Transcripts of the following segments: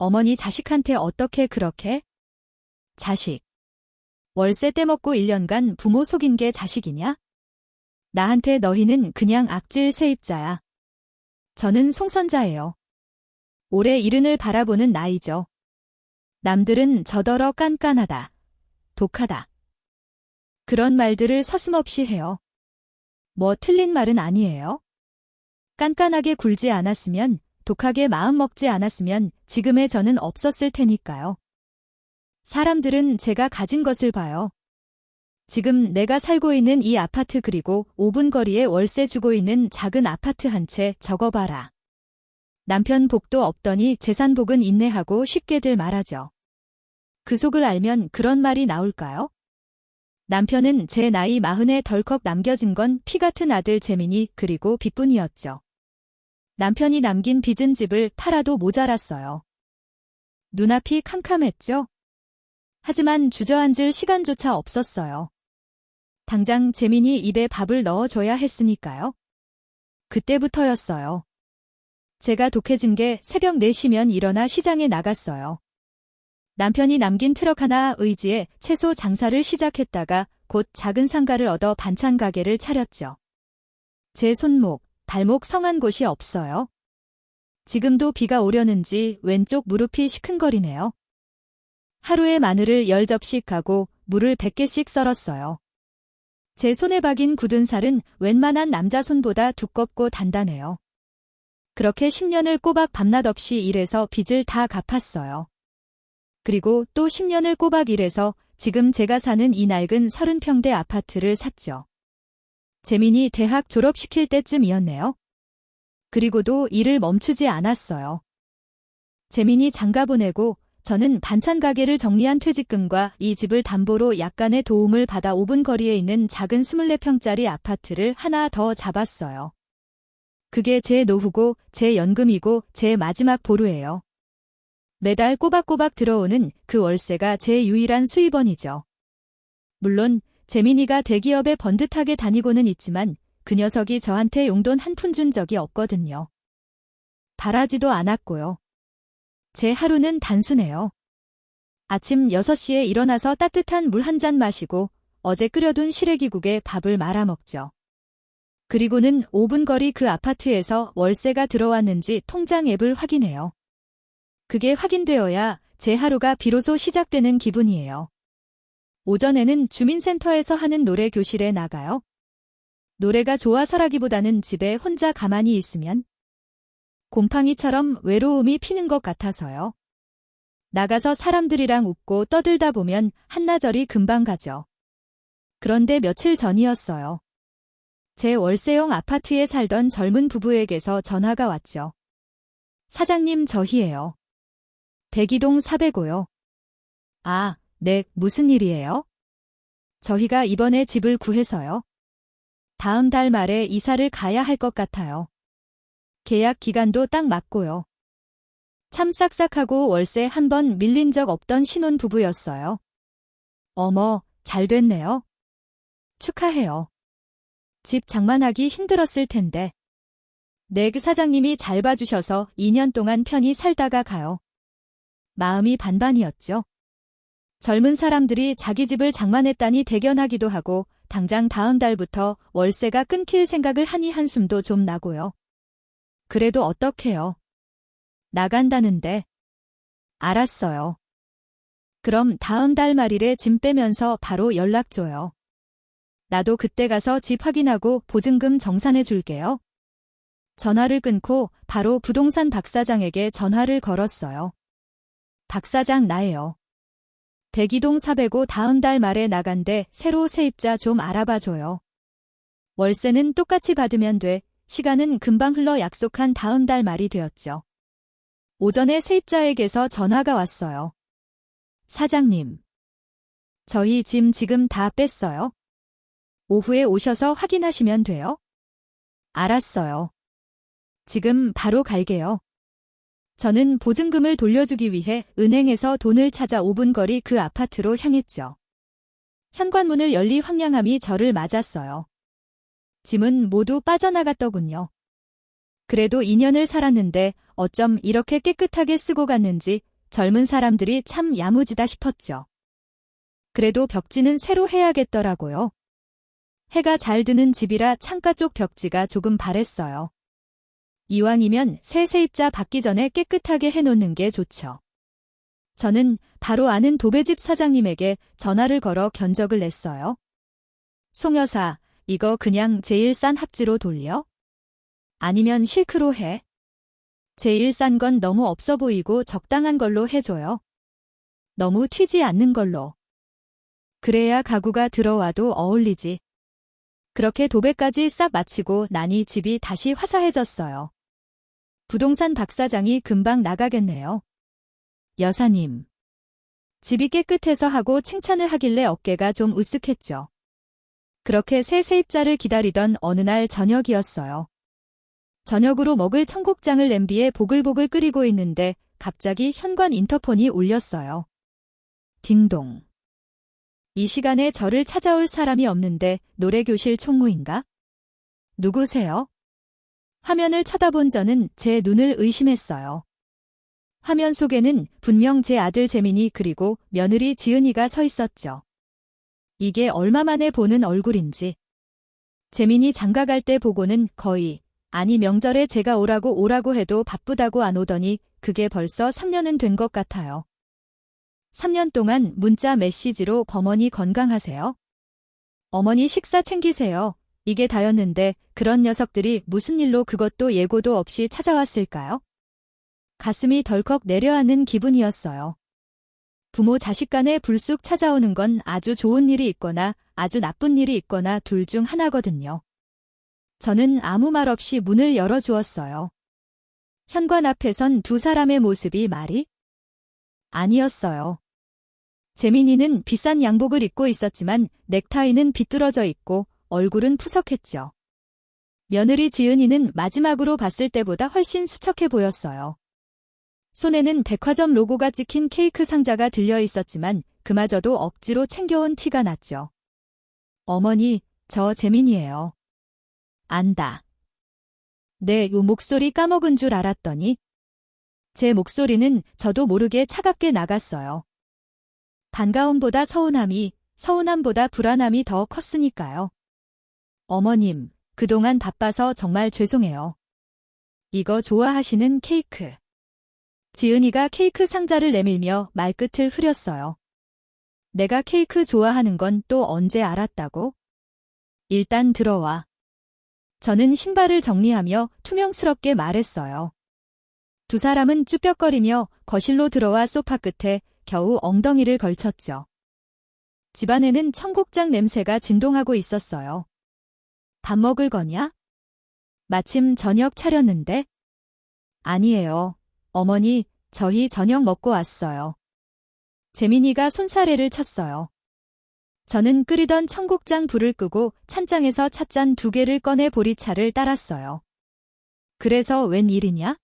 어머니 자식한테 어떻게 그렇게? 자식. 월세 떼먹고 1년간 부모 속인 게 자식이냐? 나한테 너희는 그냥 악질 세입자야. 저는 송선자예요. 올해 70을 바라보는 나이죠. 남들은 저더러 깐깐하다, 독하다. 그런 말들을 서슴없이 해요. 뭐 틀린 말은 아니에요. 깐깐하게 굴지 않았으면, 독하게 마음 먹지 않았으면 지금의 저는 없었을 테니까요. 사람들은 제가 가진 것을 봐요. 지금 내가 살고 있는 이 아파트 그리고 5분 거리에 월세 주고 있는 작은 아파트 한 채 적어봐라. 남편 복도 없더니 재산 복은 있네 하고 쉽게들 말하죠. 그 속을 알면 그런 말이 나올까요? 남편은 제 나이 40에 덜컥 남겨진 건 피 같은 아들 재민이 그리고 빚뿐이었죠. 남편이 남긴 빚은 집을 팔아도 모자랐어요. 눈앞이 캄캄했죠? 하지만 주저앉을 시간조차 없었어요. 당장 재민이 입에 밥을 넣어줘야 했으니까요. 그때부터였어요. 제가 독해진 게 새벽 4시면 일어나 시장에 나갔어요. 남편이 남긴 트럭 하나 의지에 채소 장사를 시작했다가 곧 작은 상가를 얻어 반찬 가게를 차렸죠. 제 손목, 발목 성한 곳이 없어요. 지금도 비가 오려는지 왼쪽 무릎이 시큰거리네요. 하루에 마늘을 10접시 까고 물을 100개씩 썰었어요. 제 손에 박인 굳은 살은 웬만한 남자 손보다 두껍고 단단해요. 그렇게 10년을 꼬박 밤낮 없이 일해서 빚을 다 갚았어요. 그리고 또 10년을 꼬박 일해서 지금 제가 사는 이 낡은 30평대 아파트를 샀죠. 재민이 대학 졸업시킬 때쯤이었네요. 그리고도 일을 멈추지 않았어요. 재민이 장가 보내고 저는 반찬 가게를 정리한 퇴직금과 이 집을 담보로 약간의 도움을 받아 5분 거리에 있는 작은 24평짜리 아파트를 하나 더 잡았어요. 그게 제 노후고 제 연금이고 제 마지막 보루예요. 매달 꼬박꼬박 들어오는 그 월세가 제 유일한 수입원이죠. 물론 재민이가 대기업에 번듯하게 다니고는 있지만 그 녀석이 저한테 용돈 한 푼 준 적이 없거든요. 바라지도 않았고요. 제 하루는 단순해요. 아침 6시에 일어나서 따뜻한 물 한 잔 마시고 어제 끓여둔 시래기국에 밥을 말아 먹죠. 그리고는 5분 거리 그 아파트에서 월세가 들어왔는지 통장 앱을 확인해요. 그게 확인되어야 제 하루가 비로소 시작되는 기분이에요. 오전에는 주민센터에서 하는 노래 교실에 나가요. 노래가 좋아서라기보다는 집에 혼자 가만히 있으면 곰팡이처럼 외로움이 피는 것 같아서요. 나가서 사람들이랑 웃고 떠들다 보면 한나절이 금방 가죠. 그런데 며칠 전이었어요. 제 월세형 아파트에 살던 젊은 부부에게서 전화가 왔죠. 사장님 저희예요. 백이동 405요. 아, 네, 무슨 일이에요? 저희가 이번에 집을 구해서요. 다음 달 말에 이사를 가야 할 것 같아요. 계약 기간도 딱 맞고요. 참 싹싹하고 월세 한 번 밀린 적 없던 신혼 부부였어요. 어머, 잘 됐네요. 축하해요. 집 장만하기 힘들었을 텐데. 네, 그 사장님이 잘 봐주셔서 2년 동안 편히 살다가 가요. 마음이 반반이었죠. 젊은 사람들이 자기 집을 장만했다니 대견하기도 하고 당장 다음 달부터 월세가 끊길 생각을 하니 한숨도 좀 나고요. 그래도 어떡해요. 나간다는데. 알았어요. 그럼 다음 달 말일에 짐 빼면서 바로 연락 줘요. 나도 그때 가서 집 확인하고 보증금 정산해 줄게요. 전화를 끊고 바로 부동산 박 사장에게 전화를 걸었어요. 박 사장 나예요. 백이동 405 다음 달 말에 나간대 새로 세입자 좀 알아봐줘요. 월세는 똑같이 받으면 돼. 시간은 금방 흘러 약속한 다음 달 말이 되었죠. 오전에 세입자에게서 전화가 왔어요. 사장님. 저희 짐 지금 다 뺐어요. 오후에 오셔서 확인하시면 돼요. 알았어요. 지금 바로 갈게요. 저는 보증금을 돌려주기 위해 은행에서 돈을 찾아 5분 거리 그 아파트로 향했죠. 현관문을 열리 황량함이 저를 맞았어요. 짐은 모두 빠져나갔더군요. 그래도 2년을 살았는데 어쩜 이렇게 깨끗하게 쓰고 갔는지 젊은 사람들이 참 야무지다 싶었죠. 그래도 벽지는 새로 해야겠더라고요. 해가 잘 드는 집이라 창가 쪽 벽지가 조금 바랬어요. 이왕이면 새 세입자 받기 전에 깨끗하게 해놓는 게 좋죠. 저는 바로 아는 도배집 사장님에게 전화를 걸어 견적을 냈어요. 송 여사, 이거 그냥 제일 싼 합지로 돌려? 아니면 실크로 해? 제일 싼 건 너무 없어 보이고 적당한 걸로 해줘요. 너무 튀지 않는 걸로. 그래야 가구가 들어와도 어울리지. 그렇게 도배까지 싹 마치고 나니 집이 다시 화사해졌어요. 부동산 박 사장이 금방 나가겠네요. 여사님. 집이 깨끗해서 하고 칭찬을 하길래 어깨가 좀 으쓱했죠. 그렇게 새 세입자를 기다리던 어느 날 저녁이었어요. 저녁으로 먹을 청국장을 냄비에 보글보글 끓이고 있는데 갑자기 현관 인터폰이 울렸어요. 딩동. 이 시간에 저를 찾아올 사람이 없는데 노래교실 총무인가? 누구세요? 화면을 쳐다본 저는 제 눈을 의심했어요. 화면 속에는 분명 제 아들 재민이 그리고 며느리 지은이가 서 있었죠. 이게 얼마 만에 보는 얼굴인지. 재민이 장가갈 때 보고는 거의, 아니 명절에 제가 오라고 해도 바쁘다고 안 오더니 그게 벌써 3년은 된 것 같아요. 3년 동안 문자 메시지로 어머니 건강하세요? 어머니 식사 챙기세요. 이게 다였는데 그런 녀석들이 무슨 일로 그것도 예고도 없이 찾아왔을까요? 가슴이 덜컥 내려앉는 기분이었어요. 부모 자식 간에 불쑥 찾아오는 건 아주 좋은 일이 있거나 아주 나쁜 일이 있거나 둘 중 하나거든요. 저는 아무 말 없이 문을 열어주었어요. 현관 앞에 선 두 사람의 모습이 말이 아니었어요. 재민이는 비싼 양복을 입고 있었지만 넥타이는 비뚤어져 있고 얼굴은 푸석했죠. 며느리 지은이는 마지막으로 봤을 때보다 훨씬 수척해 보였어요. 손에는 백화점 로고가 찍힌 케이크 상자가 들려 있었지만 그마저도 억지로 챙겨온 티가 났죠. 어머니, 저 재민이에요. 안다. 네, 요 목소리 까먹은 줄 알았더니 제 목소리는 저도 모르게 차갑게 나갔어요. 반가움보다 서운함보다 불안함이 더 컸으니까요. 어머님, 그동안 바빠서 정말 죄송해요. 이거 좋아하시는 케이크. 지은이가 케이크 상자를 내밀며 말끝을 흐렸어요. 내가 케이크 좋아하는 건 또 언제 알았다고? 일단 들어와. 저는 신발을 정리하며 투명스럽게 말했어요. 두 사람은 쭈뼛거리며 거실로 들어와 소파 끝에 겨우 엉덩이를 걸쳤죠. 집안에는 청국장 냄새가 진동하고 있었어요. 밥 먹을 거냐? 마침 저녁 차렸는데? 아니에요. 어머니, 저희 저녁 먹고 왔어요. 재민이가 손사래를 쳤어요. 저는 끓이던 청국장 불을 끄고 찬장에서 찻잔 2개를 꺼내 보리차를 따랐어요. 그래서 웬일이냐?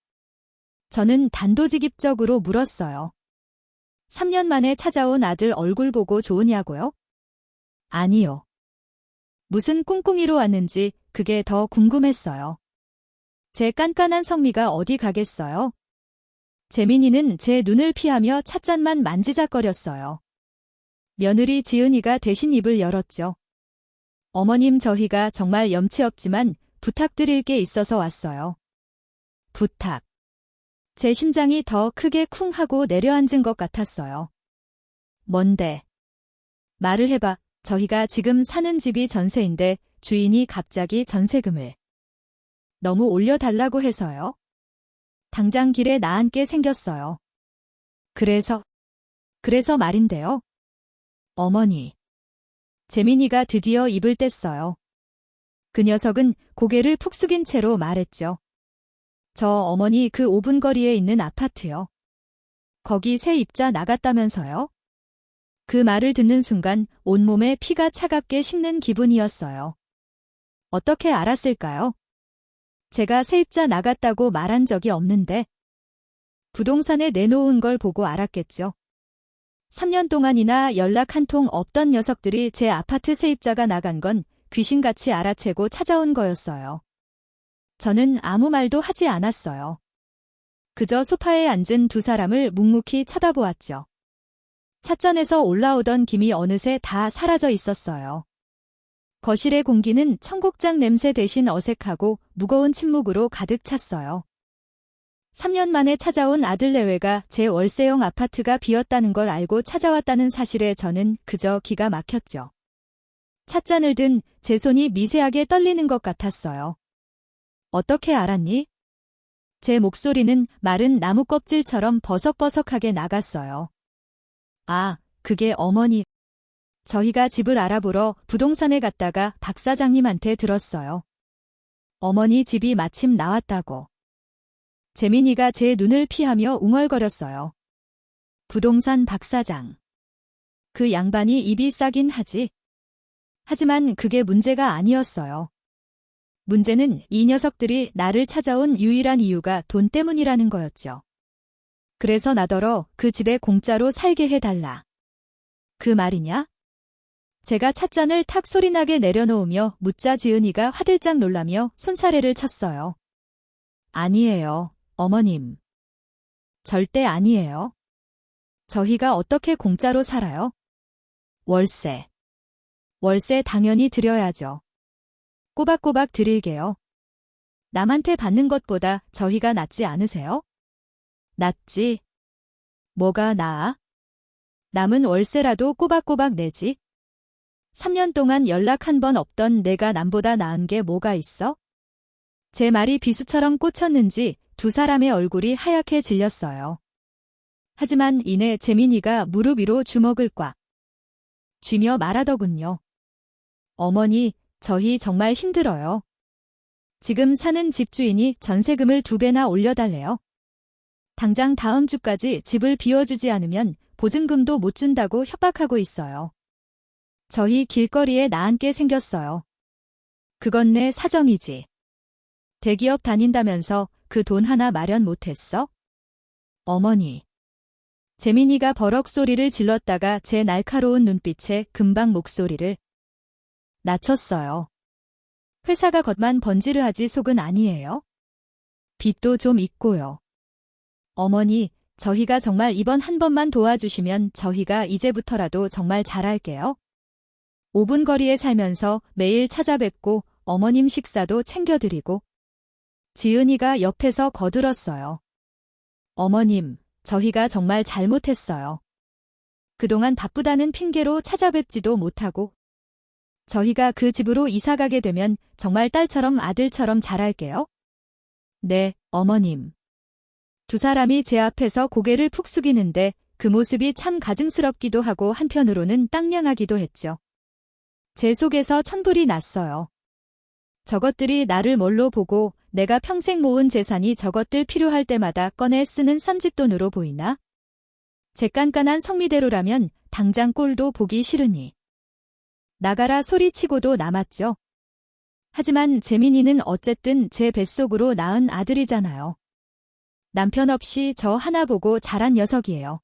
저는 단도직입적으로 물었어요. 3년 만에 찾아온 아들 얼굴 보고 좋으냐고요? 아니요. 무슨 꿍꿍이로 왔는지 그게 더 궁금했어요. 제 깐깐한 성미가 어디 가겠어요? 재민이는 제 눈을 피하며 찻잔만 만지작거렸어요. 며느리 지은이가 대신 입을 열었죠. 어머님, 저희가 정말 염치 없지만 부탁드릴 게 있어서 왔어요. 부탁. 제 심장이 더 크게 쿵 하고 내려앉은 것 같았어요. 뭔데? 말을 해봐. 저희가 지금 사는 집이 전세인데 주인이 갑자기 전세금을 너무 올려달라고 해서요. 당장 길에 나앉게 생겼어요. 그래서 말인데요. 어머니. 재민이가 드디어 입을 뗐어요. 그 녀석은 고개를 푹 숙인 채로 말했죠. 저 어머니 그 5분 거리에 있는 아파트요. 거기 새 입자 나갔다면서요? 그 말을 듣는 순간 온몸에 피가 차갑게 식는 기분이었어요. 어떻게 알았을까요? 제가 세입자 나갔다고 말한 적이 없는데 부동산에 내놓은 걸 보고 알았겠죠. 3년 동안이나 연락 한 통 없던 녀석들이 제 아파트 세입자가 나간 건 귀신같이 알아채고 찾아온 거였어요. 저는 아무 말도 하지 않았어요. 그저 소파에 앉은 두 사람을 묵묵히 쳐다보았죠. 찻잔에서 올라오던 김이 어느새 다 사라져 있었어요. 거실의 공기는 청국장 냄새 대신 어색하고 무거운 침묵으로 가득 찼어요. 3년 만에 찾아온 아들 내외가 제 월세형 아파트가 비었다는 걸 알고 찾아왔다는 사실에 저는 그저 기가 막혔죠. 찻잔을 든 제 손이 미세하게 떨리는 것 같았어요. 어떻게 알았니? 제 목소리는 마른 나무 껍질처럼 버석버석하게 나갔어요. 아, 그게 어머니. 저희가 집을 알아보러 부동산에 갔다가 박 사장님한테 들었어요. 어머니 집이 마침 나왔다고. 재민이가 제 눈을 피하며 웅얼거렸어요. 부동산 박 사장. 그 양반이 입이 싸긴 하지. 하지만 그게 문제가 아니었어요. 문제는 이 녀석들이 나를 찾아온 유일한 이유가 돈 때문이라는 거였죠. 그래서 나더러 그 집에 공짜로 살게 해달라. 그 말이냐? 제가 찻잔을 탁 소리나게 내려놓으며 묻자 지은이가 화들짝 놀라며 손사래를 쳤어요. 아니에요, 어머님. 절대 아니에요. 저희가 어떻게 공짜로 살아요? 월세. 월세 당연히 드려야죠. 꼬박꼬박 드릴게요. 남한테 받는 것보다 저희가 낫지 않으세요? 낫지. 뭐가 나아? 남은 월세라도 꼬박꼬박 내지. 3년 동안 연락 한 번 없던 내가 남보다 나은 게 뭐가 있어? 제 말이 비수처럼 꽂혔는지 두 사람의 얼굴이 하얗게 질렸어요. 하지만 이내 재민이가 무릎 위로 주먹을 꽉 쥐며 말하더군요. 어머니, 저희 정말 힘들어요. 지금 사는 집주인이 전세금을 2배나 올려달래요. 당장 다음 주까지 집을 비워주지 않으면 보증금도 못 준다고 협박하고 있어요. 저희 길거리에 나앉게 생겼어요. 그건 내 사정이지. 대기업 다닌다면서 그 돈 하나 마련 못했어? 어머니. 재민이가 버럭 소리를 질렀다가 제 날카로운 눈빛에 금방 목소리를 낮췄어요. 회사가 겉만 번지르하지 속은 아니에요. 빚도 좀 있고요. 어머니, 저희가 정말 이번 한 번만 도와주시면 저희가 이제부터라도 정말 잘할게요. 5분 거리에 살면서 매일 찾아뵙고 어머님 식사도 챙겨드리고. 지은이가 옆에서 거들었어요. 어머님, 저희가 정말 잘못했어요. 그동안 바쁘다는 핑계로 찾아뵙지도 못하고. 저희가 그 집으로 이사가게 되면 정말 딸처럼 아들처럼 잘할게요. 네, 어머님. 두 사람이 제 앞에서 고개를 푹 숙이는데 그 모습이 참 가증스럽기도 하고 한편으로는 땅냥하기도 했죠. 제 속에서 천불이 났어요. 저것들이 나를 뭘로 보고 내가 평생 모은 재산이 저것들 필요할 때마다 꺼내 쓰는 쌈짓돈으로 보이나? 제 깐깐한 성미대로라면 당장 꼴도 보기 싫으니. 나가라 소리치고도 남았죠. 하지만 재민이는 어쨌든 제 뱃속으로 낳은 아들이잖아요. 남편 없이 저 하나 보고 자란 녀석이에요.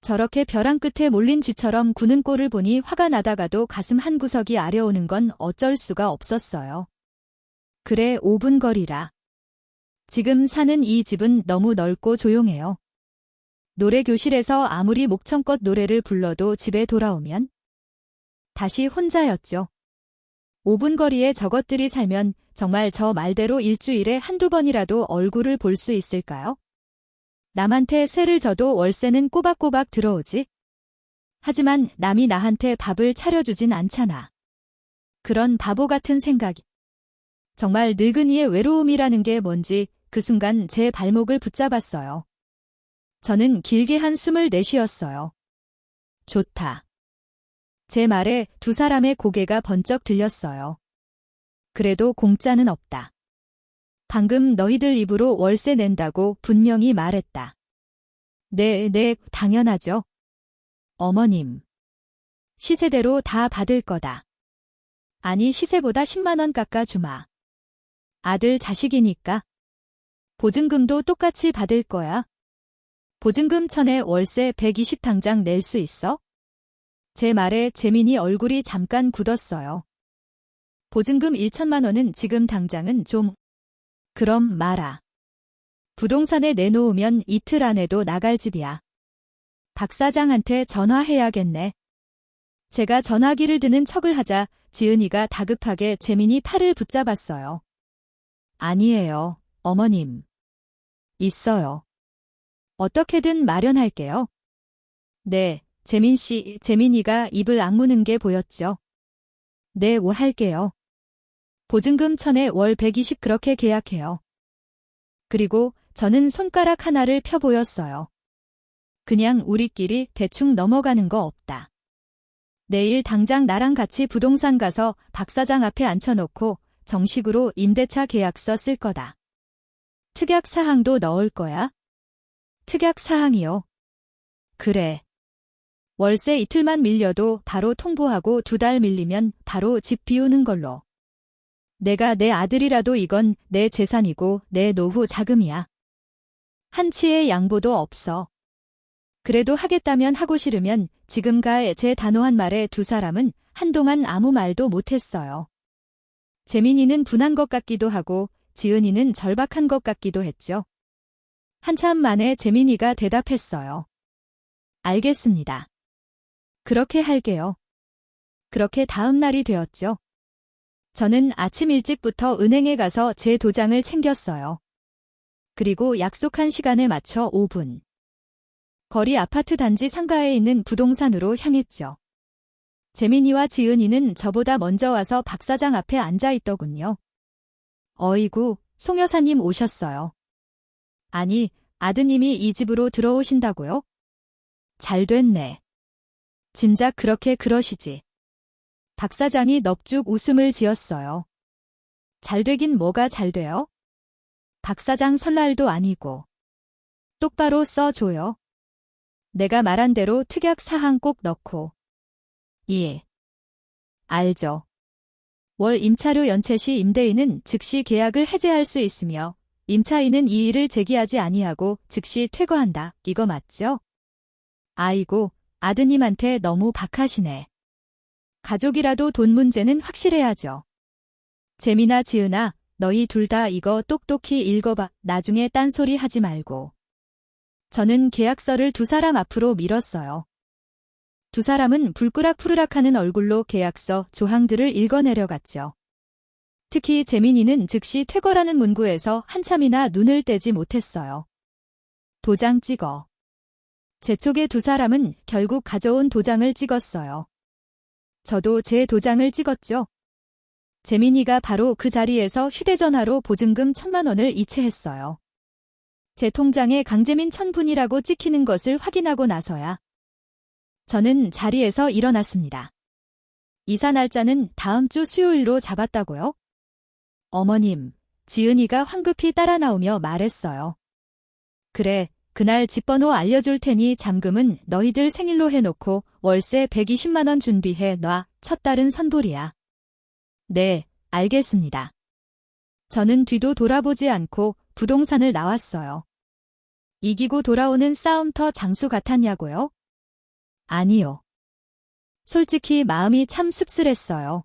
저렇게 벼랑 끝에 몰린 쥐처럼 구는 꼴을 보니 화가 나다가도 가슴 한구석이 아려오는 건 어쩔 수가 없었어요. 그래 5분 거리라. 지금 사는 이 집은 너무 넓고 조용해요. 노래교실에서 아무리 목청껏 노래를 불러도 집에 돌아오면 다시 혼자였죠. 5분 거리에 저것들이 살면 정말 저 말대로 일주일에 한두 번이라도 얼굴을 볼 수 있을까요? 남한테 세를 져도 월세는 꼬박꼬박 들어오지. 하지만 남이 나한테 밥을 차려주진 않잖아. 그런 바보 같은 생각이. 정말 늙은이의 외로움이라는 게 뭔지 그 순간 제 발목을 붙잡았어요. 저는 길게 한숨을 내쉬었어요. 좋다. 제 말에 두 사람의 고개가 번쩍 들렸어요. 그래도 공짜는 없다. 방금 너희들 입으로 월세 낸다고 분명히 말했다. 네, 당연하죠. 어머님. 시세대로 다 받을 거다. 아니 시세보다 10만 원 깎아주마. 아들 자식이니까. 보증금도 똑같이 받을 거야. 보증금 1000에 월세 120 당장 낼 수 있어? 제 말에 재민이 얼굴이 잠깐 굳었어요. 보증금 1천만 원은 지금 당장은 좀. 그럼 말아. 부동산에 내놓으면 이틀 안에도 나갈 집이야. 박 사장한테 전화해야겠네. 제가 전화기를 드는 척을 하자 지은이가 다급하게 재민이 팔을 붙잡았어요. 아니에요, 어머님. 있어요. 어떻게든 마련할게요. 네, 재민이가 입을 악무는 게 보였죠. 네, 할게요. 보증금 1000에 월 120 그렇게 계약해요. 그리고 저는 손가락 하나를 펴 보였어요. 그냥 우리끼리 대충 넘어가는 거 없다. 내일 당장 나랑 같이 부동산 가서 박 사장 앞에 앉혀놓고 정식으로 임대차 계약서 쓸 거다. 특약 사항도 넣을 거야? 특약 사항이요? 그래. 월세 이틀만 밀려도 바로 통보하고 2달 밀리면 바로 집 비우는 걸로. 내가 내 아들이라도 이건 내 재산이고 내 노후 자금이야. 한치의 양보도 없어. 그래도 하겠다면 하고 싫으면 지금 가 제 단호한 말에 두 사람은 한동안 아무 말도 못했어요. 재민이는 분한 것 같기도 하고 지은이는 절박한 것 같기도 했죠. 한참 만에 재민이가 대답했어요. 알겠습니다. 그렇게 할게요. 그렇게 다음 날이 되었죠. 저는 아침 일찍부터 은행에 가서 제 도장을 챙겼어요. 그리고 약속한 시간에 맞춰 5분. 거리 아파트 단지 상가에 있는 부동산으로 향했죠. 재민이와 지은이는 저보다 먼저 와서 박 사장 앞에 앉아 있더군요. 어이구, 송 여사님 오셨어요. 아니, 아드님이 이 집으로 들어오신다고요? 잘 됐네. 진작 그렇게 그러시지. 박 사장이 넙죽 웃음을 지었어요. 잘 되긴 뭐가 잘 돼요? 박 사장 설날도 아니고. 똑바로 써줘요. 내가 말한 대로 특약 사항 꼭 넣고. 예. 알죠. 월 임차료 연체 시 임대인은 즉시 계약을 해제할 수 있으며 임차인은 이의를 제기하지 아니하고 즉시 퇴거한다. 이거 맞죠? 아이고, 아드님한테 너무 박하시네. 가족이라도 돈 문제는 확실해야죠. 재민아 지은아, 너희 둘 다 이거 똑똑히 읽어봐. 나중에 딴소리 하지 말고. 저는 계약서를 두 사람 앞으로 밀었어요. 두 사람은 불끄락푸르락하는 얼굴로 계약서 조항들을 읽어내려갔죠. 특히 재민이는 즉시 퇴거라는 문구에서 한참이나 눈을 떼지 못했어요. 도장 찍어. 재촉의 두 사람은 결국 가져온 도장을 찍었어요. 저도 제 도장을 찍었죠. 재민이가 바로 그 자리에서 휴대전화로 보증금 1000만 원을 이체했어요. 제 통장에 강재민 1000분이라고 찍히는 것을 확인하고 나서야 저는 자리에서 일어났습니다. 이사 날짜는 다음 주 수요일로 잡았다고요? 어머님, 지은이가 황급히 따라 나오며 말했어요. 그래, 그날 집번호 알려줄 테니 잠금은 너희들 생일로 해놓고 월세 120만 원 준비해 놔. 첫 달은 선불이야. 네, 알겠습니다. 저는 뒤도 돌아보지 않고 부동산을 나왔어요. 이기고 돌아오는 싸움터 장수 같았냐고요? 아니요. 솔직히 마음이 참 씁쓸했어요.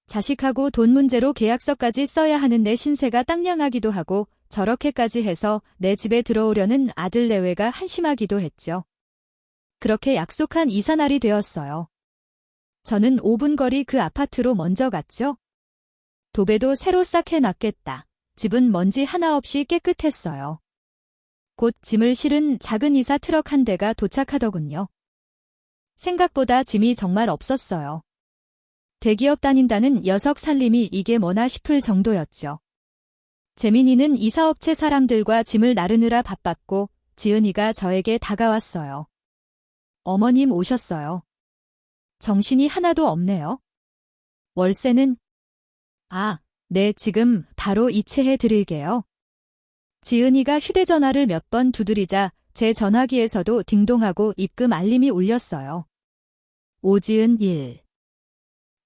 자식하고 돈 문제로 계약서까지 써야 하는 내 신세가 땅냥하기도 하고 저렇게까지 해서 내 집에 들어오려는 아들 내외가 한심하기도 했죠. 그렇게 약속한 이사날이 되었어요. 저는 5분 거리 그 아파트로 먼저 갔죠. 도배도 새로 싹 해놨겠다. 집은 먼지 하나 없이 깨끗했어요. 곧 짐을 실은 작은 이사 트럭 한 대가 도착하더군요. 생각보다 짐이 정말 없었어요. 대기업 다닌다는 녀석 살림이 이게 뭐나 싶을 정도였죠. 재민이는 이사업체 사람들과 짐을 나르느라 바빴고 지은이가 저에게 다가왔어요. 어머님 오셨어요. 정신이 하나도 없네요. 월세는? 아, 네, 지금 바로 이체해 드릴게요. 지은이가 휴대전화를 몇 번 두드리자 제 전화기에서도 딩동하고 입금 알림이 울렸어요. 오지은 1.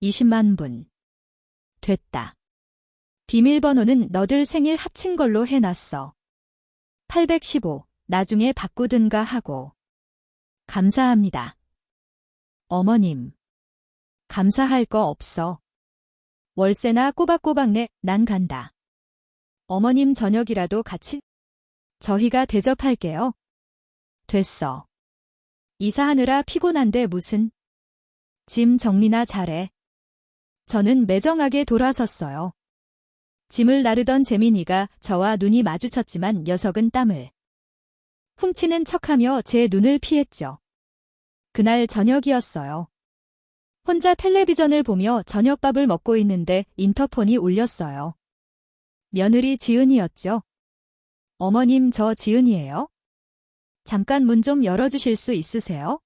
20만 분. 됐다. 비밀번호는 너들 생일 합친 걸로 해놨어. 815. 나중에 바꾸든가 하고. 감사합니다. 어머님. 감사할 거 없어. 월세나 꼬박꼬박 내, 난 간다. 어머님 저녁이라도 같이 저희가 대접할게요. 됐어. 이사하느라 피곤한데 무슨. 짐 정리나 잘해. 저는 매정하게 돌아섰어요. 짐을 나르던 재민이가 저와 눈이 마주쳤지만 녀석은 땀을 훔치는 척하며 제 눈을 피했죠. 그날 저녁이었어요. 혼자 텔레비전을 보며 저녁밥을 먹고 있는데 인터폰이 울렸어요. 며느리 지은이였죠. 어머님, 저 지은이에요. 잠깐 문 좀 열어주실 수 있으세요?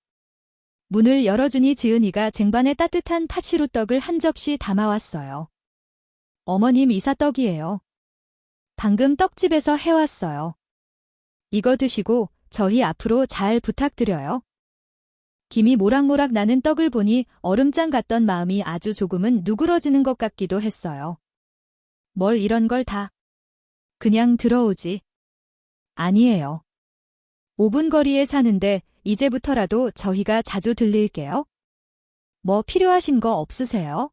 문을 열어주니 지은이가 쟁반에 따뜻한 팥시루떡을 한 접시 담아왔어요. 어머님, 이사떡이에요. 방금 떡집에서 해왔어요. 이거 드시고 저희 앞으로 잘 부탁드려요. 김이 모락모락 나는 떡을 보니 얼음장 같던 마음이 아주 조금은 누그러지는 것 같기도 했어요. 뭘 이런 걸 다. 그냥 들어오지. 아니에요. 5분 거리에 사는데 이제부터라도 저희가 자주 들릴게요. 뭐 필요하신 거 없으세요?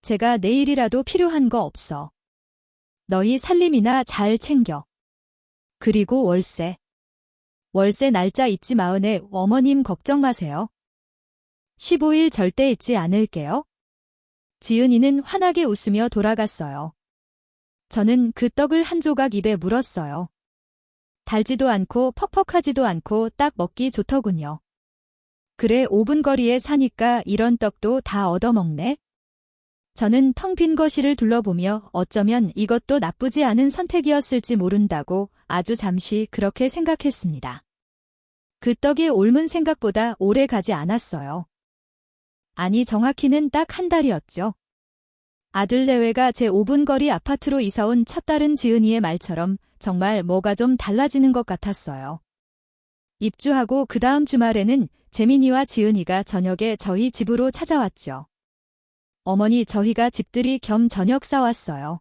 제가 내일이라도 필요한 거 없어. 너희 살림이나 잘 챙겨. 그리고 월세. 월세 날짜 잊지 마으네. 어머님 걱정 마세요. 15일 절대 잊지 않을게요. 지은이는 환하게 웃으며 돌아갔어요. 저는 그 떡을 한 조각 입에 물었어요. 달지도 않고 퍽퍽하지도 않고 딱 먹기 좋더군요. 그래, 5분 거리에 사니까 이런 떡도 다 얻어먹네. 저는 텅 빈 거실을 둘러보며 어쩌면 이것도 나쁘지 않은 선택이었을지 모른다고 아주 잠시 그렇게 생각했습니다. 그 떡이 옮은 생각보다 오래 가지 않았어요. 아니, 정확히는 딱 한 달이었죠. 아들 내외가 제 5분 거리 아파트로 이사온 첫 딸은 지은이의 말처럼 정말 뭐가 좀 달라지는 것 같았어요. 입주하고 그 다음 주말에는 재민이와 지은이가 저녁에 저희 집으로 찾아왔죠. 어머니, 저희가 집들이 겸 저녁 싸왔어요.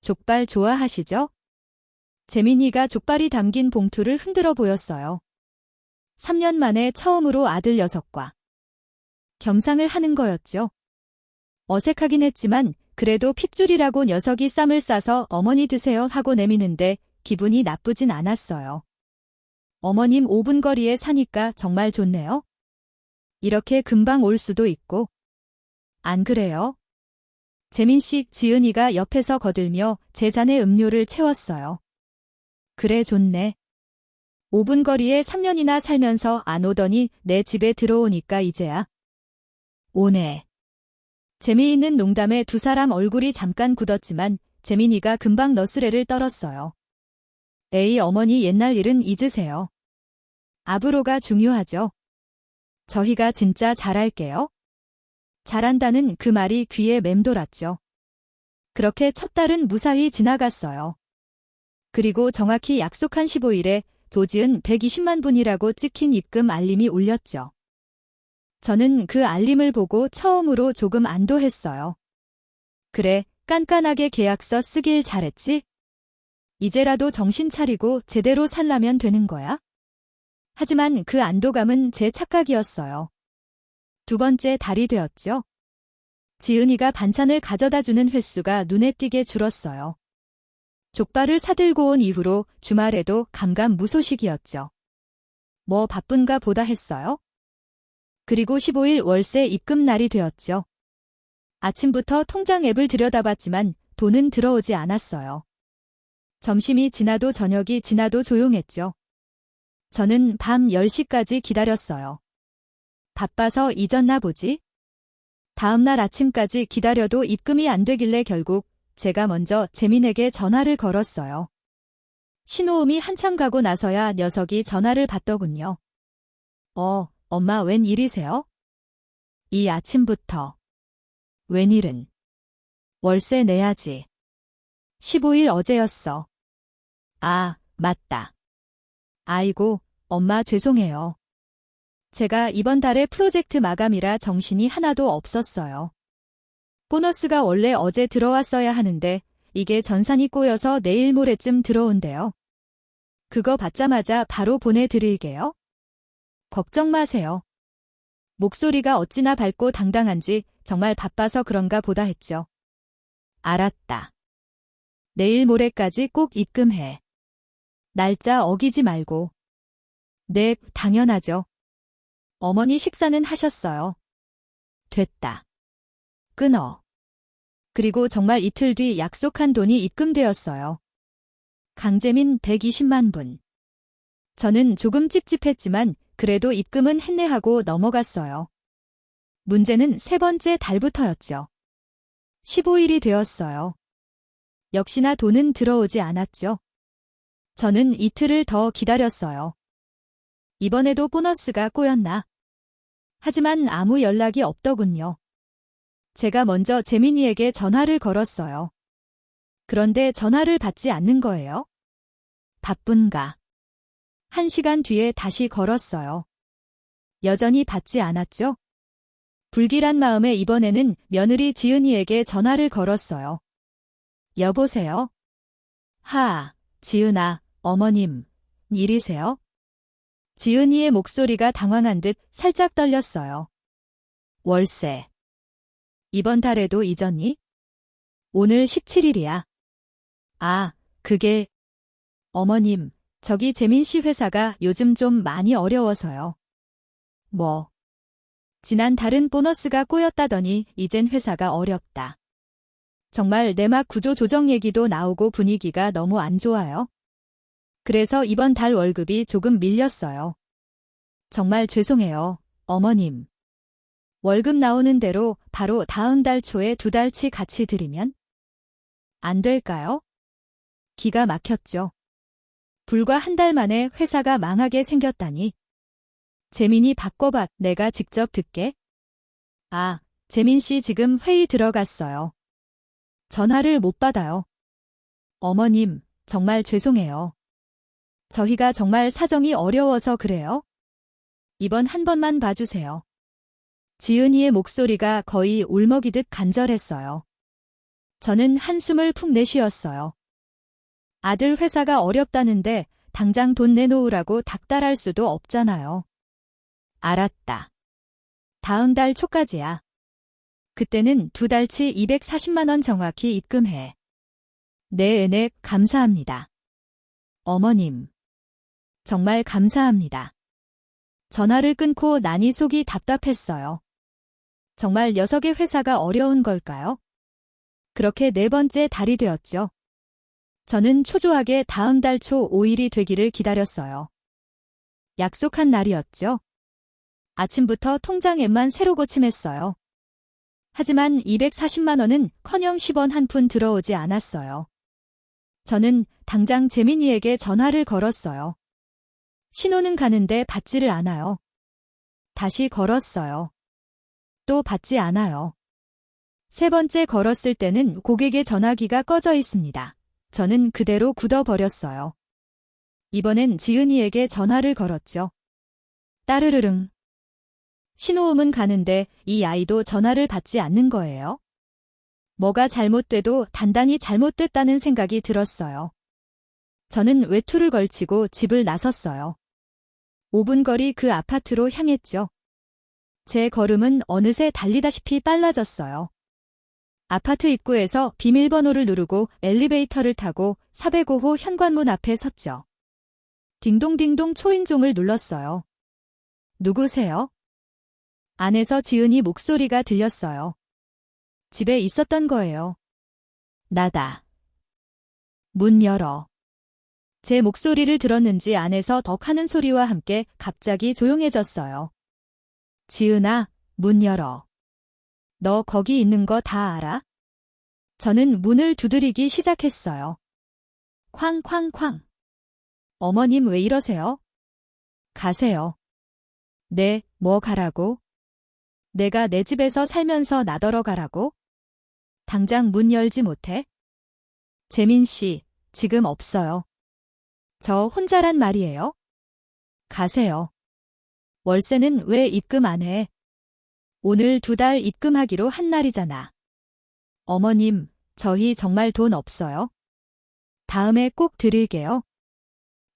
족발 좋아하시죠? 재민이가 족발이 담긴 봉투를 흔들어 보였어요. 3년 만에 처음으로 아들 녀석과 겸상을 하는 거였죠. 어색하긴 했지만 그래도 핏줄이라고 녀석이 쌈을 싸서 어머니 드세요 하고 내미는데 기분이 나쁘진 않았어요. 어머님, 5분 거리에 사니까 정말 좋네요. 이렇게 금방 올 수도 있고. 안 그래요? 재민씨, 지은이가 옆에서 거들며 제 잔에 음료를 채웠어요. 그래, 좋네. 5분 거리에 3년이나 살면서 안 오더니 내 집에 들어오니까 이제야 오네. 재미있는 농담에 두 사람 얼굴이 잠깐 굳었지만 재민이가 금방 너스레를 떨었어요. 에이, 어머니, 옛날 일은 잊으세요. 앞으로가 중요하죠. 저희가 진짜 잘할게요. 잘한다는 그 말이 귀에 맴돌았죠. 그렇게 첫 달은 무사히 지나갔어요. 그리고 정확히 약속한 15일에 조지은 120만 분이라고 찍힌 입금 알림이 울렸죠. 저는 그 알림을 보고 처음으로 조금 안도했어요. 그래, 깐깐하게 계약서 쓰길 잘했지? 이제라도 정신 차리고 제대로 살라면 되는 거야? 하지만 그 안도감은 제 착각이었어요. 두 번째 달이 되었죠. 지은이가 반찬을 가져다주는 횟수가 눈에 띄게 줄었어요. 족발을 사들고 온 이후로 주말에도 감감무소식이었죠. 뭐 바쁜가 보다 했어요. 그리고 15일 월세 입금 날이 되었죠. 아침부터 통장 앱을 들여다봤지만 돈은 들어오지 않았어요. 점심이 지나도 저녁이 지나도 조용했죠. 저는 밤 10시까지 기다렸어요. 바빠서 잊었나 보지? 다음날 아침까지 기다려도 입금이 안 되길래 결국 제가 먼저 재민에게 전화를 걸었어요. 신호음이 한참 가고 나서야 녀석이 전화를 받더군요. 엄마, 웬일이세요? 이 아침부터. 웬일은? 월세 내야지. 15일 어제였어. 아, 맞다. 아이고, 엄마 죄송해요. 제가 이번 달에 프로젝트 마감이라 정신이 하나도 없었어요. 보너스가 원래 어제 들어왔어야 하는데 이게 전산이 꼬여서 내일 모레쯤 들어온대요. 그거 받자마자 바로 보내드릴게요. 걱정 마세요. 목소리가 어찌나 밝고 당당한지 정말 바빠서 그런가 보다 했죠. 알았다. 내일 모레까지 꼭 입금해. 날짜 어기지 말고. 네, 당연하죠. 어머니 식사는 하셨어요. 됐다. 끊어. 그리고 정말 이틀 뒤 약속한 돈이 입금되었어요. 강재민 120만 분. 저는 조금 찝찝했지만 그래도 입금은 했네 하고 넘어갔어요. 문제는 세 번째 달부터였죠. 15일이 되었어요. 역시나 돈은 들어오지 않았죠. 저는 이틀을 더 기다렸어요. 이번에도 보너스가 꼬였나? 하지만 아무 연락이 없더군요. 제가 먼저 재민이에게 전화를 걸었어요. 그런데 전화를 받지 않는 거예요. 바쁜가? 1시간 뒤에 다시 걸었어요. 여전히 받지 않았죠? 불길한 마음에 이번에는 며느리 지은이에게 전화를 걸었어요. 여보세요? 지은아, 어머님, 일이세요? 지은이의 목소리가 당황한 듯 살짝 떨렸어요. 월세. 이번 달에도 잊었니? 오늘 17일이야. 그게... 어머님, 저기 재민 씨 회사가 요즘 좀 많이 어려워서요. 뭐? 지난 달은 보너스가 꼬였다더니 이젠 회사가 어렵다. 정말 내막 구조 조정 얘기도 나오고 분위기가 너무 안 좋아요. 그래서 이번 달 월급이 조금 밀렸어요. 정말 죄송해요, 어머님. 월급 나오는 대로 바로 다음 달 초에 2달치 같이 드리면? 안 될까요? 기가 막혔죠. 불과 한 달 만에 회사가 망하게 생겼다니. 재민이 바꿔봐, 내가 직접 듣게. 재민 씨 지금 회의 들어갔어요. 전화를 못 받아요. 어머님, 정말 죄송해요. 저희가 정말 사정이 어려워서 그래요. 이번 한 번만 봐주세요. 지은이의 목소리가 거의 울먹이듯 간절했어요. 저는 한숨을 푹 내쉬었어요. 아들 회사가 어렵다는데 당장 돈 내놓으라고 닥달할 수도 없잖아요. 알았다. 다음 달 초까지야. 그때는 2달치 240만 원 정확히 입금해. 네, 은혜, 감사합니다. 어머님. 정말 감사합니다. 전화를 끊고 나니 속이 답답했어요. 정말 녀석의 회사가 어려운 걸까요? 그렇게 네 번째 달이 되었죠. 저는 초조하게 다음 달 초 5일이 되기를 기다렸어요. 약속한 날이었죠. 아침부터 통장 앱만 새로 고침했어요. 하지만 240만 원은 커녕 10원 한 푼 들어오지 않았어요. 저는 당장 재민이에게 전화를 걸었어요. 신호는 가는데 받지를 않아요. 다시 걸었어요. 또 받지 않아요. 세 번째 걸었을 때는 고객의 전화기가 꺼져 있습니다. 저는 그대로 굳어버렸어요. 이번엔 지은이에게 전화를 걸었죠. 따르르릉. 신호음은 가는데 이 아이도 전화를 받지 않는 거예요. 뭐가 잘못돼도 단단히 잘못됐다는 생각이 들었어요. 저는 외투를 걸치고 집을 나섰어요. 5분 거리 그 아파트로 향했죠. 제 걸음은 어느새 달리다시피 빨라졌어요. 아파트 입구에서 비밀번호를 누르고 엘리베이터를 타고 405호 현관문 앞에 섰죠. 딩동딩동 초인종을 눌렀어요. 누구세요? 안에서 지은이 목소리가 들렸어요. 집에 있었던 거예요. 나다. 문 열어. 제 목소리를 들었는지 안에서 덕 하는 소리와 함께 갑자기 조용해졌어요. 지은아, 문 열어. 너 거기 있는 거 다 알아? 저는 문을 두드리기 시작했어요. 쾅쾅쾅. 어머님 왜 이러세요? 가세요. 네, 뭐 가라고? 내가 내 집에서 살면서 나더러 가라고? 당장 문 열지 못해? 재민 씨, 지금 없어요. 저 혼자란 말이에요? 가세요. 월세는 왜 입금 안 해? 오늘 2달 입금하기로 한 날이잖아. 어머님, 저희 정말 돈 없어요. 다음에 꼭 드릴게요.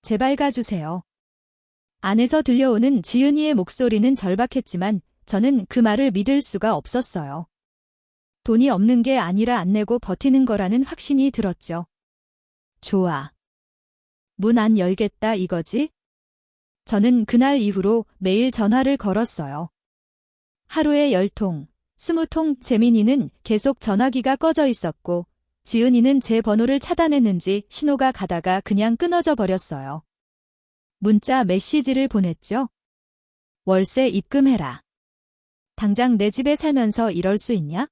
제발 가주세요. 안에서 들려오는 지은이의 목소리는 절박했지만 저는 그 말을 믿을 수가 없었어요. 돈이 없는 게 아니라 안 내고 버티는 거라는 확신이 들었죠. 좋아. 문 안 열겠다 이거지? 저는 그날 이후로 매일 전화를 걸었어요. 하루에 10통, 20통. 재민이는 계속 전화기가 꺼져 있었고 지은이는 제 번호를 차단했는지 신호가 가다가 그냥 끊어져 버렸어요. 문자 메시지를 보냈죠. 월세 입금해라. 당장 내 집에 살면서 이럴 수 있냐?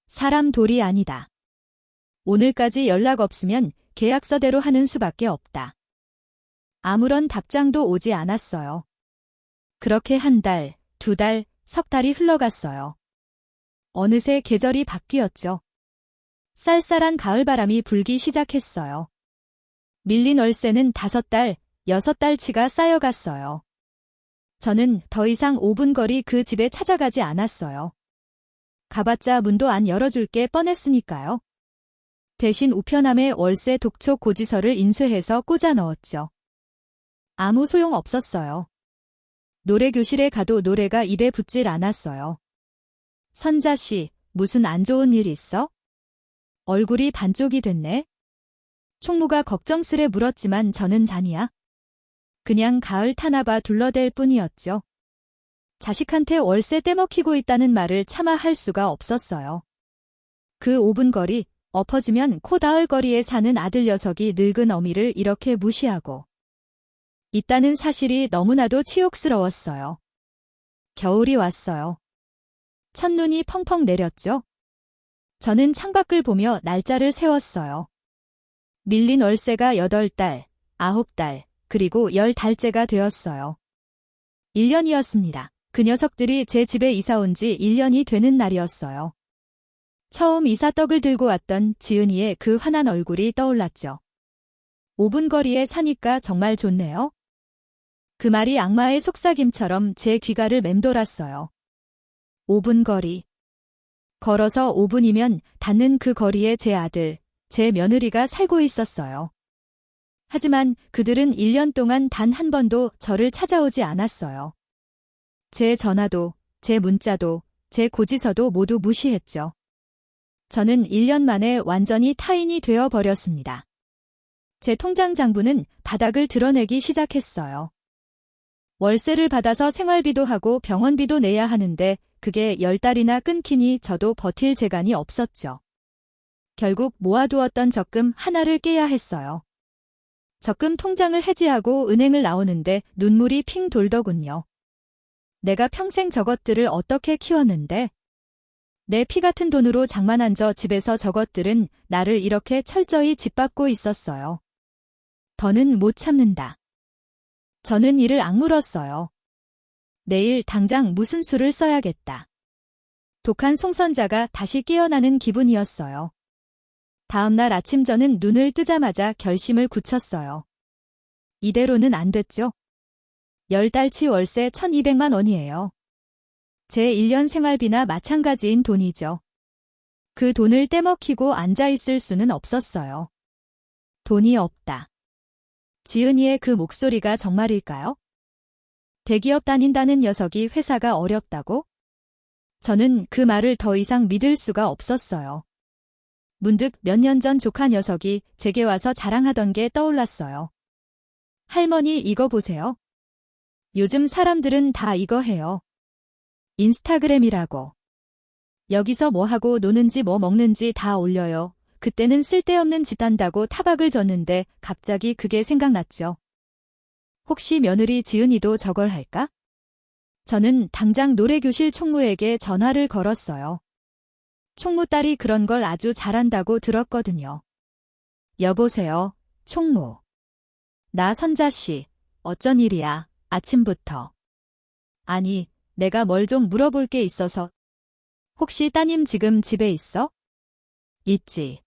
사람 돌이 아니다. 오늘까지 연락 없으면 계약서대로 하는 수밖에 없다. 아무런 답장도 오지 않았어요. 그렇게 한 달, 2달, 석 달이 흘러갔어요. 어느새 계절이 바뀌었죠. 쌀쌀한 가을바람이 불기 시작했어요. 밀린 월세는 5달, 6달치가 쌓여갔어요. 저는 더 이상 5분 거리 그 집에 찾아가지 않았어요. 가봤자 문도 안 열어줄 게 뻔했으니까요. 대신 우편함에 월세 독촉 고지서를 인쇄해서 꽂아 넣었죠. 아무 소용 없었어요. 노래교실에 가도 노래가 입에 붙질 않았어요. 선자씨, 무슨 안 좋은 일 있어? 얼굴이 반쪽이 됐네. 총무가 걱정스레 물었지만 저는 잔이야. 그냥 가을 타나봐 둘러댈 뿐이었죠. 자식한테 월세 떼먹히고 있다는 말을 차마 할 수가 없었어요. 그 5분 거리, 엎어지면 코 닿을 거리에 사는 아들 녀석이 늙은 어미를 이렇게 무시하고 있다는 사실이 너무나도 치욕스러웠어요. 겨울이 왔어요. 첫눈이 펑펑 내렸죠. 저는 창밖을 보며 날짜를 세웠어요. 밀린 월세가 8달, 9달, 그리고 10달째가 되었어요. 1년이었습니다. 그 녀석들이 제 집에 이사 온 지 1년이 되는 날이었어요. 처음 이사 떡을 들고 왔던 지은이의 그 환한 얼굴이 떠올랐죠. 5분 거리에 사니까 정말 좋네요. 그 말이 악마의 속삭임처럼 제 귀가를 맴돌았어요. 5분 거리. 걸어서 5분이면 닿는 그 거리에 제 아들, 제 며느리가 살고 있었어요. 하지만 그들은 1년 동안 단 한 번도 저를 찾아오지 않았어요. 제 전화도, 제 문자도, 제 고지서도 모두 무시했죠. 저는 1년 만에 완전히 타인이 되어 버렸습니다. 제 통장 장부는 바닥을 드러내기 시작했어요. 월세를 받아서 생활비도 하고 병원비도 내야 하는데 그게 10달이나 끊기니 저도 버틸 재간이 없었죠. 결국 모아두었던 적금 하나를 깨야 했어요. 적금 통장을 해지하고 은행을 나오는데 눈물이 핑 돌더군요. 내가 평생 저것들을 어떻게 키웠는데? 내 피 같은 돈으로 장만한 저 집에서 저것들은 나를 이렇게 철저히 짓밟고 있었어요. 더는 못 참는다. 저는 이를 악물었어요. 내일 당장 무슨 수를 써야겠다. 독한 송선자가 다시 깨어나는 기분이었어요. 다음 날 아침 저는 눈을 뜨자마자 결심을 굳혔어요. 이대로는 안 됐죠. 10달치 월세 1200만 원이에요. 제 1년 생활비나 마찬가지인 돈이죠. 그 돈을 떼먹히고 앉아있을 수는 없었어요. 돈이 없다. 지은이의 그 목소리가 정말일까요? 대기업 다닌다는 녀석이 회사가 어렵다고? 저는 그 말을 더 이상 믿을 수가 없었어요. 문득 몇 년 전 조카 녀석이 제게 와서 자랑하던 게 떠올랐어요. 할머니 이거 보세요. 요즘 사람들은 다 이거 해요. 인스타그램이라고. 여기서 뭐 하고 노는지 뭐 먹는지 다 올려요. 그때는 쓸데없는 짓 한다고 타박을 줬는데 갑자기 그게 생각났죠. 혹시 며느리 지은이도 저걸 할까? 저는 당장 노래교실 총무에게 전화를 걸었어요. 총무 딸이 그런 걸 아주 잘한다고 들었거든요. 여보세요, 총무. 나 선자씨, 어쩐 일이야, 아침부터. 아니, 내가 뭘 좀 물어볼 게 있어서. 혹시 따님 지금 집에 있어? 있지.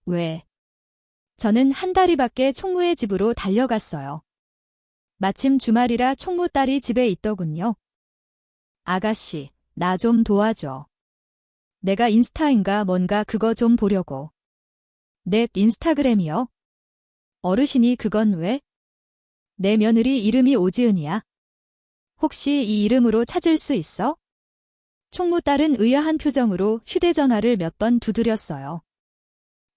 왜? 저는 한 다리밖에 총무의 집으로 달려갔어요. 마침 주말이라 총무 딸이 집에 있더군요. 아가씨, 나 좀 도와줘. 내가 인스타인가 뭔가 그거 좀 보려고. 내 인스타그램이요? 어르신이 그건 왜? 내 며느리 이름이 오지은이야. 혹시 이 이름으로 찾을 수 있어? 총무 딸은 의아한 표정으로 휴대전화를 몇 번 두드렸어요.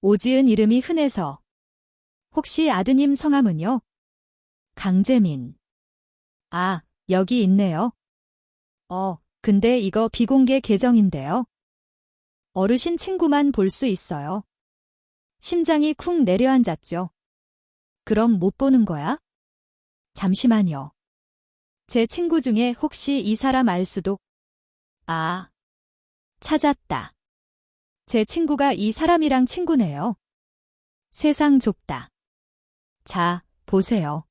오지은 이름이 흔해서. 혹시 아드님 성함은요? 강재민. 아, 여기 있네요. 근데 이거 비공개 계정인데요. 어르신 친구만 볼 수 있어요. 심장이 쿵 내려앉았죠. 그럼 못 보는 거야? 잠시만요. 제 친구 중에 혹시 이 사람 알 수도? 아, 찾았다. 제 친구가 이 사람이랑 친구네요. 세상 좁다. 자, 보세요.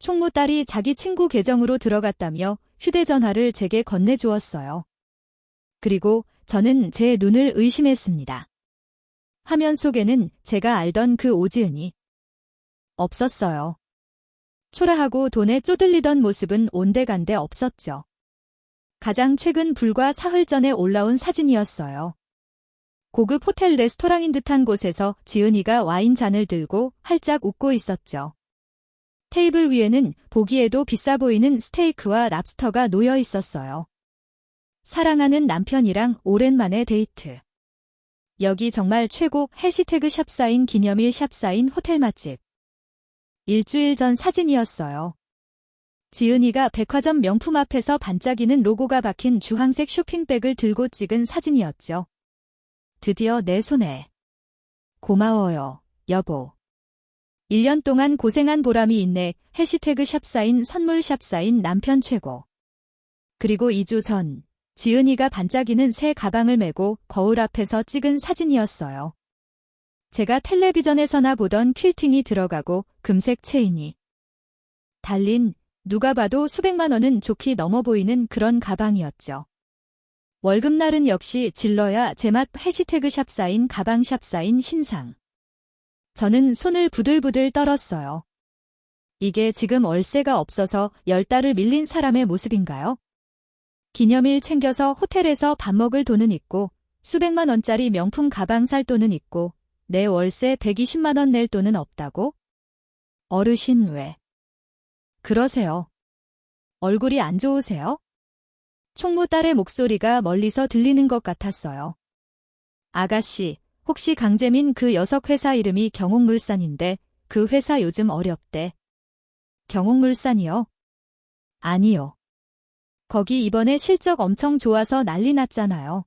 총무딸이 자기 친구 계정으로 들어갔다며 휴대전화를 제게 건네주었어요. 그리고 저는 제 눈을 의심했습니다. 화면 속에는 제가 알던 그 오지은이 없었어요. 초라하고 돈에 쪼들리던 모습은 온데간데 없었죠. 가장 최근 불과 사흘 전에 올라온 사진이었어요. 고급 호텔 레스토랑인 듯한 곳에서 지은이가 와인잔을 들고 활짝 웃고 있었죠. 테이블 위에는 보기에도 비싸 보이는 스테이크와 랍스터가 놓여 있었어요. 사랑하는 남편이랑 오랜만에 데이트. 여기 정말 최고 해시태그 샵사인 기념일 샵사인 호텔 맛집. 일주일 전 사진이었어요. 지은이가 백화점 명품 앞에서 반짝이는 로고가 박힌 주황색 쇼핑백을 들고 찍은 사진이었죠. 드디어 내 손에. 고마워요, 여보. 1년 동안 고생한 보람이 있네. 해시태그 샵사인 선물 샵사인 남편 최고. 그리고 2주 전, 지은이가 반짝이는 새 가방을 메고 거울 앞에서 찍은 사진이었어요. 제가 텔레비전에서나 보던 퀼팅이 들어가고 금색 체인이 달린 누가 봐도 수백만 원은 좋게 넘어 보이는 그런 가방이었죠. 월급날은 역시 질러야 제맛 해시태그 샵사인 가방 샵사인 신상. 저는 손을 부들부들 떨었어요. 이게 지금 월세가 없어서 10달을 밀린 사람의 모습인가요? 기념일 챙겨서 호텔에서 밥 먹을 돈은 있고 수백만 원짜리 명품 가방 살 돈은 있고 내 월세 120만 원 낼 돈은 없다고? 어르신 왜 그러세요? 얼굴이 안 좋으세요? 총무 딸의 목소리가 멀리서 들리는 것 같았어요. 아가씨, 혹시 강재민 그 녀석 회사 이름이 경옥물산인데 그 회사 요즘 어렵대. 경옥물산이요? 아니요. 거기 이번에 실적 엄청 좋아서 난리 났잖아요.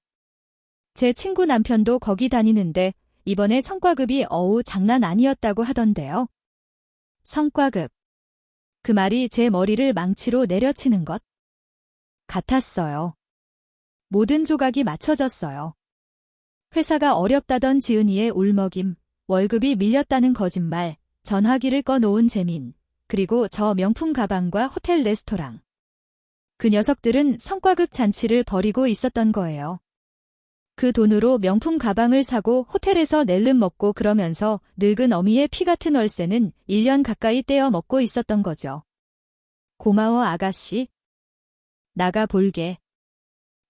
제 친구 남편도 거기 다니는데 이번에 성과급이 장난 아니었다고 하던데요. 성과급. 그 말이 제 머리를 망치로 내려치는 것 같았어요. 모든 조각이 맞춰졌어요. 회사가 어렵다던 지은이의 울먹임, 월급이 밀렸다는 거짓말, 전화기를 꺼놓은 재민, 그리고 저 명품 가방과 호텔 레스토랑. 그 녀석들은 성과급 잔치를 벌이고 있었던 거예요. 그 돈으로 명품 가방을 사고 호텔에서 낼름 먹고 그러면서 늙은 어미의 피 같은 월세는 1년 가까이 떼어 먹고 있었던 거죠. 고마워 아가씨. 나가 볼게.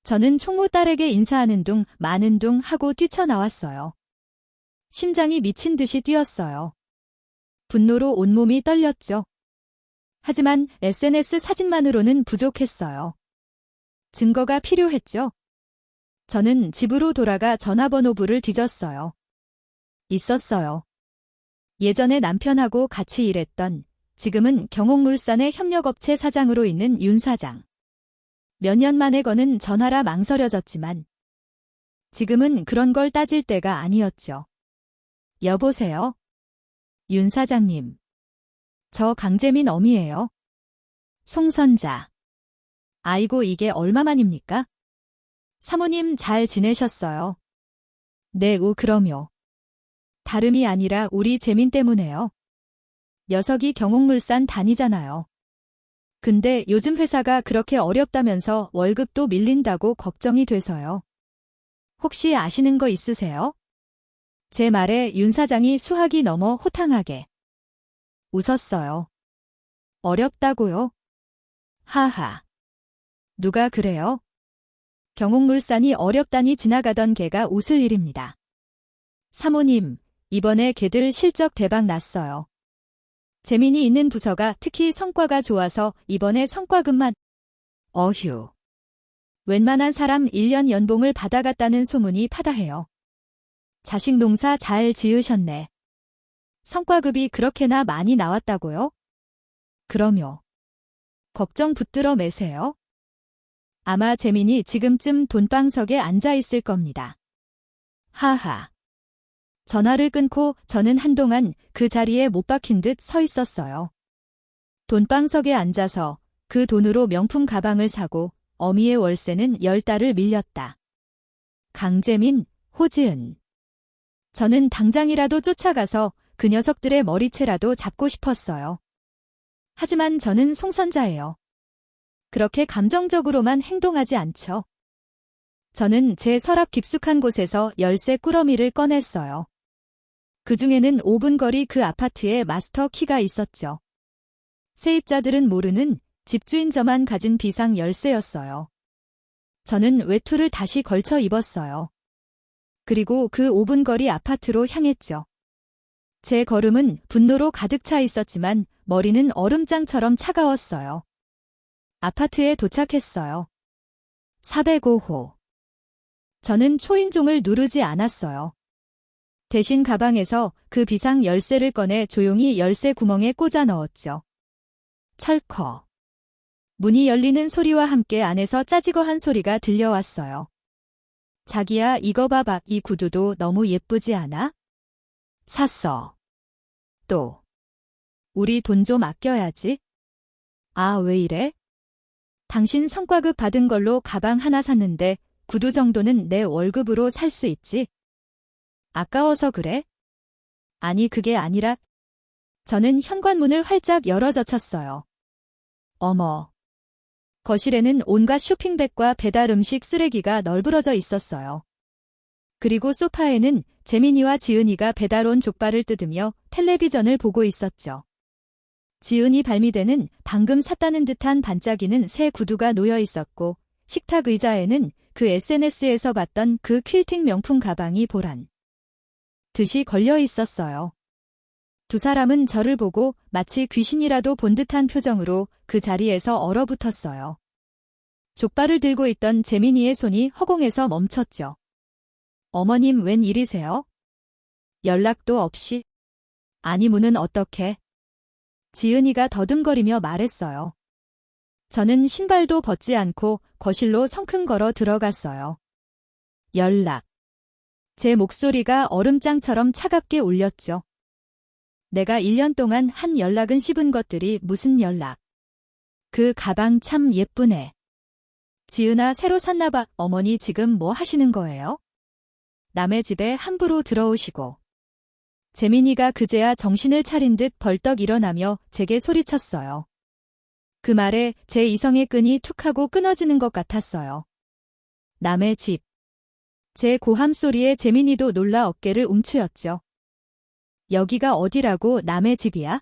저는 총무 딸에게 인사하는 둥 마는 둥 하고 뛰쳐나왔어요. 심장이 미친 듯이 뛰었어요. 분노로 온몸이 떨렸죠. 하지만 SNS 사진만으로는 부족했어요. 증거가 필요했죠. 저는 집으로 돌아가 전화번호부를 뒤졌어요. 있었어요. 예전에 남편하고 같이 일했던, 지금은 경옥물산의 협력업체 사장으로 있는 윤 사장. 몇 년 만에 거는 전화라 망설여졌지만 지금은 그런 걸 따질 때가 아니었죠. 여보세요? 윤 사장님. 저 강재민 어미예요. 송선자. 아이고 이게 얼마만입니까? 사모님 잘 지내셨어요? 네, 그럼요. 다름이 아니라 우리 재민 때문에요. 녀석이 경옥물산 다니잖아요. 근데 요즘 회사가 그렇게 어렵다면서 월급도 밀린다고 걱정이 돼서요. 혹시 아시는 거 있으세요? 제 말에 윤 사장이 수학이 넘어 호탕하게 웃었어요. 어렵다고요? 하하. 누가 그래요? 경옥물산이 어렵다니 지나가던 개가 웃을 일입니다. 사모님, 이번에 걔들 실적 대박 났어요. 재민이 있는 부서가 특히 성과가 좋아서 이번에 성과급만 어휴. 웬만한 사람 1년 연봉을 받아갔다는 소문이 파다해요. 자식 농사 잘 지으셨네. 성과급이 그렇게나 많이 나왔다고요? 그럼요. 걱정 붙들어 매세요. 아마 재민이 지금쯤 돈방석에 앉아 있을 겁니다. 하하. 전화를 끊고 저는 한동안 그 자리에 못 박힌 듯 서 있었어요. 돈방석에 앉아서 그 돈으로 명품 가방을 사고 어미의 월세는 10달을 밀렸다. 강재민, 호지은. 저는 당장이라도 쫓아가서 그 녀석들의 머리채라도 잡고 싶었어요. 하지만 저는 송선자예요. 그렇게 감정적으로만 행동하지 않죠. 저는 제 서랍 깊숙한 곳에서 열쇠 꾸러미를 꺼냈어요. 그 중에는 5분 거리 그 아파트에 마스터 키가 있었죠. 세입자들은 모르는 집주인 저만 가진 비상 열쇠였어요. 저는 외투를 다시 걸쳐 입었어요. 그리고 그 5분 거리 아파트로 향했죠. 제 걸음은 분노로 가득 차 있었지만 머리는 얼음장처럼 차가웠어요. 아파트에 도착했어요. 405호. 저는 초인종을 누르지 않았어요. 대신 가방에서 그 비상 열쇠를 꺼내 조용히 열쇠 구멍에 꽂아 넣었죠. 철커. 문이 열리는 소리와 함께 안에서 짜지거 한 소리가 들려왔어요. 자기야, 이거 봐봐. 이 구두도 너무 예쁘지 않아? 샀어. 또. 우리 돈 좀 아껴야지. 아, 왜 이래? 당신 성과급 받은 걸로 가방 하나 샀는데 구두 정도는 내 월급으로 살 수 있지? 아까워서 그래? 아니, 그게 아니라 저는 현관문을 활짝 열어 젖혔어요. 어머. 거실에는 온갖 쇼핑백과 배달 음식 쓰레기가 널브러져 있었어요. 그리고 소파에는 재민이와 지은이가 배달 온 족발을 뜯으며 텔레비전을 보고 있었죠. 지은이 발밑에는 방금 샀다는 듯한 반짝이는 새 구두가 놓여 있었고 식탁 의자에는 그 SNS에서 봤던 그 퀼팅 명품 가방이 보란 듯이 걸려 있었어요. 두 사람은 저를 보고 마치 귀신이라도 본 듯한 표정으로 그 자리에서 얼어붙었어요. 족발을 들고 있던 재민이의 손이 허공에서 멈췄죠. 어머님, 웬 일이세요? 연락도 없이? 아니, 문은 어떻게? 지은이가 더듬거리며 말했어요. 저는 신발도 벗지 않고 거실로 성큼 걸어 들어갔어요. 연락. 제 목소리가 얼음장처럼 차갑게 울렸죠. 내가 1년 동안 한 연락은 씹은 것들이 무슨 연락. 그 가방 참 예쁘네. 지은아, 새로 샀나 봐. 어머니 지금 뭐 하시는 거예요? 남의 집에 함부로 들어오시고. 재민이가 그제야 정신을 차린 듯 벌떡 일어나며 제게 소리쳤어요. 그 말에 제 이성의 끈이 툭 하고 끊어지는 것 같았어요. 남의 집. 제 고함 소리에 재민이도 놀라 어깨를 움츠렸죠. 여기가 어디라고 남의 집이야?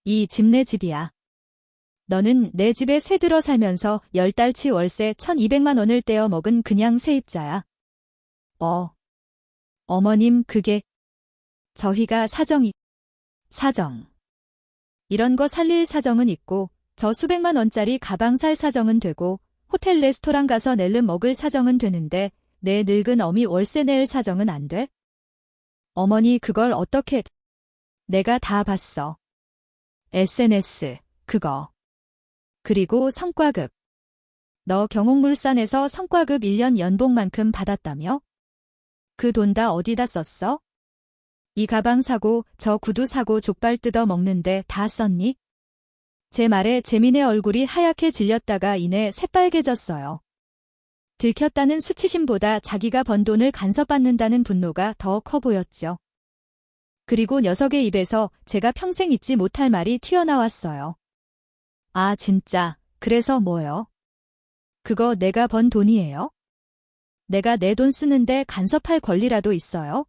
이 집 내 집이야. 너는 내 집에 새 들어 살면서 10달치 월세 1200만 원을 떼어 먹은 그냥 세입자야. 어머님, 그게 저희가 사정. 이런 거 살릴 사정은 있고 저 수백만 원짜리 가방 살 사정은 되고 호텔 레스토랑 가서 낼름 먹을 사정은 되는데 내 늙은 어미 월세 낼 사정은 안 돼? 어머니, 그걸 어떻게... 내가 다 봤어. SNS, 그거. 그리고 성과급. 너 경옥물산에서 성과급 1년 연봉만큼 받았다며? 그 돈 다 어디다 썼어? 이 가방 사고 저 구두 사고 족발 뜯어 먹는데 다 썼니? 제 말에 재민의 얼굴이 하얗게 질렸다가 이내 새빨개졌어요. 들켰다는 수치심보다 자기가 번 돈을 간섭받는다는 분노가 더 커 보였죠. 그리고 녀석의 입에서 제가 평생 잊지 못할 말이 튀어나왔어요. 아, 진짜, 그래서 뭐요? 그거 내가 번 돈이에요? 내가 내 돈 쓰는데 간섭할 권리라도 있어요?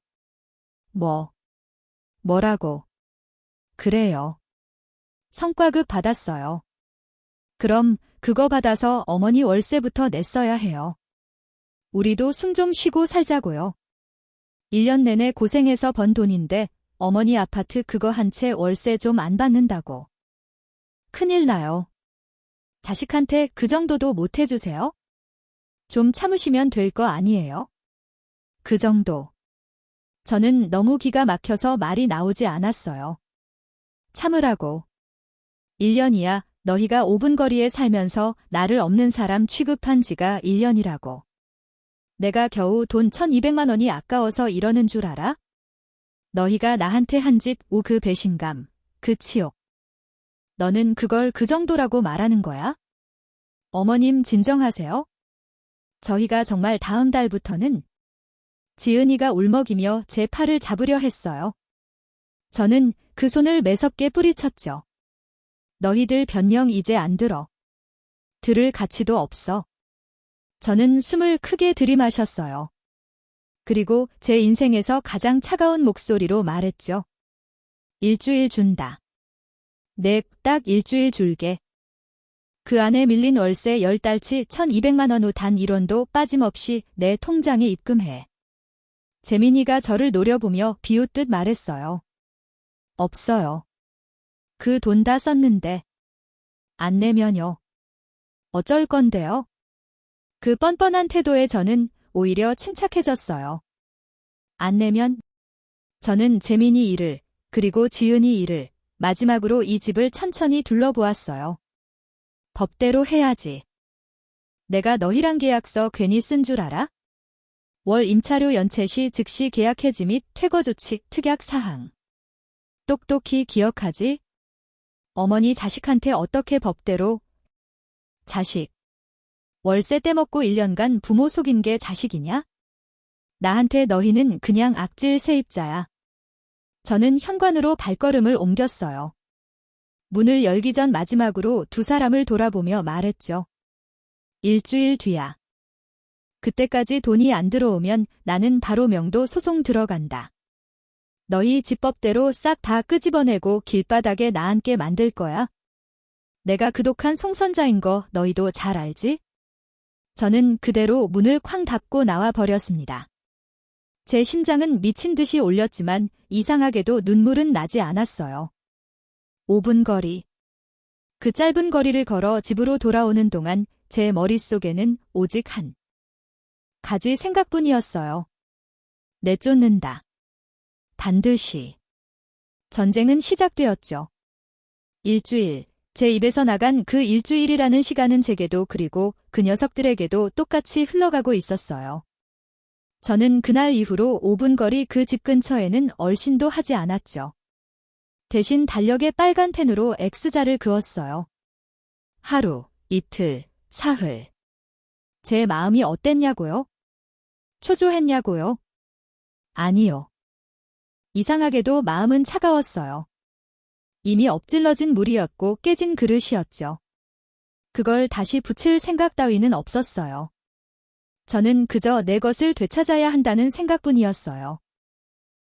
뭐라고? 그래요. 성과급 받았어요. 그럼 그거 받아서 어머니 월세부터 냈어야 해요. 우리도 숨 좀 쉬고 살자고요. 1년 내내 고생해서 번 돈인데 어머니 아파트 그거 한 채 월세 좀 안 받는다고. 큰일 나요. 자식한테 그 정도도 못 해주세요? 좀 참으시면 될 거 아니에요? 그 정도. 저는 너무 기가 막혀서 말이 나오지 않았어요. 참으라고. 1년이야. 너희가 5분 거리에 살면서 나를 없는 사람 취급한 지가 1년이라고. 내가 겨우 돈 1200만 원이 아까워서 이러는 줄 알아? 너희가 나한테 한 짓 오 그 배신감, 그 치욕. 너는 그걸 그 정도라고 말하는 거야? 어머님 진정하세요. 저희가 정말 다음 달부터는 지은이가 울먹이며 제 팔을 잡으려 했어요. 저는 그 손을 매섭게 뿌리쳤죠. 너희들 변명 이제 안 들어. 들을 가치도 없어. 저는 숨을 크게 들이마셨어요. 그리고 제 인생에서 가장 차가운 목소리로 말했죠. 일주일 준다. 네, 딱 일주일 줄게. 그 안에 밀린 월세 10달치 1200만 원 후 단 1원도 빠짐없이 내 통장에 입금해. 재민이가 저를 노려보며 비웃듯 말했어요. 없어요. 그 돈 다 썼는데. 안 내면요. 어쩔 건데요? 그 뻔뻔한 태도에 저는 오히려 침착해졌어요. 안 내면? 저는 재민이 일을, 그리고 지은이 일을, 마지막으로 이 집을 천천히 둘러보았어요. 법대로 해야지. 내가 너희랑 계약서 괜히 쓴 줄 알아? 월 임차료 연체 시 즉시 계약 해지 및 퇴거 조치 특약 사항. 똑똑히 기억하지? 어머니 자식한테 어떻게 법대로? 자식. 월세 떼먹고 1년간 부모 속인 게 자식이냐? 나한테 너희는 그냥 악질 세입자야. 저는 현관으로 발걸음을 옮겼어요. 문을 열기 전 마지막으로 두 사람을 돌아보며 말했죠. 일주일 뒤야. 그때까지 돈이 안 들어오면 나는 바로 명도 소송 들어간다. 너희 집법대로 싹 다 끄집어내고 길바닥에 나앉게 만들 거야. 내가 그독한 송선자인 거 너희도 잘 알지? 저는 그대로 문을 쾅 닫고 나와 버렸습니다. 제 심장은 미친 듯이 울렸지만 이상하게도 눈물은 나지 않았어요. 5분 거리. 그 짧은 거리를 걸어 집으로 돌아오는 동안 제 머릿속에는 오직 한 가지 생각뿐이었어요. 내쫓는다. 반드시. 전쟁은 시작되었죠. 일주일. 제 입에서 나간 그 일주일이라는 시간은 제게도 그리고 그 녀석들에게도 똑같이 흘러가고 있었어요. 저는 그날 이후로 5분 거리 그 집 근처에는 얼씬도 하지 않았죠. 대신 달력에 빨간 펜으로 X자를 그었어요. 하루, 이틀, 사흘. 제 마음이 어땠냐고요? 초조했냐고요? 아니요. 이상하게도 마음은 차가웠어요. 이미 엎질러진 물이었고 깨진 그릇이었죠. 그걸 다시 붙일 생각 따위는 없었어요. 저는 그저 내 것을 되찾아야 한다는 생각뿐이었어요.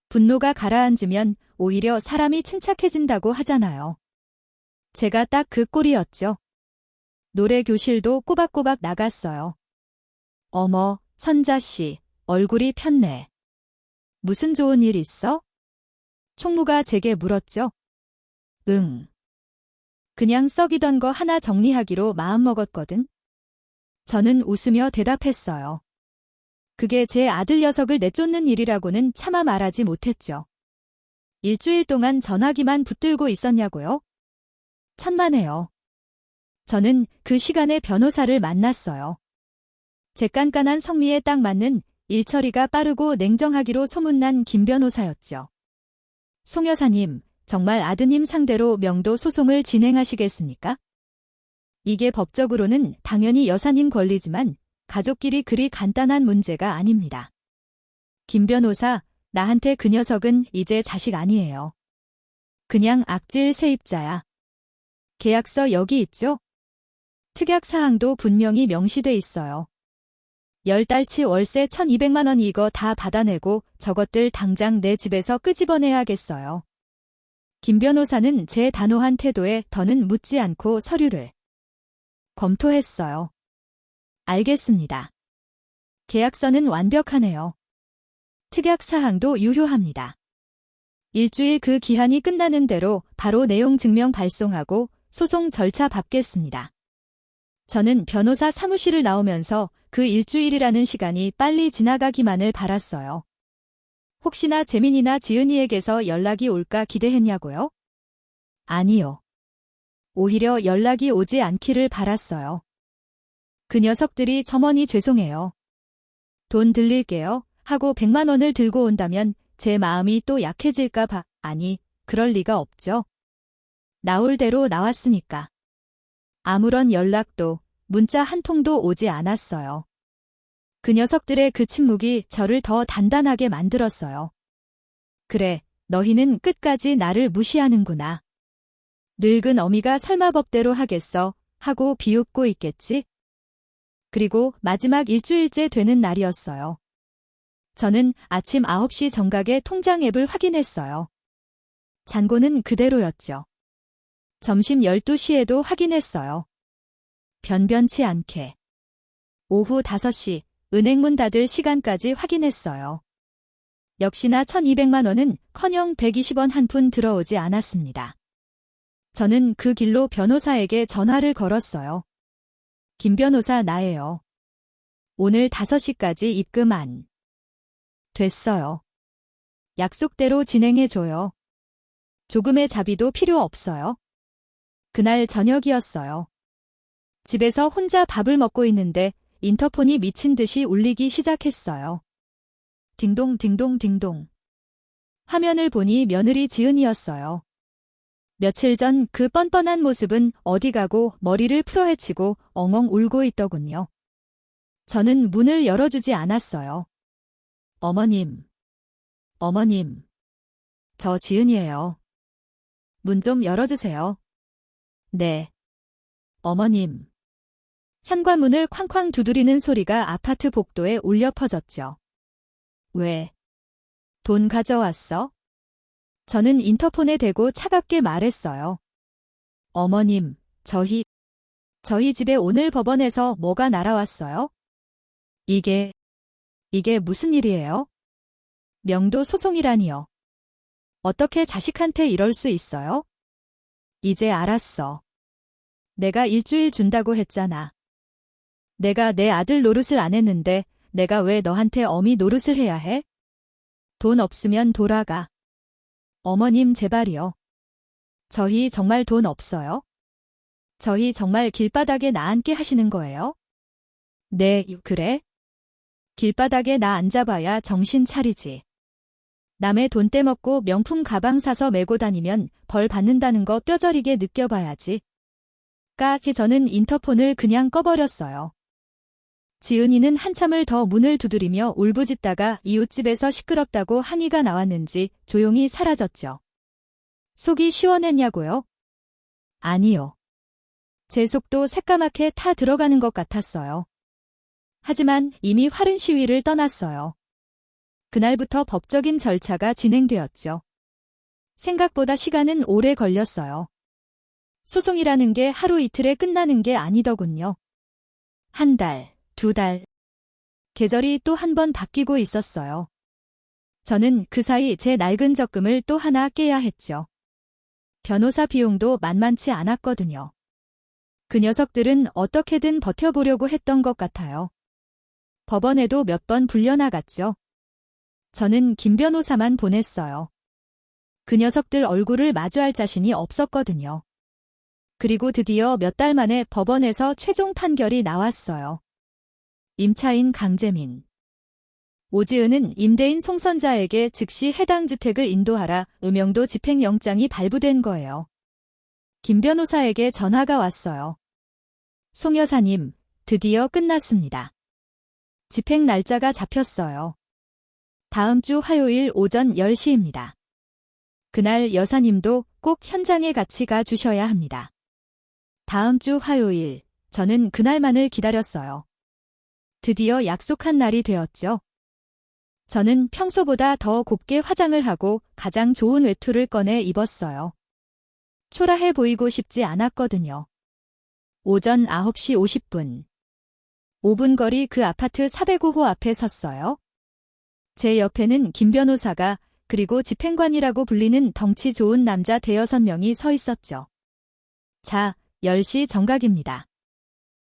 분노가 가라앉으면 오히려 사람이 침착해진다고 하잖아요. 제가 딱 그 꼴이었죠. 노래 교실도 꼬박꼬박 나갔어요. 어머, 선자씨, 얼굴이 폈네. 무슨 좋은 일 있어? 총무가 제게 물었죠. 응. 그냥 썩이던 거 하나 정리하기로 마음먹었거든. 저는 웃으며 대답했어요. 그게 제 아들 녀석을 내쫓는 일이라고는 차마 말하지 못했죠. 일주일 동안 전화기만 붙들고 있었냐고요? 천만에요. 저는 그 시간에 변호사를 만났어요. 제 깐깐한 성미에 딱 맞는 일처리가 빠르고 냉정하기로 소문난 김 변호사였죠. 송 여사님, 정말 아드님 상대로 명도 소송을 진행하시겠습니까? 이게 법적으로는 당연히 여사님 권리지만 가족끼리 그리 간단한 문제가 아닙니다. 김 변호사, 나한테 그 녀석은 이제 자식 아니에요. 그냥 악질 세입자야. 계약서 여기 있죠? 특약 사항도 분명히 명시돼 있어요. 10달치 월세 1200만 원 이거 다 받아내고 저것들 당장 내 집에서 끄집어내야겠어요. 김 변호사는 제 단호한 태도에 더는 묻지 않고 서류를 검토했어요. 알겠습니다. 계약서는 완벽하네요. 특약 사항도 유효합니다. 일주일 그 기한이 끝나는 대로 바로 내용 증명 발송하고 소송 절차 밟겠습니다. 저는 변호사 사무실을 나오면서 그 일주일이라는 시간이 빨리 지나가기만을 바랐어요. 혹시나 재민이나 지은이에게서 연락이 올까 기대했냐고요? 아니요. 오히려 연락이 오지 않기를 바랐어요. 그 녀석들이 점원이 죄송해요. 돈 들릴게요 하고 100만 원을 들고 온다면 제 마음이 또 약해질까 봐. 아니, 그럴 리가 없죠. 나올 대로 나왔으니까. 아무런 연락도, 문자 한 통도 오지 않았어요. 그 녀석들의 그 침묵이 저를 더 단단하게 만들었어요. 그래, 너희는 끝까지 나를 무시하는구나. 늙은 어미가 설마 법대로 하겠어 하고 비웃고 있겠지? 그리고 마지막 일주일째 되는 날이었어요. 저는 아침 9시 정각에 통장 앱을 확인했어요. 잔고는 그대로였죠. 점심 12시에도 확인했어요. 변변치 않게. 오후 5시, 은행 문 닫을 시간까지 확인했어요. 역시나 1200만 원은 커녕 120원 한 푼 들어오지 않았습니다. 저는 그 길로 변호사에게 전화를 걸었어요. 김 변호사 나예요. 오늘 5시까지 입금 안 됐어요. 약속대로 진행해줘요. 조금의 자비도 필요 없어요. 그날 저녁이었어요. 집에서 혼자 밥을 먹고 있는데 인터폰이 미친 듯이 울리기 시작했어요. 딩동 딩동 딩동. 화면을 보니 며느리 지은이었어요. 며칠 전 그 뻔뻔한 모습은 어디 가고 머리를 풀어헤치고 엉엉 울고 있더군요. 저는 문을 열어주지 않았어요. 어머님. 어머님. 저 지은이에요. 문 좀 열어주세요. 네. 어머님. 현관문을 쾅쾅 두드리는 소리가 아파트 복도에 울려 퍼졌죠. 왜? 돈 가져왔어? 저는 인터폰에 대고 차갑게 말했어요. 어머님, 저희 집에 오늘 법원에서 뭐가 날아왔어요? 이게 무슨 일이에요? 명도 소송이라니요. 어떻게 자식한테 이럴 수 있어요? 이제 알았어. 내가 일주일 준다고 했잖아. 내가 내 아들 노릇을 안 했는데 내가 왜 너한테 어미 노릇을 해야 해? 돈 없으면 돌아가. 어머님 제발이요. 저희 정말 돈 없어요? 저희 정말 길바닥에 나 앉게 하시는 거예요? 네, 그래? 길바닥에 나 앉아봐야 정신 차리지. 남의 돈 떼먹고 명품 가방 사서 메고 다니면 벌 받는다는 거 뼈저리게 느껴봐야지. 까기 저는 인터폰을 그냥 꺼버렸어요. 지은이는 한참을 더 문을 두드리며 울부짖다가 이웃집에서 시끄럽다고 항의가 나왔는지 조용히 사라졌죠. 속이 시원했냐고요? 아니요. 제 속도 새까맣게 타 들어가는 것 같았어요. 하지만 이미 활은 시위를 떠났어요. 그날부터 법적인 절차가 진행되었죠. 생각보다 시간은 오래 걸렸어요. 소송이라는 게 하루 이틀에 끝나는 게 아니더군요. 한 달, 2달. 계절이 또 한 번 바뀌고 있었어요. 저는 그 사이 제 낡은 적금을 또 하나 깨야 했죠. 변호사 비용도 만만치 않았거든요. 그 녀석들은 어떻게든 버텨보려고 했던 것 같아요. 법원에도 몇 번 불려나갔죠. 저는 김 변호사만 보냈어요. 그 녀석들 얼굴을 마주할 자신이 없었거든요. 그리고 드디어 몇 달 만에 법원에서 최종 판결이 나왔어요. 임차인 강재민. 오지은은 임대인 송선자에게 즉시 해당 주택을 인도하라 음영도 집행영장이 발부된 거예요. 김 변호사에게 전화가 왔어요. 송 여사님, 드디어 끝났습니다. 집행 날짜가 잡혔어요. 다음 주 화요일 오전 10시입니다. 그날 여사님도 꼭 현장에 같이 가 주셔야 합니다. 다음 주 화요일, 저는 그날만을 기다렸어요. 드디어 약속한 날이 되었죠. 저는 평소보다 더 곱게 화장을 하고 가장 좋은 외투를 꺼내 입었어요. 초라해 보이고 싶지 않았거든요. 오전 9시 50분. 5분 거리 그 아파트 405호 앞에 섰어요. 제 옆에는 김 변호사가 그리고 집행관이라고 불리는 덩치 좋은 남자 대여섯 명이 서 있었죠. 자, 10시 정각입니다.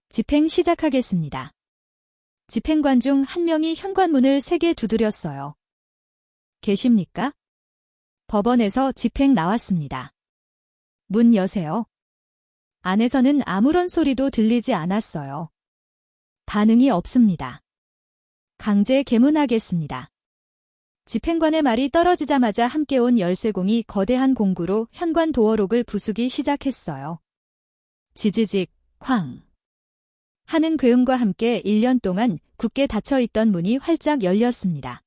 집행 시작하겠습니다. 집행관 중 한 명이 현관문을 세게 두드렸어요. 계십니까? 법원에서 집행 나왔습니다. 문 여세요. 안에서는 아무런 소리도 들리지 않았어요. 반응이 없습니다. 강제 개문하겠습니다. 집행관의 말이 떨어지자마자 함께 온 열쇠공이 거대한 공구로 현관 도어록을 부수기 시작했어요. 지지직, 쾅 하는 괴음과 함께 1년 동안 굳게 닫혀있던 문이 활짝 열렸습니다.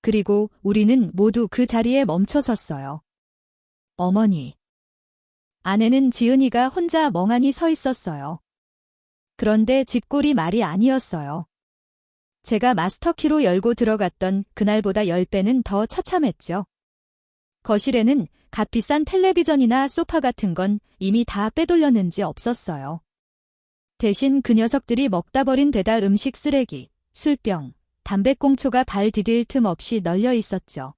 그리고 우리는 모두 그 자리에 멈춰섰어요. 어머니. 아내는 지은이가 혼자 멍하니 서 있었어요. 그런데 집골이 말이 아니었어요. 제가 마스터키로 열고 들어갔던 그날보다 10배는 더 처참했죠. 거실에는 값비싼 텔레비전이나 소파 같은 건 이미 다 빼돌렸는지 없었어요. 대신 그 녀석들이 먹다 버린 배달 음식 쓰레기, 술병, 담배꽁초가 발 디딜 틈 없이 널려 있었죠.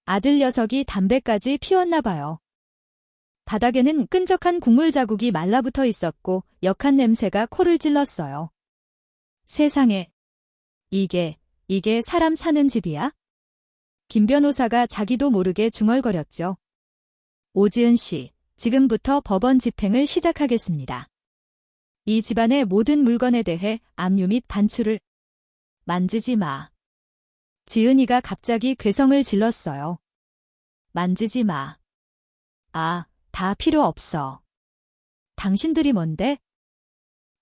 아들 녀석이 담배까지 피웠나 봐요. 바닥에는 끈적한 국물 자국이 말라붙어 있었고 역한 냄새가 코를 찔렀어요. 세상에, 이게 사람 사는 집이야? 김 변호사가 자기도 모르게 중얼거렸죠. 오지은 씨, 지금부터 법원 집행을 시작하겠습니다. 이 집안의 모든 물건에 대해 압류 및 반출을 만지지 마. 지은이가 갑자기 괴성을 질렀어요. 만지지 마. 아, 다 필요 없어. 당신들이 뭔데?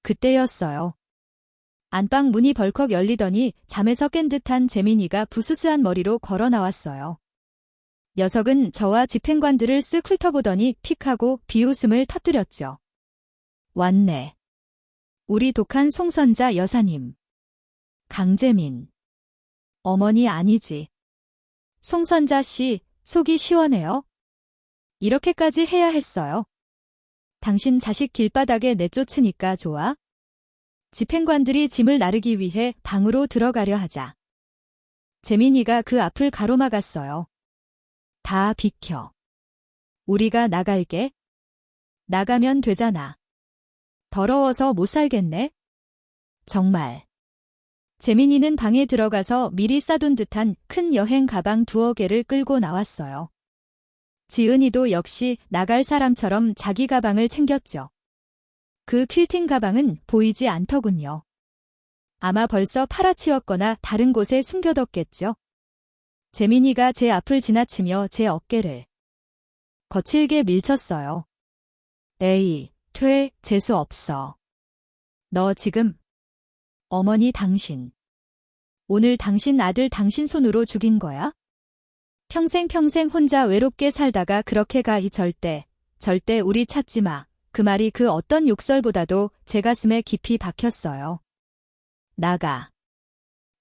그때였어요. 안방 문이 벌컥 열리더니 잠에서 깬 듯한 재민이가 부스스한 머리로 걸어 나왔어요. 녀석은 저와 집행관들을 쓱 훑어보더니 픽하고 비웃음을 터뜨렸죠. 왔네. 우리 독한 송선자 여사님. 강재민. 어머니 아니지. 송선자 씨, 속이 시원해요? 이렇게까지 해야 했어요. 당신 자식 길바닥에 내쫓으니까 좋아? 집행관들이 짐을 나르기 위해 방으로 들어가려 하자. 재민이가 그 앞을 가로막았어요. 다 비켜. 우리가 나갈게. 나가면 되잖아. 더러워서 못 살겠네. 정말. 재민이는 방에 들어가서 미리 싸둔 듯한 큰 여행 가방 2개를 끌고 나왔어요. 지은이도 역시 나갈 사람처럼 자기 가방을 챙겼죠. 그 퀼팅 가방은 보이지 않더군요. 아마 벌써 팔아치웠거나 다른 곳에 숨겨뒀겠죠. 재민이가 제 앞을 지나치며 제 어깨를 거칠게 밀쳤어요. 에이, 재수 없어. 너 지금 어머니 당신. 오늘 당신 아들 당신 손으로 죽인 거야? 평생 혼자 외롭게 살다가 그렇게 가. 절대 우리 찾지 마. 그 말이 그 어떤 욕설보다도 제 가슴에 깊이 박혔어요. 나가.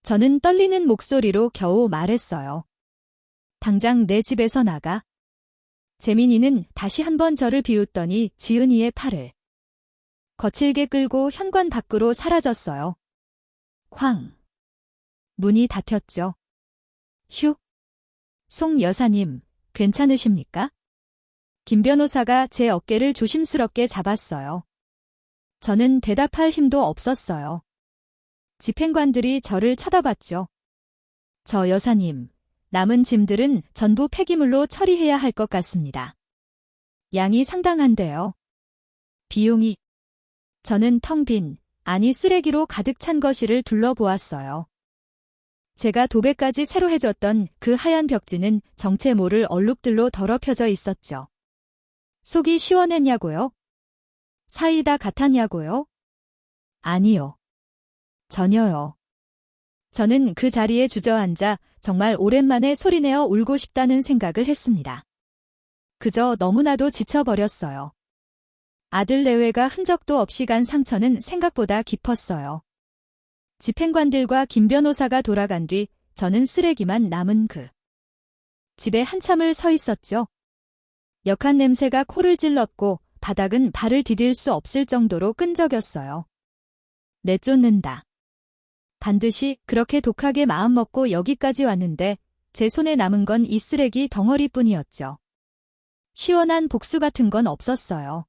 저는 떨리는 목소리로 겨우 말했어요. 당장 내 집에서 나가. 재민이는 다시 한번 저를 비웃더니 지은이의 팔을 거칠게 끌고 현관 밖으로 사라졌어요. 쾅. 문이 닫혔죠. 휴. 송 여사님, 괜찮으십니까? 김 변호사가 제 어깨를 조심스럽게 잡았어요. 저는 대답할 힘도 없었어요. 집행관들이 저를 쳐다봤죠. 저 여사님, 남은 짐들은 전부 폐기물로 처리해야 할 것 같습니다. 양이 상당한데요. 비용이. 저는 텅 빈, 아니 쓰레기로 가득 찬 거실을 둘러보았어요. 제가 도배까지 새로 해줬던 그 하얀 벽지는 정체 모를 얼룩들로 더럽혀져 있었죠. 속이 시원했냐고요? 사이다 같았냐고요? 아니요. 전혀요. 저는 그 자리에 주저앉아 정말 오랜만에 소리내어 울고 싶다는 생각을 했습니다. 그저 너무나도 지쳐버렸어요. 아들 내외가 흔적도 없이 간 상처는 생각보다 깊었어요. 집행관들과 김 변호사가 돌아간 뒤 저는 쓰레기만 남은 그 집에 한참을 서 있었죠. 역한 냄새가 코를 찔렀고 바닥은 발을 디딜 수 없을 정도로 끈적였어요. 내쫓는다. 반드시 그렇게 독하게 마음먹고 여기까지 왔는데 제 손에 남은 건 이 쓰레기 덩어리뿐이었죠. 시원한 복수 같은 건 없었어요.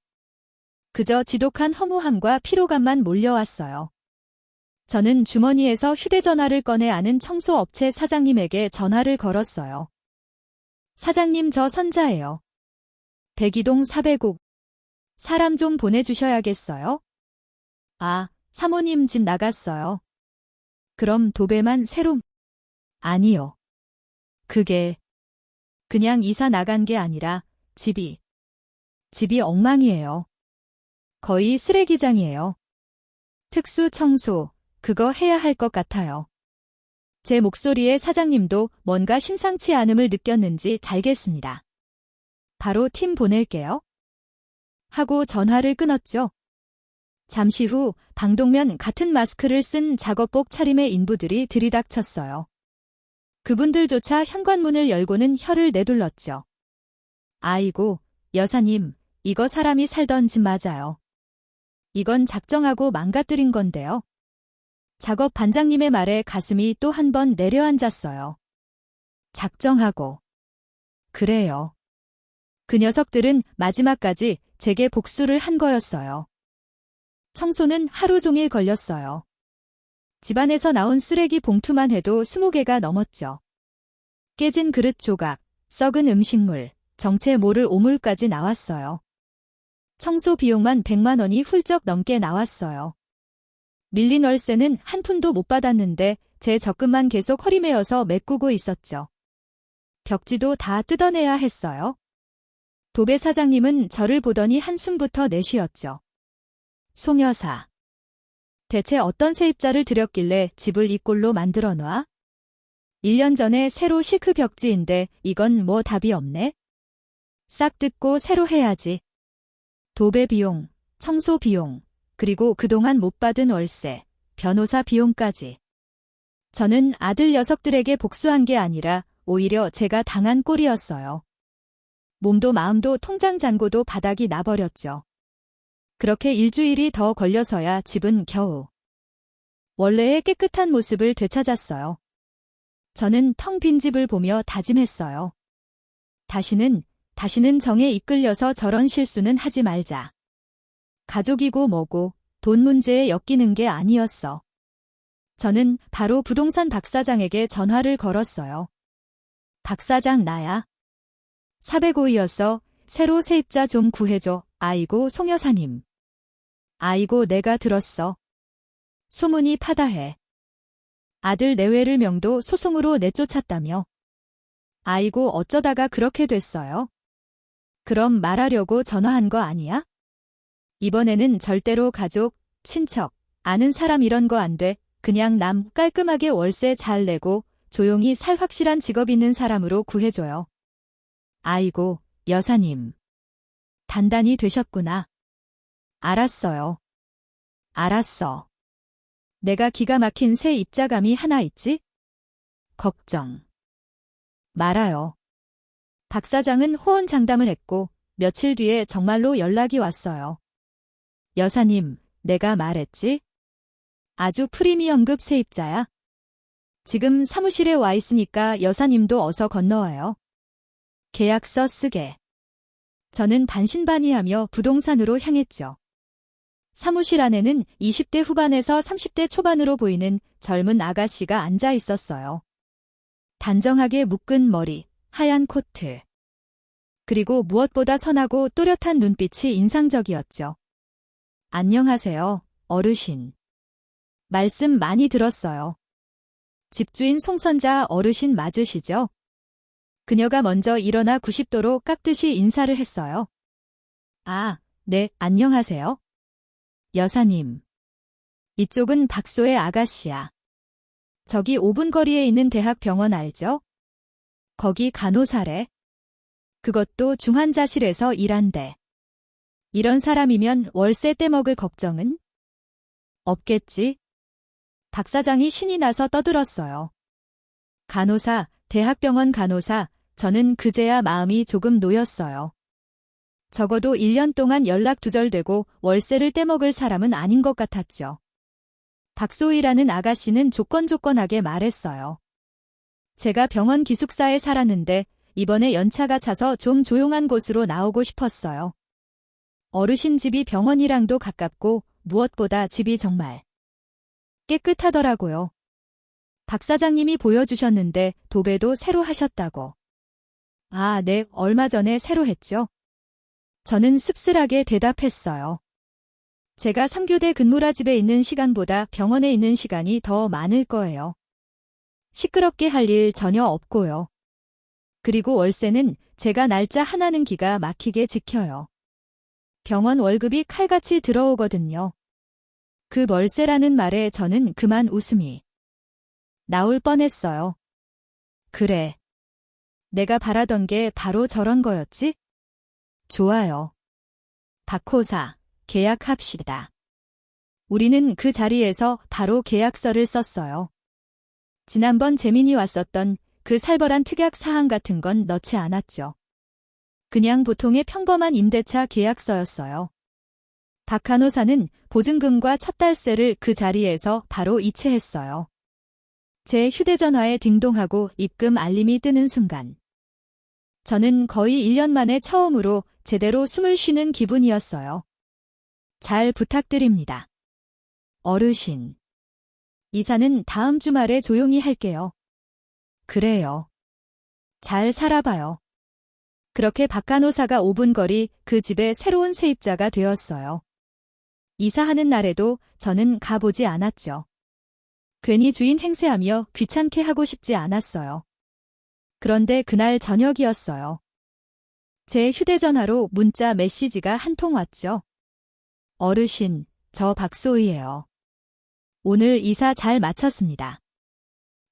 그저 지독한 허무함과 피로감만 몰려왔어요. 저는 주머니에서 휴대전화를 꺼내 아는 청소업체 사장님에게 전화를 걸었어요. 사장님, 저 선자예요. 백이동 405. 사람 좀 보내주셔야겠어요? 아, 사모님 집 나갔어요. 그럼 도배만 새로... 아니요. 그게 그냥 이사 나간 게 아니라 집이 엉망이에요. 거의 쓰레기장이에요. 특수 청소, 그거 해야 할 것 같아요. 제 목소리에 사장님도 뭔가 심상치 않음을 느꼈는지 달겠습니다. 바로 팀 보낼게요. 하고 전화를 끊었죠. 잠시 후 방독면 같은 마스크를 쓴 작업복 차림의 인부들이 들이닥쳤어요. 그분들조차 현관문을 열고는 혀를 내둘렀죠. 아이고, 여사님, 이거 사람이 살던 집 맞아요. 이건 작정하고 망가뜨린 건데요. 작업 반장님의 말에 가슴이 또 한 번 내려앉았어요. 작정하고. 그래요. 그 녀석들은 마지막까지 제게 복수를 한 거였어요. 청소는 하루 종일 걸렸어요. 집안에서 나온 쓰레기 봉투만 해도 20개가 넘었죠. 깨진 그릇 조각, 썩은 음식물, 정체 모를 오물까지 나왔어요. 청소 비용만 100만 원이 훌쩍 넘게 나왔어요. 밀린 월세는 한 푼도 못 받았는데 제 적금만 계속 허리메어서 메꾸고 있었죠. 벽지도 다 뜯어내야 했어요. 도배 사장님은 저를 보더니 한숨부터 내쉬었죠. 송 여사. 대체 어떤 세입자를 들였길래 집을 이 꼴로 만들어 놔? 1년 전에 새로 실크 벽지인데 이건 뭐 답이 없네? 싹 뜯고 새로 해야지. 도배 비용, 청소 비용, 그리고 그동안 못 받은 월세, 변호사 비용까지. 저는 아들 녀석들에게 복수한 게 아니라 오히려 제가 당한 꼴이었어요. 몸도 마음도 통장 잔고도 바닥이 나버렸죠. 그렇게 일주일이 더 걸려서야 집은 겨우 원래의 깨끗한 모습을 되찾았어요. 저는 텅 빈 집을 보며 다짐했어요. 다시는 정에 이끌려서 저런 실수는 하지 말자. 가족이고 뭐고 돈 문제에 엮이는 게 아니었어. 저는 바로 부동산 박 사장에게 전화를 걸었어요. 박 사장 나야. 405이었어. 새로 세입자 좀 구해줘. 아이고 송 여사님. 아이고 내가 들었어. 소문이 파다해. 아들 내외를 명도 소송으로 내쫓았다며. 아이고 어쩌다가 그렇게 됐어요? 그럼 말하려고 전화한 거 아니야? 이번에는 절대로 가족, 친척, 아는 사람 이런 거 안 돼. 그냥 남 깔끔하게 월세 잘 내고 조용히 살 확실한 직업 있는 사람으로 구해줘요. 아이고, 여사님. 단단히 되셨구나. 알았어요. 알았어. 내가 기가 막힌 새 입자감이 하나 있지? 걱정 말아요. 박 사장은 호언장담을 했고 며칠 뒤에 정말로 연락이 왔어요. 여사님, 내가 말했지? 아주 프리미엄급 세입자야. 지금 사무실에 와 있으니까 여사님도 어서 건너와요. 계약서 쓰게. 저는 반신반의하며 부동산으로 향했죠. 사무실 안에는 20대 후반에서 30대 초반으로 보이는 젊은 아가씨가 앉아 있었어요. 단정하게 묶은 머리, 하얀 코트. 그리고 무엇보다 선하고 또렷한 눈빛이 인상적이었죠. 안녕하세요, 어르신. 말씀 많이 들었어요. 집주인 송선자 어르신 맞으시죠? 그녀가 먼저 일어나 90도로 깎듯이 인사를 했어요. 아, 네, 안녕하세요. 여사님. 이쪽은 박소의 아가씨야. 저기 5분 거리에 있는 대학병원 알죠? 거기 간호사래. 그것도 중환자실에서 일한대. 이런 사람이면 월세 떼먹을 걱정은? 없겠지? 박 사장이 신이 나서 떠들었어요. 간호사, 대학병원 간호사, 저는 그제야 마음이 조금 놓였어요. 적어도 1년 동안 연락 두절되고 월세를 떼먹을 사람은 아닌 것 같았죠. 박소희라는 아가씨는 조건조건하게 말했어요. 제가 병원 기숙사에 살았는데 이번에 연차가 차서 좀 조용한 곳으로 나오고 싶었어요. 어르신 집이 병원이랑도 가깝고 무엇보다 집이 정말 깨끗하더라고요. 박 사장님이 보여주셨는데 도배도 새로 하셨다고. 아, 네, 얼마 전에 새로 했죠. 저는 씁쓸하게 대답했어요. 제가 3교대 근무라 집에 있는 시간보다 병원에 있는 시간이 더 많을 거예요. 시끄럽게 할 일 전혀 없고요. 그리고 월세는 제가 날짜 하나는 기가 막히게 지켜요. 병원 월급이 칼같이 들어오거든요. 그 월세라는 말에 저는 그만 웃음이 나올 뻔했어요. 그래. 내가 바라던 게 바로 저런 거였지? 좋아요. 박호사, 계약합시다. 우리는 그 자리에서 바로 계약서를 썼어요. 지난번 재민이 왔었던 그 살벌한 특약 사항 같은 건 넣지 않았죠. 그냥 보통의 평범한 임대차 계약서였어요. 박 간호사는 보증금과 첫 달세를 그 자리에서 바로 이체했어요. 제 휴대전화에 딩동하고 입금 알림이 뜨는 순간 저는 거의 1년 만에 처음으로 제대로 숨을 쉬는 기분이었어요. 잘 부탁드립니다. 어르신. 이사는 다음 주말에 조용히 할게요. 그래요. 잘 살아봐요. 그렇게 박 간호사가 5분 거리 그 집에 새로운 세입자가 되었어요. 이사하는 날에도 저는 가보지 않았죠. 괜히 주인 행세하며 귀찮게 하고 싶지 않았어요. 그런데 그날 저녁이었어요. 제 휴대전화로 문자 메시지가 한 통 왔죠. 어르신, 저 박소희예요. 오늘 이사 잘 마쳤습니다.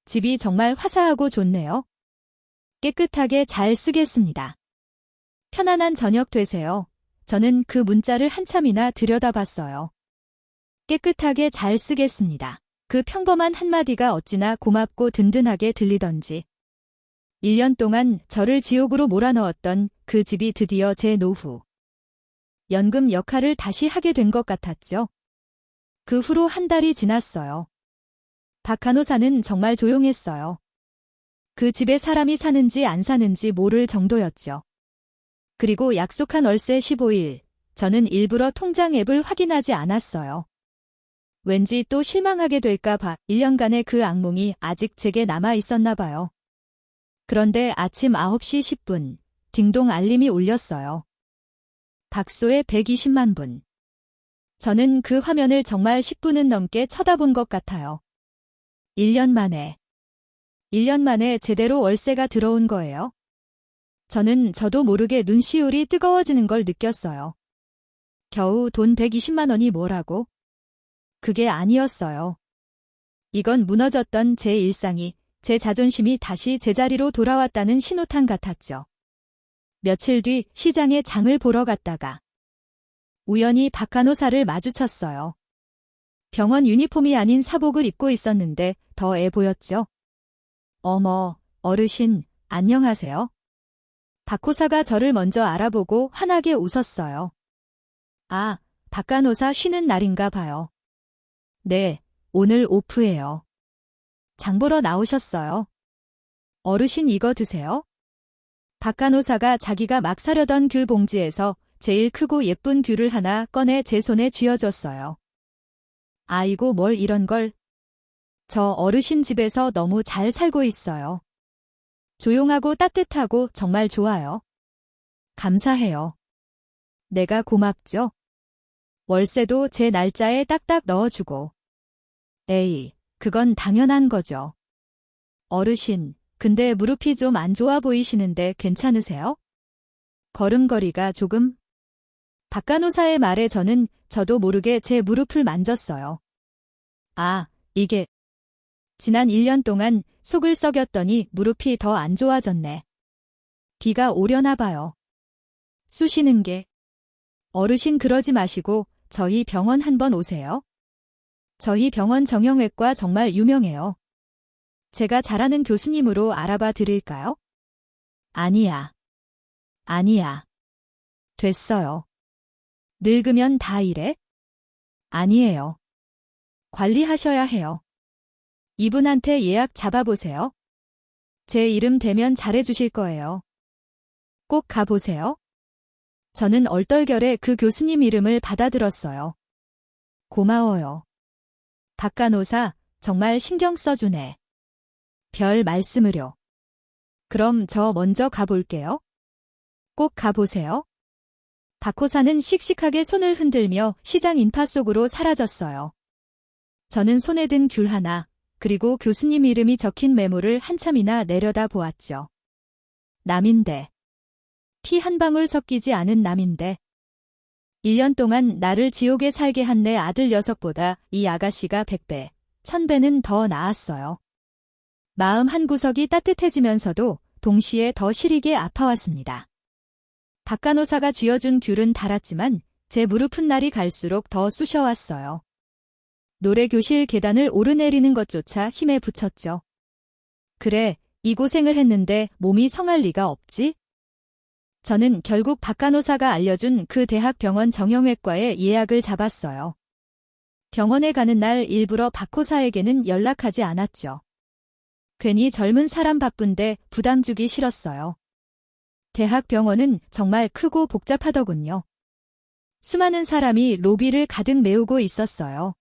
집이 정말 화사하고 좋네요. 깨끗하게 잘 쓰겠습니다. 편안한 저녁 되세요. 저는 그 문자를 한참이나 들여다봤어요. 깨끗하게 잘 쓰겠습니다. 그 평범한 한마디가 어찌나 고맙고 든든하게 들리던지. 1년 동안 저를 지옥으로 몰아넣었던 그 집이 드디어 제 노후. 연금 역할을 다시 하게 된 것 같았죠. 그 후로 한 달이 지났어요. 박 간호사는 정말 조용했어요. 그 집에 사람이 사는지 안 사는지 모를 정도였죠. 그리고 약속한 월세 15일, 저는 일부러 통장 앱을 확인하지 않았어요. 왠지 또 실망하게 될까 봐 1년간의 그 악몽이 아직 제게 남아 있었나 봐요. 그런데 아침 9시 10분, 딩동 알림이 울렸어요. 박소의 120만 분. 저는 그 화면을 정말 10분은 넘게 쳐다본 것 같아요. 1년 만에 제대로 월세가 들어온 거예요. 저는 저도 모르게 눈시울이 뜨거워지는 걸 느꼈어요. 겨우 돈 120만 원이 뭐라고? 그게 아니었어요. 이건 무너졌던 제 일상이, 제 자존심이 다시 제자리로 돌아왔다는 신호탄 같았죠. 며칠 뒤 시장에 장을 보러 갔다가 우연히 박 간호사를 마주쳤어요. 병원 유니폼이 아닌 사복을 입고 있었는데 더 애 보였죠. 어머, 어르신, 안녕하세요. 박호사가 저를 먼저 알아보고 환하게 웃었어요. 아, 박 간호사 쉬는 날인가 봐요. 네, 오늘 오프예요. 장 보러 나오셨어요. 어르신 이거 드세요. 박 간호사가 자기가 막 사려던 귤 봉지에서 제일 크고 예쁜 귤을 하나 꺼내 제 손에 쥐어줬어요. 아이고 뭘 이런 걸. 저 어르신 집에서 너무 잘 살고 있어요. 조용하고 따뜻하고 정말 좋아요. 감사해요. 내가 고맙죠. 월세도 제 날짜에 딱딱 넣어주고. 에이, 그건 당연한 거죠. 어르신, 근데 무릎이 좀 안 좋아 보이시는데 괜찮으세요? 걸음걸이가 조금? 박 간호사의 말에 저도 모르게 제 무릎을 만졌어요. 아, 이게 지난 1년 동안 속을 썩였더니 무릎이 더 안 좋아졌네. 비가 오려나 봐요. 쑤시는 게. 어르신 그러지 마시고 저희 병원 한번 오세요. 저희 병원 정형외과 정말 유명해요. 제가 잘 아는 교수님으로 알아봐 드릴까요? 아니야. 됐어요. 늙으면 다 이래? 아니에요. 관리하셔야 해요. 이분한테 예약 잡아보세요. 제 이름 대면 잘해주실 거예요. 꼭 가보세요. 저는 얼떨결에 그 교수님 이름을 받아들었어요. 고마워요. 박 간호사, 정말 신경 써주네. 별 말씀을요. 그럼 저 먼저 가볼게요. 꼭 가보세요. 박호사는 씩씩하게 손을 흔들며 시장 인파 속으로 사라졌어요. 저는 손에 든 귤 하나, 그리고 교수님 이름이 적힌 메모를 한참이나 내려다 보았죠. 남인데. 피 한 방울 섞이지 않은 남인데. 1년 동안 나를 지옥에 살게 한 내 아들 녀석보다 이 아가씨가 100배, 1000배는 더 나았어요. 마음 한구석이 따뜻해지면서도 동시에 더 시리게 아파왔습니다. 박 간호사가 쥐어준 귤은 달았지만 제 무릎은 날이 갈수록 더 쑤셔왔어요. 노래교실 계단을 오르내리는 것조차 힘에 부쳤죠. 그래, 이 고생을 했는데 몸이 성할 리가 없지? 저는 결국 박 간호사가 알려준 그 대학병원 정형외과에 예약을 잡았어요. 병원에 가는 날 일부러 박호사에게는 연락하지 않았죠. 괜히 젊은 사람 바쁜데 부담 주기 싫었어요. 대학병원은 정말 크고 복잡하더군요. 수많은 사람이 로비를 가득 메우고 있었어요.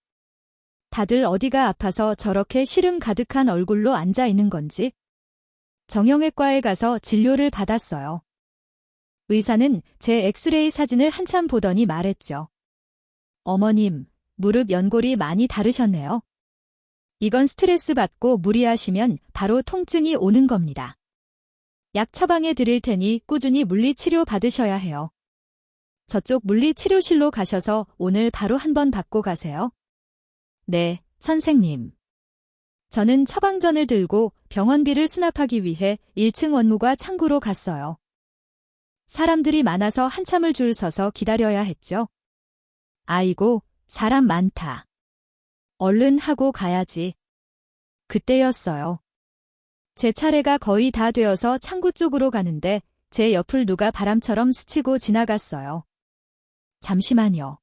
다들 어디가 아파서 저렇게 시름 가득한 얼굴로 앉아 있는 건지. 정형외과에 가서 진료를 받았어요. 의사는 제 엑스레이 사진을 한참 보더니 말했죠. 어머님, 무릎 연골이 많이 다르셨네요. 이건 스트레스 받고 무리하시면 바로 통증이 오는 겁니다. 약 처방해 드릴 테니 꾸준히 물리치료 받으셔야 해요. 저쪽 물리치료실로 가셔서 오늘 바로 한번 받고 가세요. 네, 선생님. 저는 처방전을 들고 병원비를 수납하기 위해 1층 원무과 창구로 갔어요. 사람들이 많아서 한참을 줄 서서 기다려야 했죠. 아이고, 사람 많다. 얼른 하고 가야지. 그때였어요. 제 차례가 거의 다 되어서 창구 쪽으로 가는데 제 옆을 누가 바람처럼 스치고 지나갔어요. 잠시만요.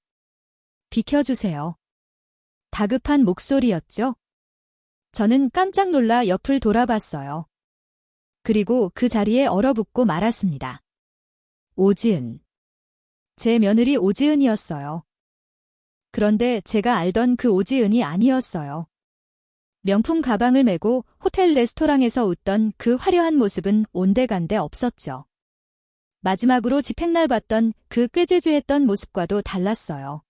비켜주세요. 다급한 목소리였죠. 저는 깜짝 놀라 옆을 돌아봤어요. 그리고 그 자리에 얼어붙고 말았습니다. 오지은. 제 며느리 오지은이었어요. 그런데 제가 알던 그 오지은이 아니었어요. 명품 가방을 메고 호텔 레스토랑에서 웃던 그 화려한 모습은 온데간데 없었죠. 마지막으로 집행날 봤던 그 꾀죄죄했던 모습과도 달랐어요.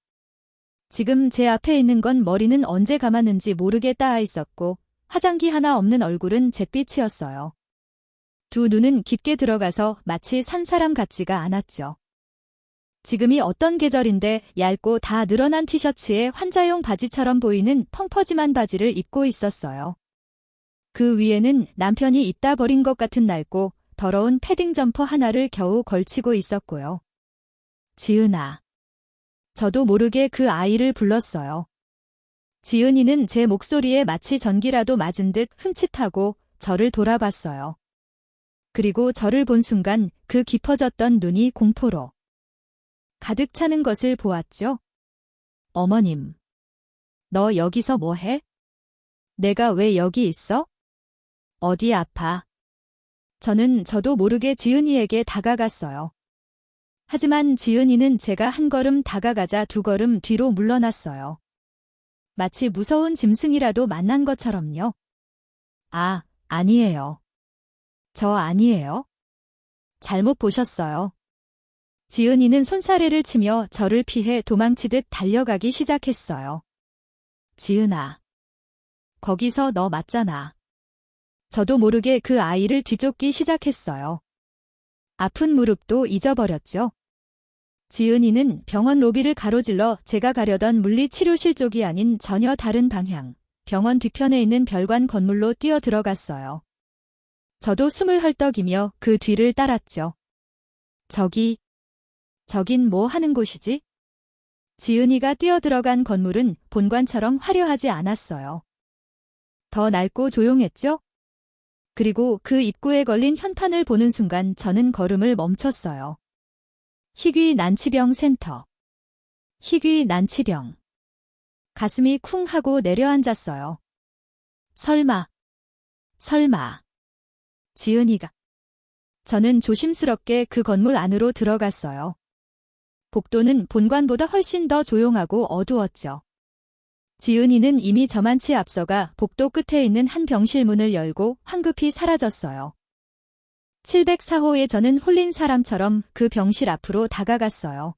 지금 제 앞에 있는 건 머리는 언제 감았는지 모르게 따아 있었고 화장기 하나 없는 얼굴은 잿빛이었어요. 두 눈은 깊게 들어가서 마치 산 사람 같지가 않았죠. 지금이 어떤 계절인데 얇고 다 늘어난 티셔츠에 환자용 바지처럼 보이는 펑퍼짐한 바지를 입고 있었어요. 그 위에는 남편이 입다 버린 것 같은 낡고 더러운 패딩 점퍼 하나를 겨우 걸치고 있었고요. 지은아. 저도 모르게 그 아이를 불렀어요. 지은이는 제 목소리에 마치 전기라도 맞은 듯 흠칫하고 저를 돌아봤어요. 그리고 저를 본 순간 그 깊어졌던 눈이 공포로 가득 차는 것을 보았죠. 어머님. 너 여기서 뭐 해? 내가 왜 여기 있어? 어디 아파? 저도 모르게 지은이에게 다가갔어요. 하지만 지은이는 제가 한 걸음 다가가자 두 걸음 뒤로 물러났어요. 마치 무서운 짐승이라도 만난 것처럼요. 아, 아니에요. 저 아니에요. 잘못 보셨어요. 지은이는 손사래를 치며 저를 피해 도망치듯 달려가기 시작했어요. 지은아. 거기서 너 맞잖아. 저도 모르게 그 아이를 뒤쫓기 시작했어요. 아픈 무릎도 잊어버렸죠. 지은이는 병원 로비를 가로질러 제가 가려던 물리치료실 쪽이 아닌 전혀 다른 방향, 병원 뒤편에 있는 별관 건물로 뛰어 들어갔어요. 저도 숨을 헐떡이며 그 뒤를 따랐죠. 저긴 뭐 하는 곳이지? 지은이가 뛰어들어간 건물은 본관처럼 화려하지 않았어요. 더 낡고 조용했죠? 그리고 그 입구에 걸린 현판을 보는 순간 저는 걸음을 멈췄어요. 희귀 난치병 센터. 희귀 난치병. 가슴이 쿵 하고 내려앉았어요. 설마. 지은이가. 저는 조심스럽게 그 건물 안으로 들어갔어요. 복도는 본관보다 훨씬 더 조용하고 어두웠죠. 지은이는 이미 저만치 앞서가 복도 끝에 있는 한 병실 문을 열고 황급히 사라졌어요. 704호에 저는 홀린 사람처럼 그 병실 앞으로 다가갔어요.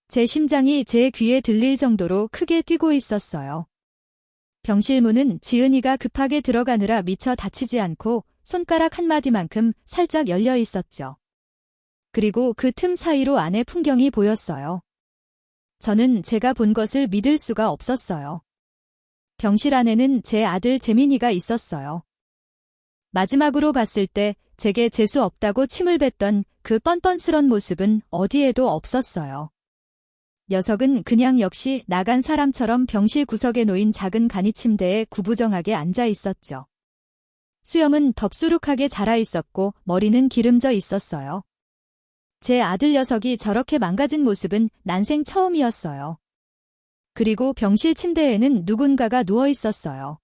제 심장이 제 귀에 들릴 정도로 크게 뛰고 있었어요. 병실 문은 지은이가 급하게 들어가느라 미처 닫히지 않고 손가락 한 마디만큼 살짝 열려 있었죠. 그리고 그 틈 사이로 안의 풍경이 보였어요. 저는 제가 본 것을 믿을 수가 없었어요. 병실 안에는 제 아들 재민이가 있었어요. 마지막으로 봤을 때 제게 재수 없다고 침을 뱉던 그 뻔뻔스런 모습은 어디에도 없었어요. 녀석은 그냥 역시 나간 사람처럼 병실 구석에 놓인 작은 간이 침대에 구부정하게 앉아 있었죠. 수염은 덥수룩하게 자라 있었고 머리는 기름져 있었어요. 제 아들 녀석이 저렇게 망가진 모습은 난생 처음이었어요. 그리고 병실 침대에는 누군가가 누워 있었어요.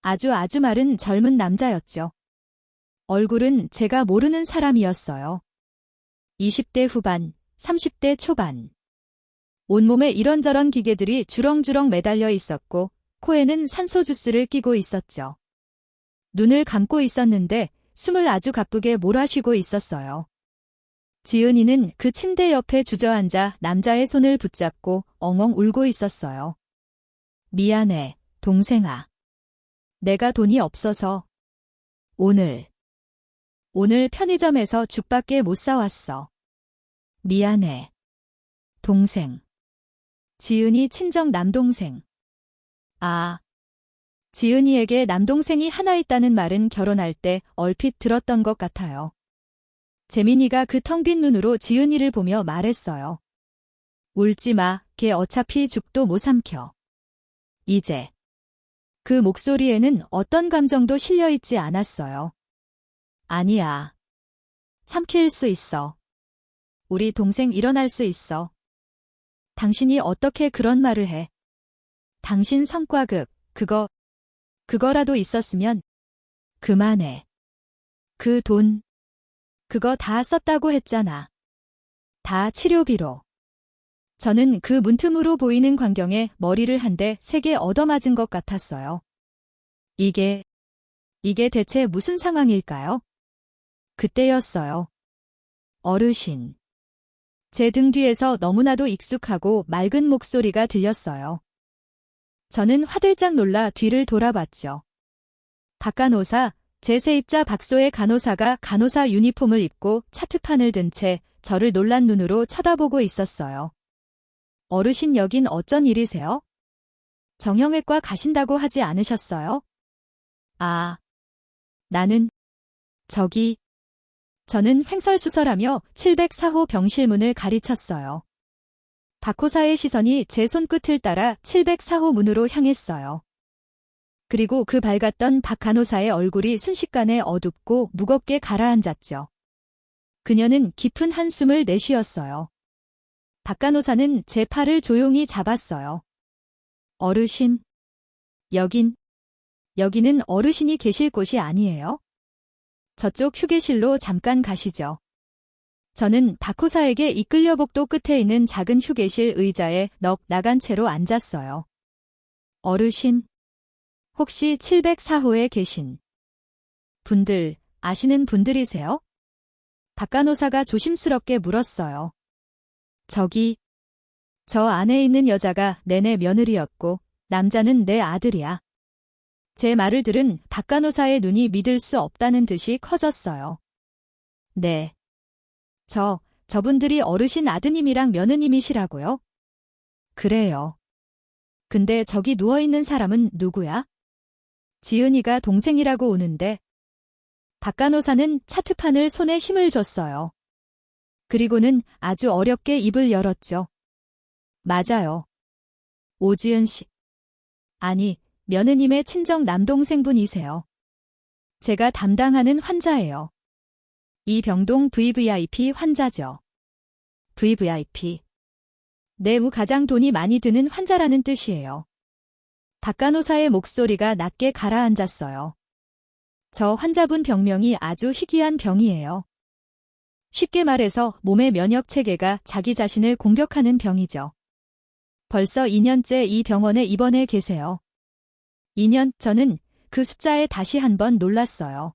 아주 마른 젊은 남자였죠. 얼굴은 제가 모르는 사람이었어요. 20대 후반, 30대 초반. 온몸에 이런저런 기계들이 주렁주렁 매달려 있었고 코에는 산소 주스를 끼고 있었죠. 눈을 감고 있었는데 숨을 아주 가쁘게 몰아쉬고 있었어요. 지은이는 그 침대 옆에 주저앉아 남자의 손을 붙잡고 엉엉 울고 있었어요. 미안해, 동생아. 내가 돈이 없어서 오늘 편의점에서 죽밖에 못 사왔어. 미안해. 동생. 지은이 친정 남동생. 아. 지은이에게 남동생이 하나 있다는 말은 결혼할 때 얼핏 들었던 것 같아요. 재민이가 그 텅 빈 눈으로 지은이를 보며 말했어요. 울지 마, 걔 어차피 죽도 못 삼켜. 이제. 그 목소리에는 어떤 감정도 실려있지 않았어요. 아니야. 삼킬 수 있어. 우리 동생 일어날 수 있어. 당신이 어떻게 그런 말을 해? 당신 성과급, 그거라도 있었으면 그만해. 그 돈, 그거 다 썼다고 했잖아. 다 치료비로. 저는 그 문틈으로 보이는 광경에 머리를 한 대 세게 얻어맞은 것 같았어요. 이게 대체 무슨 상황일까요? 그때였어요. 어르신. 제 등 뒤에서 너무나도 익숙하고 맑은 목소리가 들렸어요. 저는 화들짝 놀라 뒤를 돌아봤죠. 박간호사, 제 세입자 박소의 간호사가 간호사 유니폼을 입고 차트판을 든 채 저를 놀란 눈으로 쳐다보고 있었어요. 어르신 여긴 어쩐 일이세요? 정형외과 가신다고 하지 않으셨어요? 아, 나는 저는 횡설수설하며 704호 병실 문을 가리쳤어요. 박호사의 시선이 제 손끝을 따라 704호 문으로 향했어요. 그리고 그 밝았던 박 간호사의 얼굴이 순식간에 어둡고 무겁게 가라앉았죠. 그녀는 깊은 한숨을 내쉬었어요. 박 간호사는 제 팔을 조용히 잡았어요. 어르신, 여기는 어르신이 계실 곳이 아니에요? 저쪽 휴게실로 잠깐 가시죠. 저는 박호사에게 이끌려 복도 끝에 있는 작은 휴게실 의자에 넋 나간 채로 앉았어요. 어르신, 혹시 704호에 계신 분들 아시는 분들이세요? 박 간호사가 조심스럽게 물었어요. 저 안에 있는 여자가 내내 며느리였고 남자는 내 아들이야. 제 말을 들은 박 간호사의 눈이 믿을 수 없다는 듯이 커졌어요. 네. 저분들이 어르신 아드님이랑 며느님이시라고요? 그래요. 근데 저기 누워있는 사람은 누구야? 지은이가 동생이라고 우는데. 박 간호사는 차트판을 손에 힘을 줬어요. 그리고는 아주 어렵게 입을 열었죠. 맞아요. 오지은 씨. 아니, 며느님의 친정 남동생분이세요. 제가 담당하는 환자예요. 이 병동 VVIP 환자죠. VVIP. 내부 가장 돈이 많이 드는 환자라는 뜻이에요. 박 간호사의 목소리가 낮게 가라앉았어요. 저 환자분 병명이 아주 희귀한 병이에요. 쉽게 말해서 몸의 면역 체계가 자기 자신을 공격하는 병이죠. 벌써 2년째 이 병원에 입원해 계세요. 2년 저는 그 숫자에 다시 한번 놀랐어요.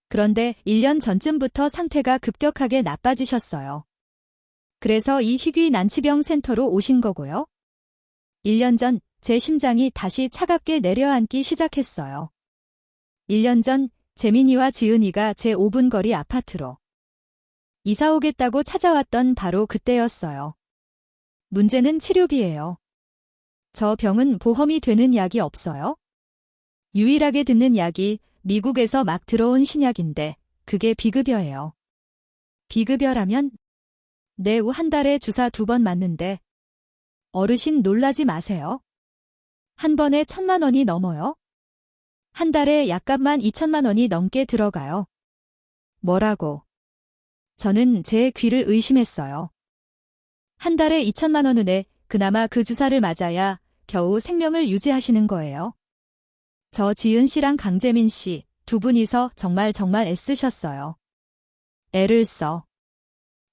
그런데 1년 전쯤부터 상태가 급격하게 나빠지셨어요. 그래서 이 희귀 난치병 센터로 오신 거고요. 1년 전 제 심장이 다시 차갑게 내려앉기 시작했어요. 1년 전 재민이와 지은이가 제 5분 거리 아파트로 이사 오겠다고 찾아왔던 바로 그때였어요. 문제는 치료비예요. 저 병은 보험이 되는 약이 없어요. 유일하게 듣는 약이 미국에서 막 들어온 신약인데 그게 비급여예요. 비급여라면? 네, 한 달에 주사 2번 맞는데 어르신 놀라지 마세요. 한 번에 1,000만 원이 넘어요. 한 달에 약값만 2천만 원이 넘게 들어가요. 뭐라고? 저는 제 귀를 의심했어요. 한 달에 2천만 원 은에 그나마 그 주사를 맞아야 겨우 생명을 유지하시는 거예요. 저 지은 씨랑 강재민 씨 두 분이서 정말 애쓰셨어요. 애를 써.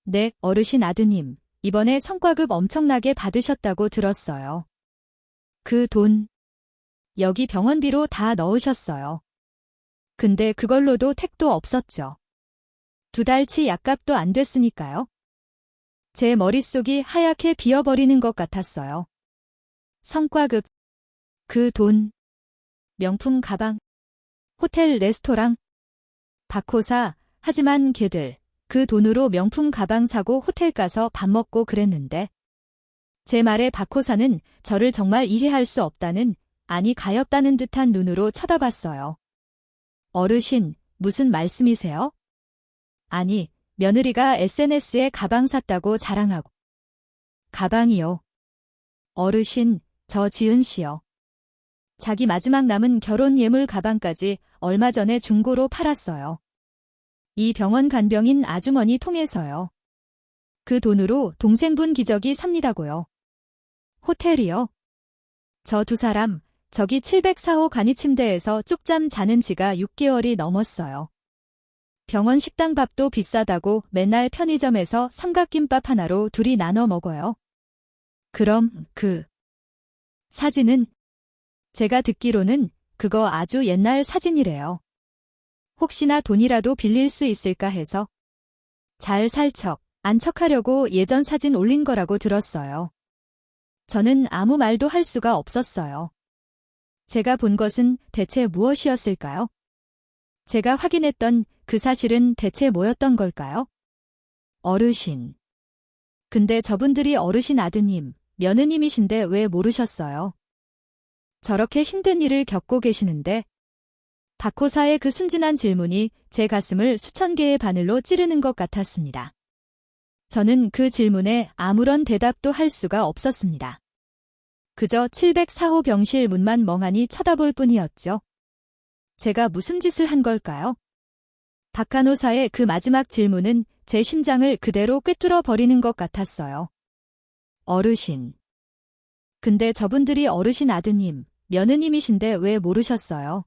네, 어르신 아드님, 이번에 성과급 엄청나게 받으셨다고 들었어요. 그 돈, 여기 병원비로 다 넣으셨어요. 근데 그걸로도 택도 없었죠. 2달치 약값도 안 됐으니까요. 제 머릿속이 하얗게 비어버리는 것 같았어요. 성과급, 그 돈, 명품 가방, 호텔 레스토랑, 박호사, 하지만 걔들 그 돈으로 명품 가방 사고 호텔 가서 밥 먹고 그랬는데 제 말에 박호사는 저를 정말 이해할 수 없다는, 아니 가엾다는 듯한 눈으로 쳐다봤어요. 어르신, 무슨 말씀이세요? 아니, 며느리가 SNS에 가방 샀다고 자랑하고. 가방이요. 어르신, 저 지은 씨요. 자기 마지막 남은 결혼 예물 가방까지 얼마 전에 중고로 팔았어요. 이 병원 간병인 아주머니 통해서요. 그 돈으로 동생분 기저귀 삽니다고요. 호텔이요? 저 2사람, 저기 704호 간이침대에서 쪽잠 자는 지가 6개월이 넘었어요. 병원 식당 밥도 비싸다고 맨날 편의점에서 삼각김밥 하나로 둘이 나눠 먹어요. 그럼 그 사진은? 제가 듣기로는 그거 아주 옛날 사진이래요. 혹시나 돈이라도 빌릴 수 있을까 해서 잘 살 척, 안 척하려고 예전 사진 올린 거라고 들었어요. 저는 아무 말도 할 수가 없었어요. 제가 본 것은 대체 무엇이었을까요? 제가 확인했던 그 사실은 대체 뭐였던 걸까요? 어르신. 근데 저분들이 어르신 아드님, 며느님이신데 왜 모르셨어요? 저렇게 힘든 일을 겪고 계시는데 박호사의 그 순진한 질문이 제 가슴을 수천 개의 바늘로 찌르는 것 같았습니다. 저는 그 질문에 아무런 대답도 할 수가 없었습니다. 그저 704호 병실 문만 멍하니 쳐다볼 뿐이었죠. 제가 무슨 짓을 한 걸까요? 박 간호사의 그 마지막 질문은 제 심장을 그대로 꿰뚫어 버리는 것 같았어요. 어르신. 근데 저분들이 어르신 아드님, 며느님이신데 왜 모르셨어요?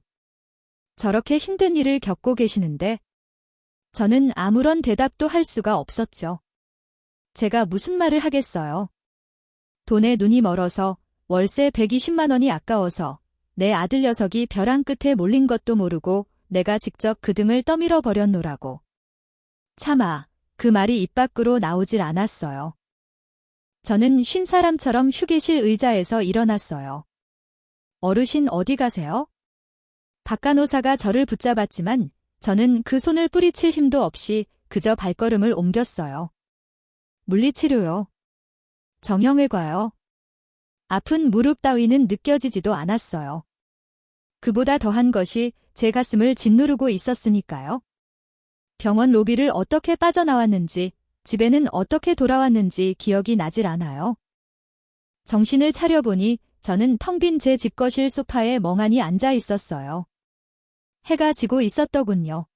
저렇게 힘든 일을 겪고 계시는데 저는 아무런 대답도 할 수가 없었죠. 제가 무슨 말을 하겠어요. 돈에 눈이 멀어서 월세 120만 원이 아까워서 내 아들 녀석이 벼랑 끝에 몰린 것도 모르고 내가 직접 그 등을 떠밀어 버렸노라고. 차마 그 말이 입 밖으로 나오질 않았어요. 저는 쉰 사람처럼 휴게실 의자에서 일어났어요. 어르신 어디 가세요? 박 간호사가 저를 붙잡았지만 저는 그 손을 뿌리칠 힘도 없이 그저 발걸음을 옮겼어요. 물리치료요. 정형외과요. 아픈 무릎 따위는 느껴지지도 않았어요. 그보다 더한 것이 제 가슴을 짓누르고 있었으니까요. 병원 로비를 어떻게 빠져나왔는지, 집에는 어떻게 돌아왔는지 기억이 나질 않아요. 정신을 차려보니 저는 텅 빈 제 집거실 소파에 멍하니 앉아 있었어요. 해가 지고 있었더군요.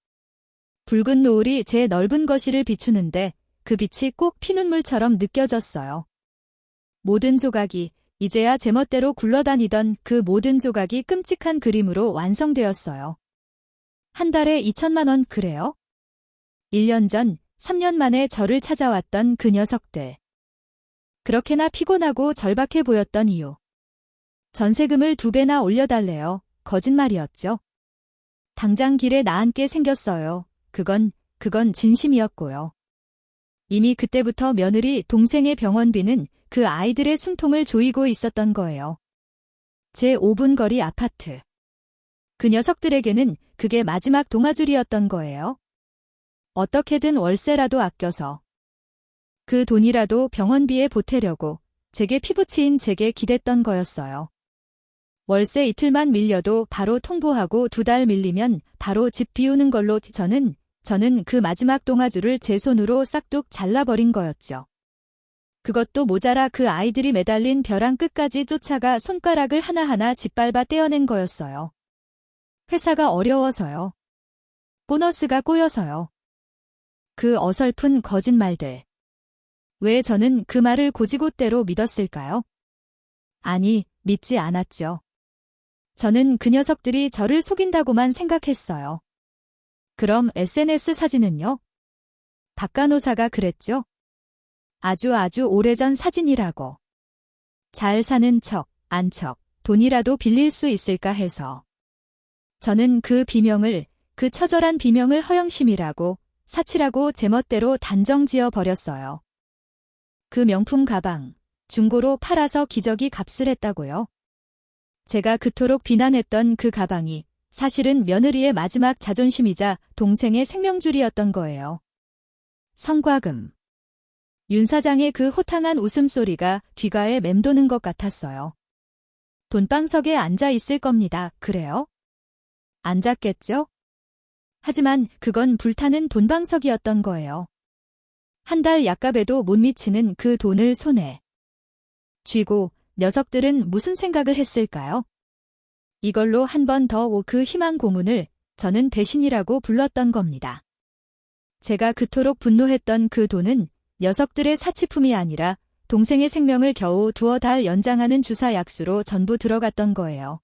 붉은 노을이 제 넓은 거실을 비추는데 그 빛이 꼭 피눈물처럼 느껴졌어요. 모든 조각이, 이제야 제멋대로 굴러다니던 그 모든 조각이 끔찍한 그림으로 완성되었어요. 한 달에 2천만 원 그래요? 1년 전, 3년 만에 저를 찾아왔던 그 녀석들. 그렇게나 피곤하고 절박해 보였던 이유. 전세금을 2배나 올려달래요. 거짓말이었죠. 당장 길에 나앉게 생겼어요. 그건 진심이었고요. 이미 그때부터 며느리 동생의 병원비는 그 아이들의 숨통을 조이고 있었던 거예요. 제 5분 거리 아파트. 그 녀석들에게는 그게 마지막 동아줄이었던 거예요. 어떻게든 월세라도 아껴서 그 돈이라도 병원비에 보태려고 제게 피부치인 제게 기댔던 거였어요. 월세 이틀만 밀려도 바로 통보하고 2달 밀리면 바로 집 비우는 걸로 저는 그 마지막 동아줄을 제 손으로 싹둑 잘라버린 거였죠. 그것도 모자라 그 아이들이 매달린 벼랑 끝까지 쫓아가 손가락을 하나하나 짓밟아 떼어낸 거였어요. 회사가 어려워서요. 보너스가 꼬여서요. 그 어설픈 거짓말들. 왜 저는 그 말을 고지고대로 믿었을까요? 아니, 믿지 않았죠. 저는 그 녀석들이 저를 속인다고만 생각했어요. 그럼 SNS 사진은요? 박간호사가 그랬죠? 아주 오래전 사진이라고. 잘 사는 척, 안 척, 돈이라도 빌릴 수 있을까 해서. 저는 그 비명을, 그 처절한 비명을 허영심이라고, 사치라고 제멋대로 단정 지어 버렸어요. 그 명품 가방, 중고로 팔아서 기저귀 값을 했다고요? 제가 그토록 비난했던 그 가방이 사실은 며느리의 마지막 자존심이자 동생의 생명줄이었던 거예요. 성과금. 윤 사장의 그 호탕한 웃음소리가 귓가에 맴도는 것 같았어요. 돈방석에 앉아 있을 겁니다. 그래요? 앉았겠죠? 하지만 그건 불타는 돈방석이었던 거예요. 한 달 약값에도 못 미치는 그 돈을 손에 쥐고 녀석들은 무슨 생각을 했을까요? 이걸로 한 번 더 그 희망 고문을 저는 배신이라고 불렀던 겁니다. 제가 그토록 분노했던 그 돈은 녀석들의 사치품이 아니라 동생의 생명을 겨우 2달 연장하는 주사 약수로 전부 들어갔던 거예요.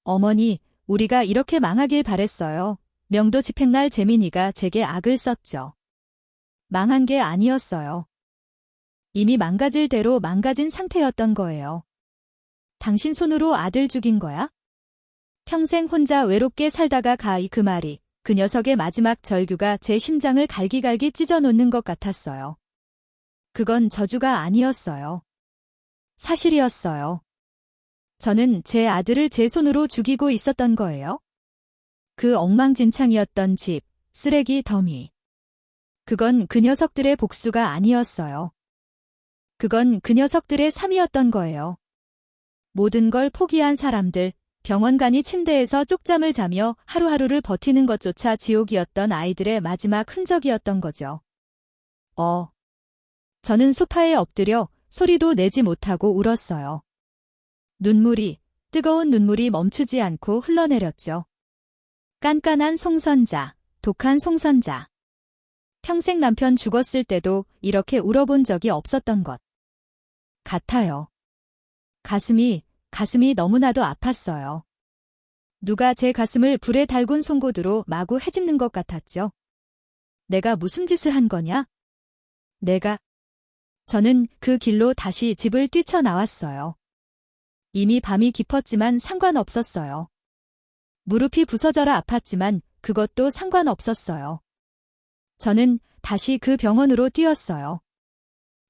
어머니, 우리가 이렇게 망하길 바랬어요. 명도 집행날 재민이가 제게 악을 썼죠. 망한 게 아니었어요. 이미 망가질 대로 망가진 상태였던 거예요. 당신 손으로 아들 죽인 거야? 평생 혼자 외롭게 살다가 그 말이 그 녀석의 마지막 절규가 제 심장을 갈기갈기 찢어놓는 것 같았어요. 그건 저주가 아니었어요. 사실이었어요. 저는 제 아들을 제 손으로 죽이고 있었던 거예요. 그 엉망진창이었던 집, 쓰레기 더미. 그건 그 녀석들의 복수가 아니었어요. 그건 그 녀석들의 삶이었던 거예요. 모든 걸 포기한 사람들, 병원 간이 침대에서 쪽잠을 자며 하루하루를 버티는 것조차 지옥이었던 아이들의 마지막 흔적이었던 거죠. 저는 소파에 엎드려 소리도 내지 못하고 울었어요. 뜨거운 눈물이 멈추지 않고 흘러내렸죠. 깐깐한 송선자, 독한 송선자. 평생 남편 죽었을 때도 이렇게 울어본 적이 없었던 것 같아요. 가슴이 너무나도 아팠어요. 누가 제 가슴을 불에 달군 송곳으로 마구 헤집는 것 같았죠. 내가 무슨 짓을 한 거냐? 저는 그 길로 다시 집을 뛰쳐나왔어요. 이미 밤이 깊었지만 상관없었어요. 무릎이 부서져라 아팠지만 그것도 상관없었어요. 저는 다시 그 병원으로 뛰었어요.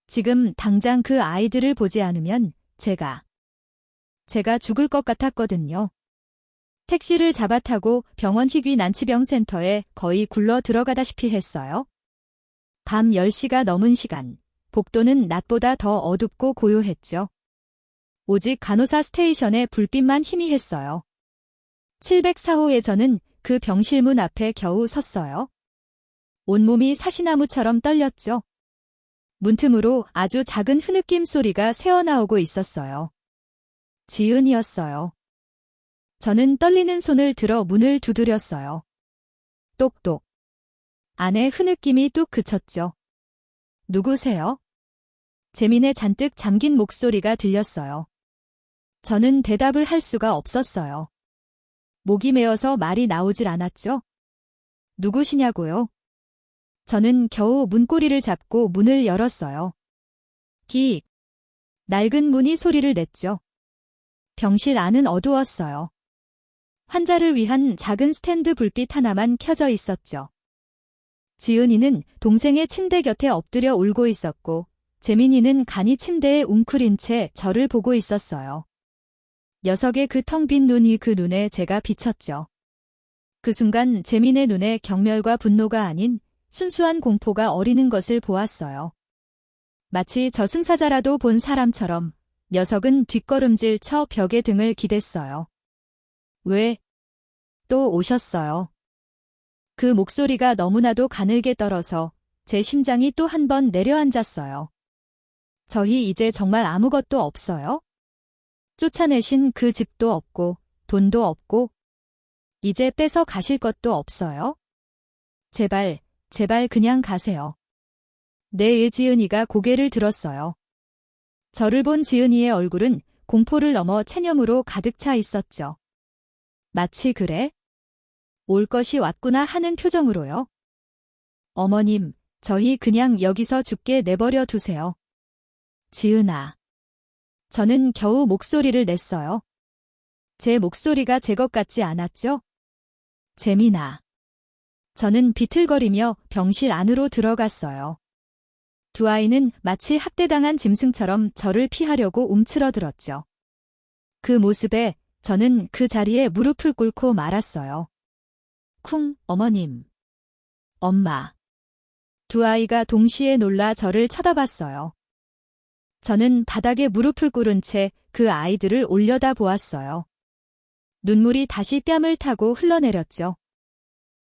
지금 당장 그 아이들을 보지 않으면 제가 죽을 것 같았거든요. 택시를 잡아타고 병원 희귀 난치병 센터에 거의 굴러 들어가다시피 했어요. 밤 10시가 넘은 시간, 복도는 낮보다 더 어둡고 고요했죠. 오직 간호사 스테이션의 불빛만 희미했어요. 704호에 저는 그 병실문 앞에 겨우 섰어요. 온몸이 사시나무처럼 떨렸죠. 문틈으로 아주 작은 흐느낌 소리가 새어나오고 있었어요. 지은이었어요. 저는 떨리는 손을 들어 문을 두드렸어요. 똑똑. 안에 흐느낌이 뚝 그쳤죠. 누구세요? 재민의 잔뜩 잠긴 목소리가 들렸어요. 저는 대답을 할 수가 없었어요. 목이 메어서 말이 나오질 않았죠. 누구시냐고요? 저는 겨우 문고리를 잡고 문을 열었어요. 낡은 문이 소리를 냈죠. 병실 안은 어두웠어요. 환자를 위한 작은 스탠드 불빛 하나만 켜져 있었죠. 지은이는 동생의 침대 곁에 엎드려 울고 있었고, 재민이는 간이 침대에 웅크린 채 저를 보고 있었어요. 녀석의 그 텅 빈 눈이 그 눈에 제가 비쳤죠. 그 순간 재민의 눈에 경멸과 분노가 아닌 순수한 공포가 어리는 것을 보았어요. 마치 저승사자라도 본 사람처럼 녀석은 뒷걸음질 쳐 벽에 등을 기댔어요. 왜? 또 오셨어요. 그 목소리가 너무나도 가늘게 떨어서 제 심장이 또 한 번 내려앉았어요. 저희 이제 정말 아무것도 없어요? 쫓아내신 그 집도 없고 돈도 없고 이제 뺏어 가실 것도 없어요? 제발, 제발 그냥 가세요. 네, 지은이가 고개를 들었어요. 저를 본 지은이의 얼굴은 공포를 넘어 체념으로 가득 차 있었죠. 마치 그래? 올 것이 왔구나 하는 표정으로요. 어머님, 저희 그냥 여기서 죽게 내버려 두세요. 지은아. 저는 겨우 목소리를 냈어요. 제 목소리가 제 것 같지 않았죠? 재민아. 저는 비틀거리며 병실 안으로 들어갔어요. 두 아이는 마치 학대당한 짐승처럼 저를 피하려고 움츠러들었죠. 그 모습에 저는 그 자리에 무릎을 꿇고 말았어요. 쿵, 어머님. 엄마. 두 아이가 동시에 놀라 저를 쳐다봤어요. 저는 바닥에 무릎을 꿇은 채 그 아이들을 올려다 보았어요. 눈물이 다시 뺨을 타고 흘러내렸죠.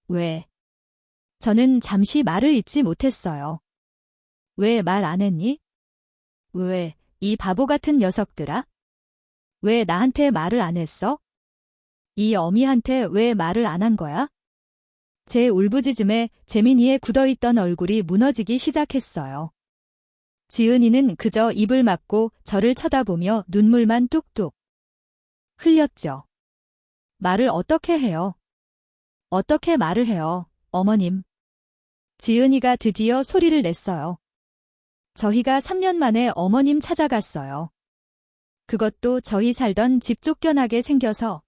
왜? 저는 잠시 말을 잇지 못했어요. 왜 말 안 했니? 왜, 이 바보 같은 녀석들아? 왜 나한테 말을 안 했어? 이 어미한테 왜 말을 안 한 거야? 제 울부짖음에 재민이의 굳어있던 얼굴이 무너지기 시작했어요. 지은이는 그저 입을 막고 저를 쳐다보며 눈물만 뚝뚝 흘렸죠. 말을 어떻게 해요? 어떻게 말을 해요, 어머님? 지은이가 드디어 소리를 냈어요. 저희가 3년 만에 어머님 찾아갔어요. 그것도 저희 살던 집 쫓겨나게 생겨서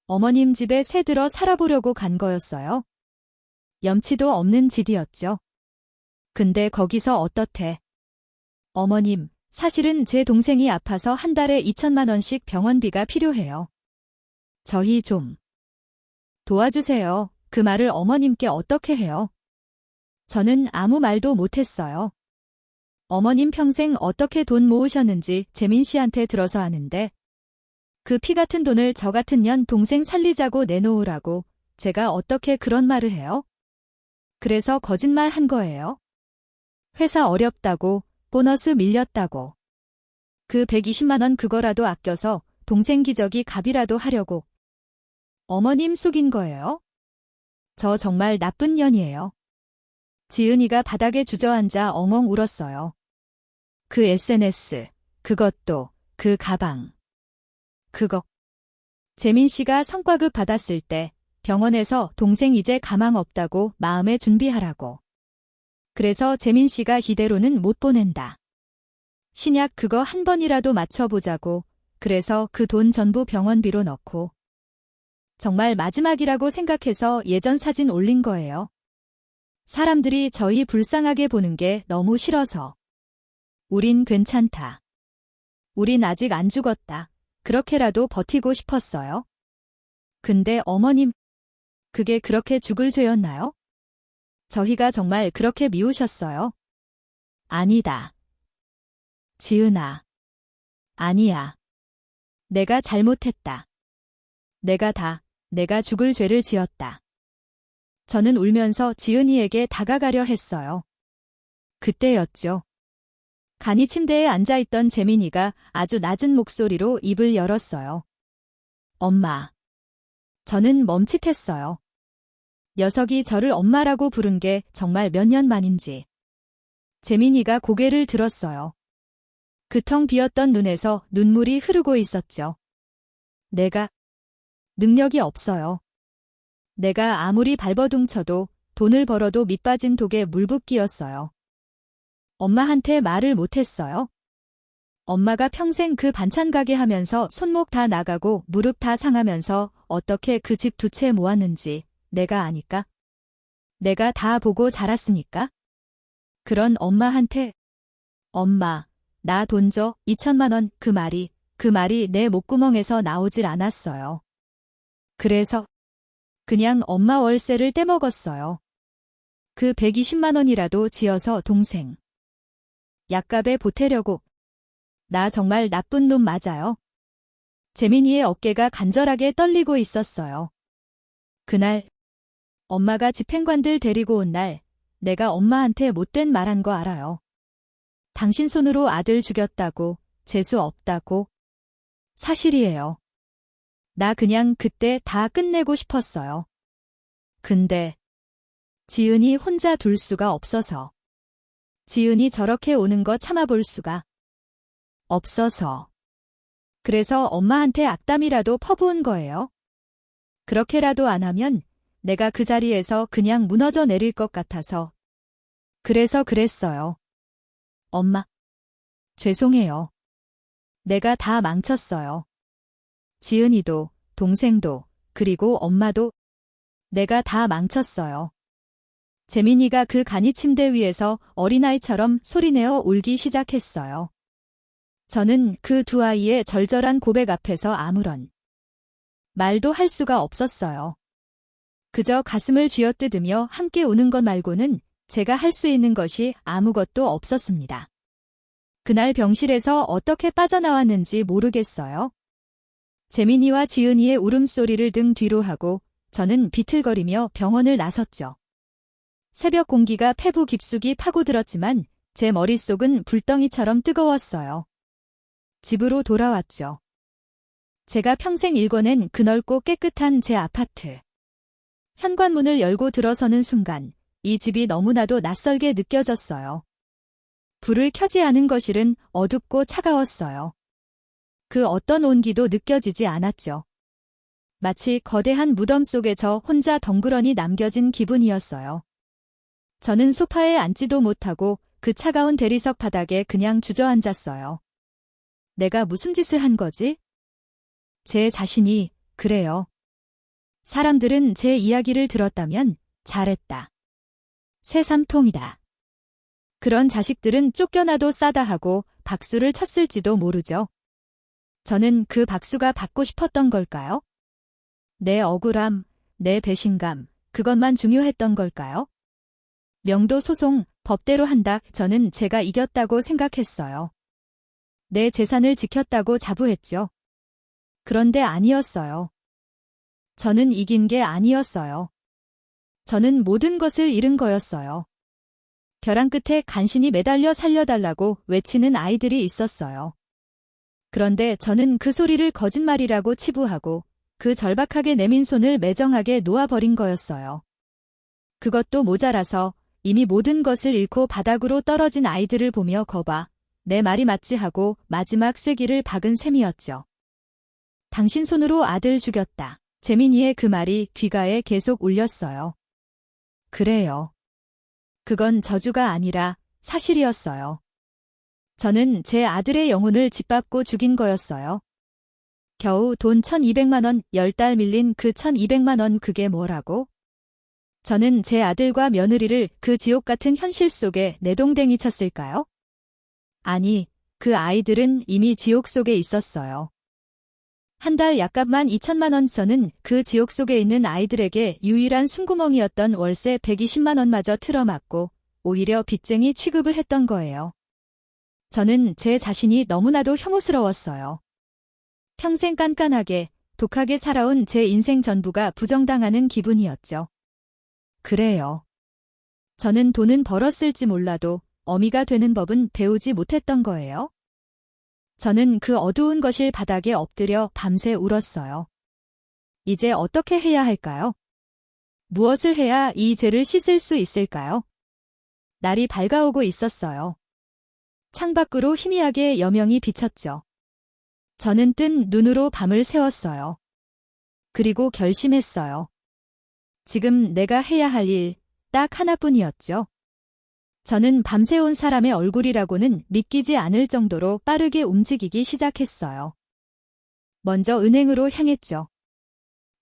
어머님 집에 새들어 살아보려고 간 거였어요. 염치도 없는 짓이었죠. 근데 거기서 어떻대? 어머님, 사실은 제 동생이 아파서 한 달에 2천만 원씩 병원비가 필요해요. 저희 좀 도와주세요. 그 말을 어머님께 어떻게 해요? 저는 아무 말도 못했어요. 어머님 평생 어떻게 돈 모으셨는지 재민 씨한테 들어서 아는데 그 피 같은 돈을 저 같은 년 동생 살리자고 내놓으라고 제가 어떻게 그런 말을 해요? 그래서 거짓말 한 거예요. 회사 어렵다고, 보너스 밀렸다고. 그 120만 원 그거라도 아껴서 동생 기저귀 값이라도 하려고. 어머님 속인 거예요? 저 정말 나쁜 년이에요. 지은이가 바닥에 주저앉아 엉엉 울었어요. 그 SNS, 그것도, 그 가방. 그거. 재민 씨가 성과급 받았을 때 병원에서 동생 이제 가망 없다고 마음에 준비하라고. 그래서 재민 씨가 이대로는 못 보낸다. 신약 그거 한 번이라도 맞춰보자고. 그래서 그 돈 전부 병원비로 넣고. 정말 마지막이라고 생각해서 예전 사진 올린 거예요. 사람들이 저희 불쌍하게 보는 게 너무 싫어서. 우린 괜찮다. 우린 아직 안 죽었다. 그렇게라도 버티고 싶었어요. 근데 어머님, 그게 그렇게 죽을 죄였나요? 저희가 정말 그렇게 미우셨어요? 아니다. 지은아. 아니야. 내가 잘못했다. 내가 죽을 죄를 지었다. 저는 울면서 지은이에게 다가가려 했어요. 그때였죠. 간이 침대에 앉아있던 재민이가 아주 낮은 목소리로 입을 열었어요. 엄마. 저는 멈칫했어요. 녀석이 저를 엄마라고 부른 게 정말 몇 년 만인지. 재민이가 고개를 들었어요. 그 텅 비었던 눈에서 눈물이 흐르고 있었죠. 내가 능력이 없어요. 내가 아무리 발버둥 쳐도 돈을 벌어도 밑빠진 독에 물붓기였어요. 엄마한테 말을 못했어요. 엄마가 평생 그 반찬 가게 하면서 손목 다 나가고 무릎 다 상하면서 어떻게 그 집 두 채 모았는지 내가 아니까? 내가 다 보고 자랐으니까? 그런 엄마한테 엄마, 나 돈 줘, 2천만 원, 그 말이 내 목구멍에서 나오질 않았어요. 그래서 그냥 엄마 월세를 떼먹었어요. 그 120만 원이라도 지어서 동생 약값에 보태려고. 나 정말 나쁜 놈 맞아요. 재민이의 어깨가 간절하게 떨리고 있었어요. 그날 엄마가 집행관들 데리고 온 날 내가 엄마한테 못된 말한 거 알아요. 당신 손으로 아들 죽였다고, 재수 없다고. 사실이에요. 나 그냥 그때 다 끝내고 싶었어요. 근데 지은이 혼자 둘 수가 없어서. 지은이 저렇게 오는 거 참아볼 수가 없어서. 그래서 엄마한테 악담이라도 퍼부은 거예요. 그렇게라도 안 하면 내가 그 자리에서 그냥 무너져 내릴 것 같아서. 그래서 그랬어요. 엄마, 죄송해요. 내가 다 망쳤어요. 지은이도, 동생도, 그리고 엄마도 내가 다 망쳤어요. 재민이가 그 간이 침대 위에서 어린아이처럼 소리내어 울기 시작했어요. 저는 그 두 아이의 절절한 고백 앞에서 아무런 말도 할 수가 없었어요. 그저 가슴을 쥐어뜯으며 함께 우는 것 말고는 제가 할 수 있는 것이 아무것도 없었습니다. 그날 병실에서 어떻게 빠져나왔는지 모르겠어요. 재민이와 지은이의 울음소리를 등 뒤로 하고 저는 비틀거리며 병원을 나섰죠. 새벽 공기가 폐부 깊숙이 파고들었지만 제 머릿속은 불덩이처럼 뜨거웠어요. 집으로 돌아왔죠. 제가 평생 일궈낸 그 넓고 깨끗한 제 아파트. 현관문을 열고 들어서는 순간 이 집이 너무나도 낯설게 느껴졌어요. 불을 켜지 않은 거실은 어둡고 차가웠어요. 그 어떤 온기도 느껴지지 않았죠. 마치 거대한 무덤 속에 저 혼자 덩그러니 남겨진 기분이었어요. 저는 소파에 앉지도 못하고 그 차가운 대리석 바닥에 그냥 주저앉았어요. 내가 무슨 짓을 한 거지? 제 자신이 그래요. 사람들은 제 이야기를 들었다면 잘했다. 새삼통이다. 그런 자식들은 쫓겨나도 싸다 하고 박수를 쳤을지도 모르죠. 저는 그 박수가 받고 싶었던 걸까요? 내 억울함, 내 배신감, 그것만 중요했던 걸까요? 명도 소송, 법대로 한다. 저는 제가 이겼다고 생각했어요. 내 재산을 지켰다고 자부했죠. 그런데 아니었어요. 저는 이긴 게 아니었어요. 저는 모든 것을 잃은 거였어요. 벼랑 끝에 간신히 매달려 살려달라고 외치는 아이들이 있었어요. 그런데 저는 그 소리를 거짓말이라고 치부하고 그 절박하게 내민 손을 매정하게 놓아버린 거였어요. 그것도 모자라서 이미 모든 것을 잃고 바닥으로 떨어진 아이들을 보며 거봐, 내 말이 맞지 하고 마지막 쐐기를 박은 셈이었죠. 당신 손으로 아들 죽였다. 재민이의 그 말이 귓가에 계속 울렸어요. 그래요. 그건 저주가 아니라 사실이었어요. 저는 제 아들의 영혼을 짓밟고 죽인 거였어요. 겨우 돈 1,200만 원, 10달 밀린 그 1,200만 원 그게 뭐라고? 저는 제 아들과 며느리를 그 지옥 같은 현실 속에 내동댕이 쳤을까요? 아니, 그 아이들은 이미 지옥 속에 있었어요. 한 달 약값만 2천만 원. 저는 그 지옥 속에 있는 아이들에게 유일한 숨구멍이었던 월세 120만 원마저 틀어막고 오히려 빚쟁이 취급을 했던 거예요. 저는 제 자신이 너무나도 혐오스러웠어요. 평생 깐깐하게, 독하게 살아온 제 인생 전부가 부정당하는 기분이었죠. 그래요. 저는 돈은 벌었을지 몰라도 어미가 되는 법은 배우지 못했던 거예요. 저는 그 어두운 거실 바닥에 엎드려 밤새 울었어요. 이제 어떻게 해야 할까요? 무엇을 해야 이 죄를 씻을 수 있을까요? 날이 밝아오고 있었어요. 창밖으로 희미하게 여명이 비쳤죠. 저는 뜬 눈으로 밤을 새웠어요. 그리고 결심했어요. 지금 내가 해야 할 일 딱 하나뿐이었죠. 저는 밤새온 사람의 얼굴이라고는 믿기지 않을 정도로 빠르게 움직이기 시작했어요. 먼저 은행으로 향했죠.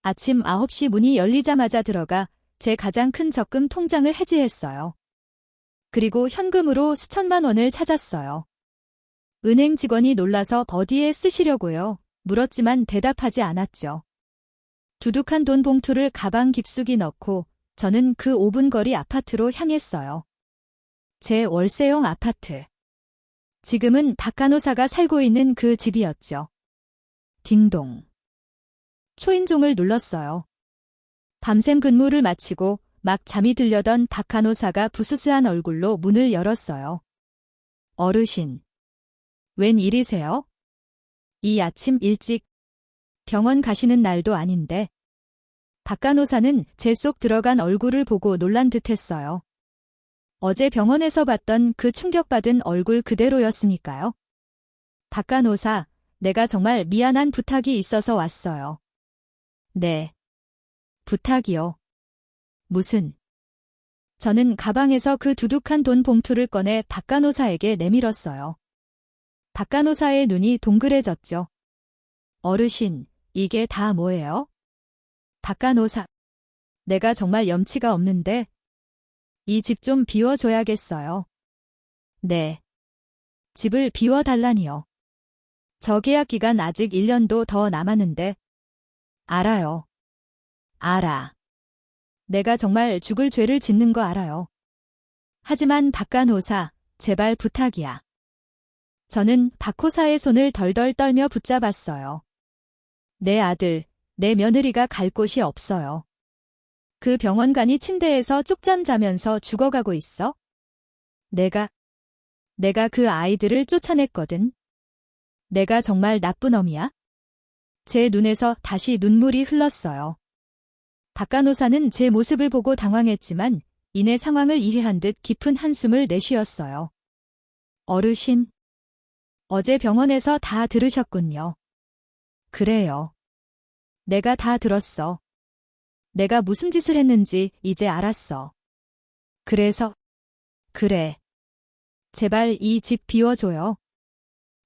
아침 9시 문이 열리자마자 들어가 제 가장 큰 적금 통장을 해지했어요. 그리고 현금으로 수천만 원을 찾았어요. 은행 직원이 놀라서 어디에 쓰시려고요? 물었지만 대답하지 않았죠. 두둑한 돈 봉투를 가방 깊숙이 넣고 저는 그 5분 거리 아파트로 향했어요. 제 월세형 아파트. 지금은 박 간호사가 살고 있는 그 집이었죠. 딩동. 초인종을 눌렀어요. 밤샘 근무를 마치고 막 잠이 들려던 박 간호사가 부스스한 얼굴로 문을 열었어요. 어르신. 웬일이세요? 이 아침 일찍 병원 가시는 날도 아닌데. 박 간호사는 제 속 들어간 얼굴을 보고 놀란 듯했어요. 어제 병원에서 봤던 그 충격받은 얼굴 그대로였으니까요. 박 간호사, 내가 정말 미안한 부탁이 있어서 왔어요. 네. 부탁이요. 무슨? 저는 가방에서 그 두둑한 돈 봉투를 꺼내 박 간호사에게 내밀었어요. 박 간호사의 눈이 동그래졌죠. 어르신, 이게 다 뭐예요? 박 간호사, 내가 정말 염치가 없는데 이 집 좀 비워줘야겠어요. 네. 집을 비워달라니요. 저 계약 기간 아직 1년도 더 남았는데. 알아요. 알아. 내가 정말 죽을 죄를 짓는 거 알아요. 하지만 박 간호사, 제발 부탁이야. 저는 박 호사의 손을 덜덜 떨며 붙잡았어요. 내 아들, 내 며느리가 갈 곳이 없어요. 그 병원간이 침대에서 쪽잠 자면서 죽어가고 있어? 내가 그 아이들을 쫓아냈거든. 내가 정말 나쁜 놈이야? 제 눈에서 다시 눈물이 흘렀어요. 박 간호사는 제 모습을 보고 당황했지만 이내 상황을 이해한 듯 깊은 한숨을 내쉬었어요. 어르신, 어제 병원에서 다 들으셨군요. 그래요. 내가 다 들었어. 내가 무슨 짓을 했는지 이제 알았어. 그래서, 그래. 제발 이 집 비워줘요.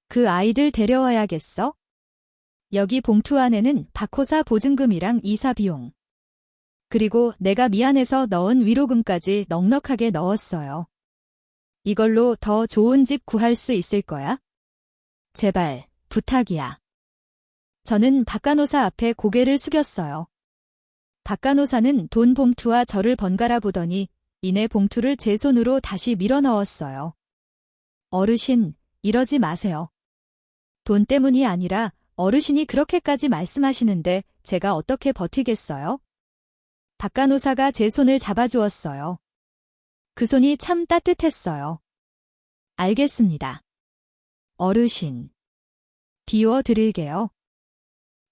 그 아이들 데려와야겠어? 여기 봉투 안에는 박호사 보증금이랑 이사 비용. 그리고 내가 미안해서 넣은 위로금까지 넉넉하게 넣었어요. 이걸로 더 좋은 집 구할 수 있을 거야? 제발, 부탁이야. 저는 박 간호사 앞에 고개를 숙였어요. 박 간호사는 돈 봉투와 저를 번갈아 보더니 이내 봉투를 제 손으로 다시 밀어 넣었어요. 어르신, 이러지 마세요. 돈 때문이 아니라 어르신이 그렇게까지 말씀하시는데 제가 어떻게 버티겠어요? 박 간호사가 제 손을 잡아주었어요. 그 손이 참 따뜻했어요. 알겠습니다. 어르신. 비워드릴게요.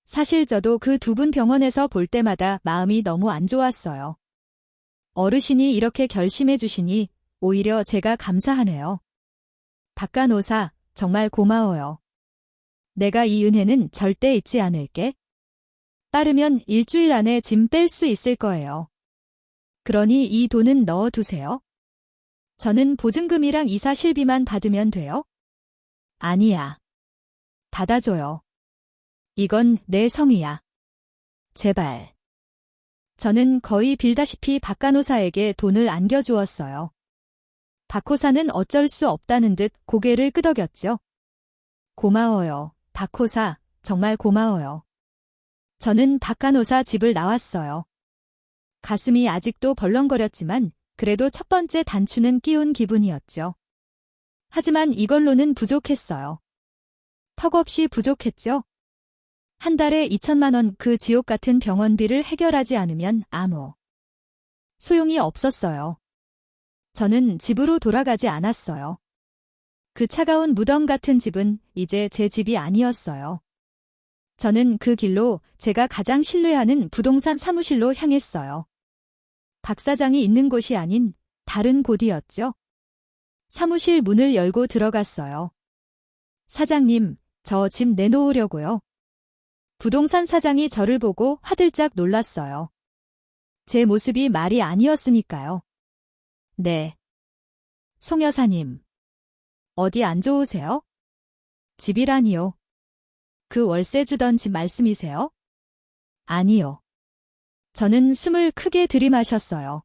사실 저도 그 두 분 병원에서 볼 때마다 마음이 너무 안 좋았어요. 어르신이 이렇게 결심해 주시니 오히려 제가 감사하네요. 박 간호사, 정말 고마워요. 내가 이 은혜는 절대 잊지 않을게. 빠르면 일주일 안에 짐 뺄 수 있을 거예요. 그러니 이 돈은 넣어두세요. 저는 보증금이랑 이사 실비만 받으면 돼요? 아니야. 받아줘요. 이건 내 성의야. 제발. 저는 거의 빌다시피 박 간호사에게 돈을 안겨주었어요. 박 호사는 어쩔 수 없다는 듯 고개를 끄덕였죠. 고마워요, 박 호사, 정말 고마워요. 저는 박 간호사 집을 나왔어요. 가슴이 아직도 벌렁거렸지만 그래도 첫 번째 단추는 끼운 기분이었죠. 하지만 이걸로는 부족했어요. 턱없이 부족했죠. 한 달에 2천만 원 그 지옥 같은 병원비를 해결하지 않으면 아무 소용이 없었어요. 저는 집으로 돌아가지 않았어요. 그 차가운 무덤 같은 집은 이제 제 집이 아니었어요. 저는 그 길로 제가 가장 신뢰하는 부동산 사무실로 향했어요. 박 사장이 있는 곳이 아닌 다른 곳이었죠. 사무실 문을 열고 들어갔어요. 사장님, 저 집 내놓으려고요. 부동산 사장이 저를 보고 화들짝 놀랐어요. 제 모습이 말이 아니었으니까요. 네. 송 여사님. 어디 안 좋으세요? 집이라니요. 그 월세 주던 집 말씀이세요? 아니요. 저는 숨을 크게 들이마셨어요.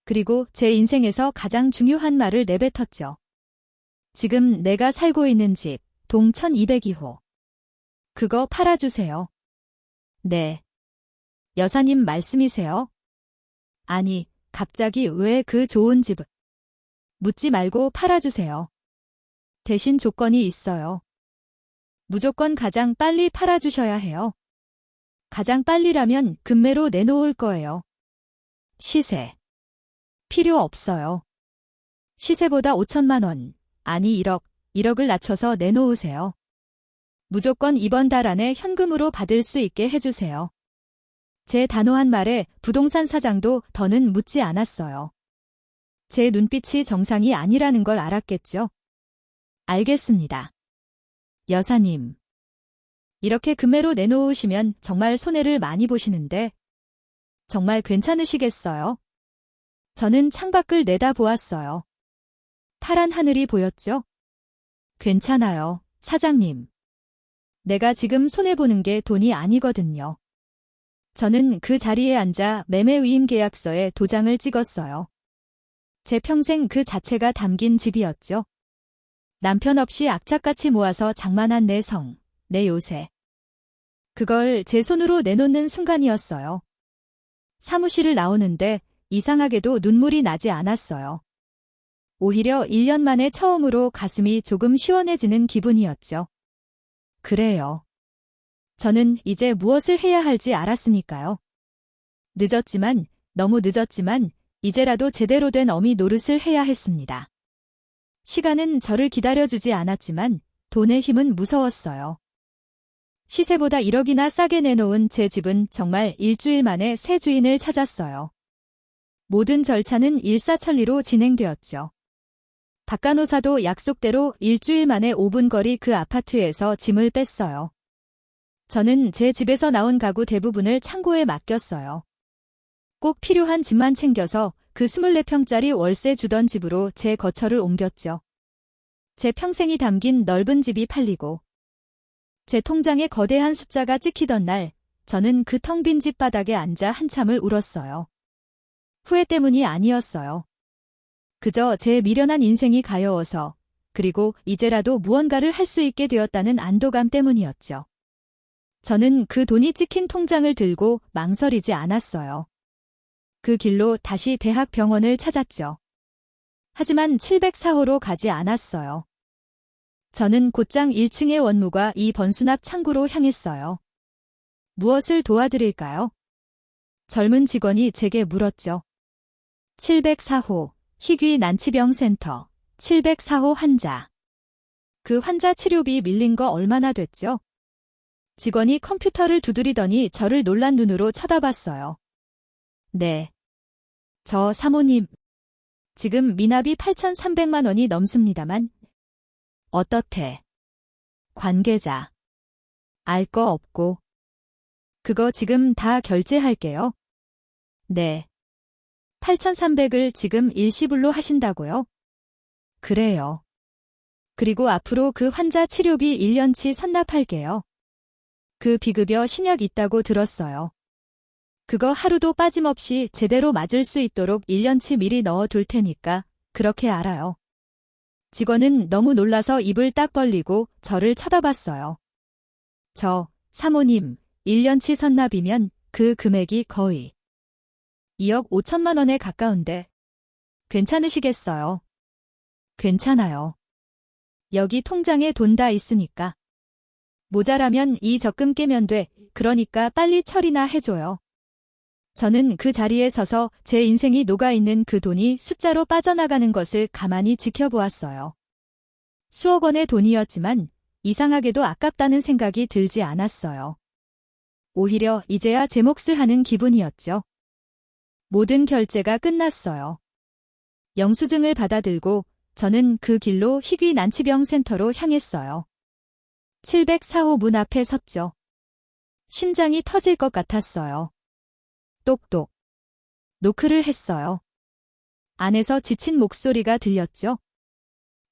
그리고 제 인생에서 가장 중요한 말을 내뱉었죠. 지금 내가 살고 있는 집, 동 1202호. 그거 팔아주세요. 네. 여사님 말씀이세요? 아니, 갑자기 왜 그 좋은 집을? 묻지 말고 팔아주세요. 대신 조건이 있어요. 무조건 가장 빨리 팔아주셔야 해요. 가장 빨리라면 금매로 내놓을 거예요. 시세. 필요 없어요. 시세보다 5천만 원, 아니 1억을 낮춰서 내놓으세요. 무조건 이번 달 안에 현금으로 받을 수 있게 해주세요. 제 단호한 말에 부동산 사장도 더는 묻지 않았어요. 제 눈빛이 정상이 아니라는 걸 알았겠죠. 알겠습니다. 여사님. 이렇게 금매로 내놓으시면 정말 손해를 많이 보시는데 정말 괜찮으시겠어요? 저는 창밖을 내다보았어요. 파란 하늘이 보였죠? 괜찮아요, 사장님. 내가 지금 손해보는 게 돈이 아니거든요. 저는 그 자리에 앉아 매매 위임 계약서에 도장을 찍었어요. 제 평생 그 자체가 담긴 집이었죠. 남편 없이 악착같이 모아서 장만한 내 성, 내 요새. 그걸 제 손으로 내놓는 순간이었어요. 사무실을 나오는데 이상하게도 눈물이 나지 않았어요. 오히려 1년 만에 처음으로 가슴이 조금 시원해지는 기분이었죠. 그래요. 저는 이제 무엇을 해야 할지 알았으니까요. 늦었지만, 너무 늦었지만 이제라도 제대로 된 어미 노릇을 해야 했습니다. 시간은 저를 기다려주지 않았지만 돈의 힘은 무서웠어요. 시세보다 1억이나 싸게 내놓은 제 집은 정말 일주일 만에 새 주인을 찾았어요. 모든 절차는 일사천리로 진행되었죠. 박간호사도 약속대로 일주일 만에 5분 거리 그 아파트에서 짐을 뺐어요. 저는 제 집에서 나온 가구 대부분을 창고에 맡겼어요. 꼭 필요한 짐만 챙겨서 그 24평짜리 월세 주던 집으로 제 거처를 옮겼죠. 제 평생이 담긴 넓은 집이 팔리고 제 통장에 거대한 숫자가 찍히던 날 저는 그 텅 빈 집 바닥에 앉아 한참을 울었어요. 후회 때문이 아니었어요. 그저 제 미련한 인생이 가여워서 그리고 이제라도 무언가를 할 수 있게 되었다는 안도감 때문이었죠. 저는 그 돈이 찍힌 통장을 들고 망설이지 않았어요. 그 길로 다시 대학 병원을 찾았죠. 하지만 704호로 가지 않았어요. 저는 곧장 1층의 원무과 이 번수납 창구로 향했어요. 무엇을 도와드릴까요? 젊은 직원이 제게 물었죠. 704호, 희귀 난치병 센터, 704호 환자. 그 환자 치료비 밀린 거 얼마나 됐죠? 직원이 컴퓨터를 두드리더니 저를 놀란 눈으로 쳐다봤어요. 네. 저 사모님. 지금 미납이 8,300만 원이 넘습니다만. 어떻대? 관계자. 알 거 없고. 그거 지금 다 결제할게요. 네. 8,300을 지금 일시불로 하신다고요? 그래요. 그리고 앞으로 그 환자 치료비 1년치 선납할게요. 그 비급여 신약 있다고 들었어요. 그거 하루도 빠짐없이 제대로 맞을 수 있도록 1년치 미리 넣어둘 테니까 그렇게 알아요. 직원은 너무 놀라서 입을 딱 벌리고 저를 쳐다봤어요. 사모님, 1년치 선납이면 그 금액이 거의 2억 5천만 원에 가까운데 괜찮으시겠어요? 괜찮아요. 여기 통장에 돈 다 있으니까. 모자라면 이 적금 깨면 돼. 그러니까 빨리 처리나 해줘요. 저는 그 자리에 서서 제 인생이 녹아있는 그 돈이 숫자로 빠져나가는 것을 가만히 지켜보았어요. 수억 원의 돈이었지만 이상하게도 아깝다는 생각이 들지 않았어요. 오히려 이제야 제 몫을 하는 기분이었죠. 모든 결제가 끝났어요. 영수증을 받아들고 저는 그 길로 희귀 난치병 센터로 향했어요. 704호 문 앞에 섰죠. 심장이 터질 것 같았어요. 똑똑. 노크를 했어요. 안에서 지친 목소리가 들렸죠.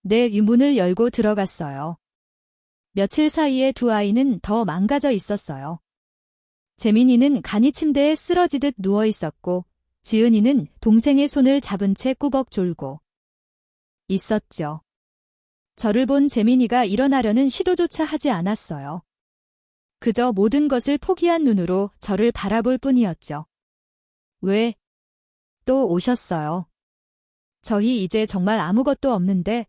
내 문을 열고 들어갔어요. 며칠 사이에 두 아이는 더 망가져 있었어요. 재민이는 간이 침대에 쓰러지듯 누워 있었고 지은이는 동생의 손을 잡은 채 꾸벅 졸고 있었죠. 저를 본 재민이가 일어나려는 시도조차 하지 않았어요. 그저 모든 것을 포기한 눈으로 저를 바라볼 뿐이었죠. 왜? 또 오셨어요. 저희 이제 정말 아무것도 없는데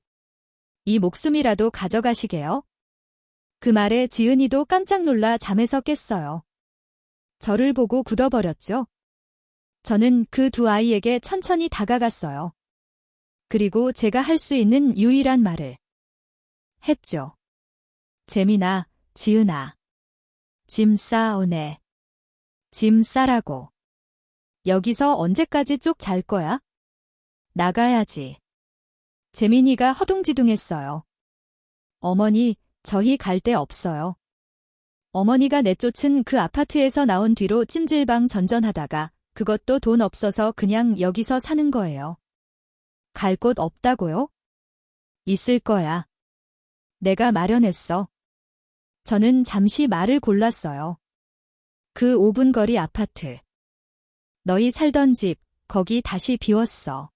이 목숨이라도 가져가시게요? 그 말에 지은이도 깜짝 놀라 잠에서 깼어요. 저를 보고 굳어버렸죠. 저는 그 두 아이에게 천천히 다가갔어요. 그리고 제가 할 수 있는 유일한 말을 했죠. 재민아, 지은아. 짐 싸오네. 짐 싸라고. 여기서 언제까지 쭉 잘 거야? 나가야지. 재민이가 허둥지둥했어요. 어머니, 저희 갈 데 없어요. 어머니가 내쫓은 그 아파트에서 나온 뒤로 찜질방 전전하다가 그것도 돈 없어서 그냥 여기서 사는 거예요. 갈 곳 없다고요? 있을 거야. 내가 마련했어. 저는 잠시 말을 골랐어요. 그 5분 거리 아파트. 너희 살던 집, 거기 다시 비웠어.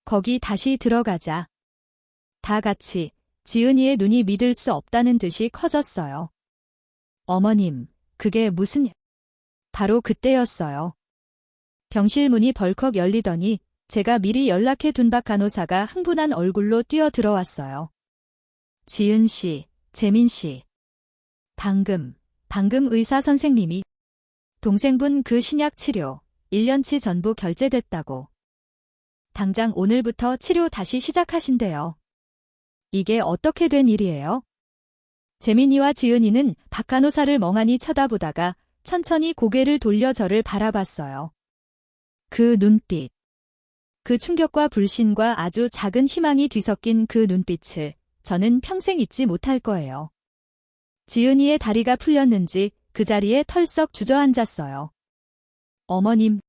거기 다시 들어가자. 다 같이. 지은이의 눈이 믿을 수 없다는 듯이 커졌어요. 어머님, 그게 무슨... 바로 그때였어요. 병실 문이 벌컥 열리더니 제가 미리 연락해 둔 박 간호사가 흥분한 얼굴로 뛰어 들어왔어요. 지은 씨, 재민 씨. 방금 의사 선생님이 동생분 그 신약 치료 1년치 전부 결제됐다고. 당장 오늘부터 치료 다시 시작하신대요. 이게 어떻게 된 일이에요? 재민이와 지은이는 박 간호사를 멍하니 쳐다보다가 천천히 고개를 돌려 저를 바라봤어요. 그 눈빛. 그 충격과 불신과 아주 작은 희망이 뒤섞인 그 눈빛을 저는 평생 잊지 못할 거예요. 지은이의 다리가 풀렸는지 그 자리에 털썩 주저앉았어요. 어머님,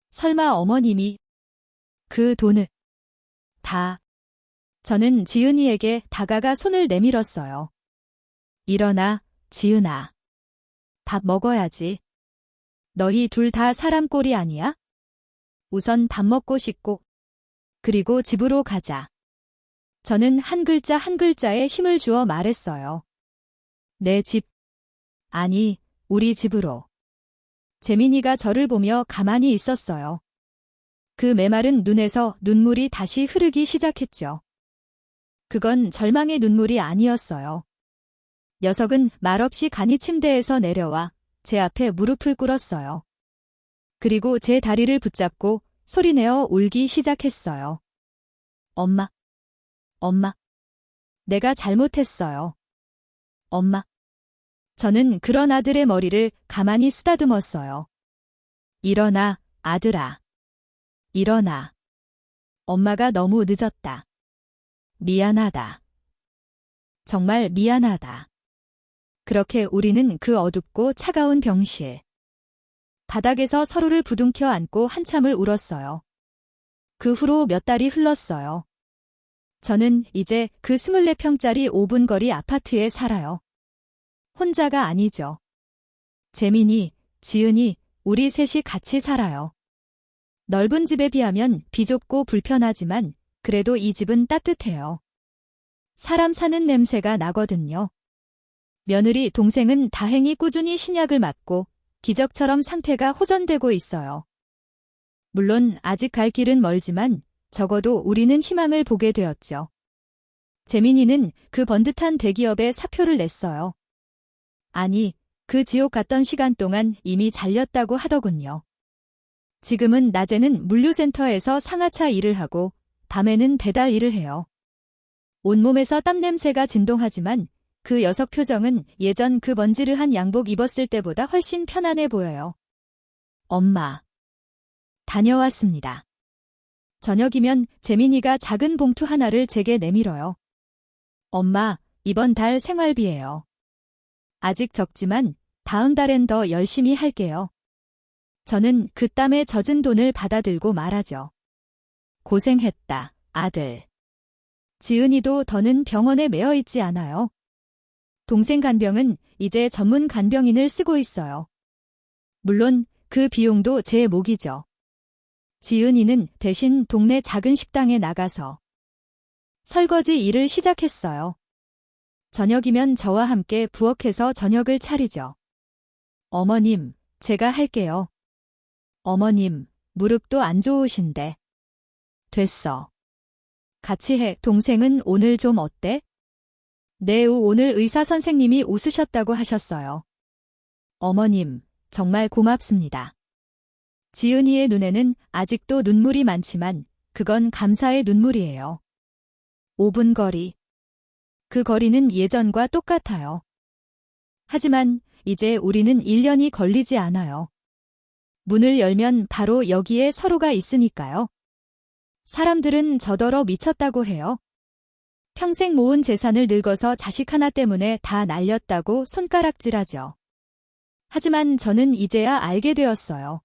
설마 어머님이 그 돈을 다... 저는 지은이에게 다가가 손을 내밀었어요. 일어나, 지은아. 밥 먹어야지. 너희 둘 다 사람 꼴이 아니야? 우선 밥 먹고 씻고 그리고 집으로 가자. 저는 한 글자 한 글자에 힘을 주어 말했어요. 내 집. 아니, 우리 집으로. 재민이가 저를 보며 가만히 있었어요. 그 메마른 눈에서 눈물이 다시 흐르기 시작했죠. 그건 절망의 눈물이 아니었어요. 녀석은 말없이 간이 침대에서 내려와 제 앞에 무릎을 꿇었어요. 그리고 제 다리를 붙잡고 소리내어 울기 시작했어요. 엄마. 내가 잘못했어요. 엄마. 저는 그런 아들의 머리를 가만히 쓰다듬었어요. 일어나, 아들아. 일어나. 엄마가 너무 늦었다. 미안하다. 정말 미안하다. 그렇게 우리는 그 어둡고 차가운 병실. 바닥에서 서로를 부둥켜 안고 한참을 울었어요. 그 후로 몇 달이 흘렀어요. 저는 이제 그 24평짜리 5분 거리 아파트에 살아요. 혼자가 아니죠. 재민이, 지은이, 우리 셋이 같이 살아요. 넓은 집에 비하면 비좁고 불편하지만 그래도 이 집은 따뜻해요. 사람 사는 냄새가 나거든요. 며느리 동생은 다행히 꾸준히 신약을 맞고 기적처럼 상태가 호전되고 있어요. 물론 아직 갈 길은 멀지만 적어도 우리는 희망을 보게 되었죠. 재민이는 그 번듯한 대기업에 사표를 냈어요. 아니, 그 지옥 갔던 시간 동안 이미 잘렸다고 하더군요. 지금은 낮에는 물류센터에서 상하차 일을 하고 밤에는 배달 일을 해요. 온몸에서 땀 냄새가 진동하지만 그 녀석 표정은 예전 그 번지르한 양복 입었을 때보다 훨씬 편안해 보여요. 엄마. 다녀왔습니다. 저녁이면 재민이가 작은 봉투 하나를 제게 내밀어요. 엄마, 이번 달 생활비예요. 아직 적지만 다음 달엔 더 열심히 할게요. 저는 그 땀에 젖은 돈을 받아들고 말하죠. 고생했다, 아들. 지은이도 더는 병원에 매여 있지 않아요. 동생 간병은 이제 전문 간병인을 쓰고 있어요. 물론 그 비용도 제 몫이죠. 지은이는 대신 동네 작은 식당에 나가서 설거지 일을 시작했어요. 저녁이면 저와 함께 부엌에서 저녁을 차리죠. 어머님, 제가 할게요. 어머님, 무릎도 안 좋으신데. 됐어. 같이 해. 동생은 오늘 좀 어때? 네, 오늘 의사 선생님이 웃으셨다고 하셨어요. 어머님, 정말 고맙습니다. 지은이의 눈에는 아직도 눈물이 많지만 그건 감사의 눈물이에요. 5분 거리. 그 거리는 예전과 똑같아요. 하지만 이제 우리는 1년이 걸리지 않아요. 문을 열면 바로 여기에 서로가 있으니까요. 사람들은 저더러 미쳤다고 해요. 평생 모은 재산을 늙어서 자식 하나 때문에 다 날렸다고 손가락질하죠. 하지만 저는 이제야 알게 되었어요.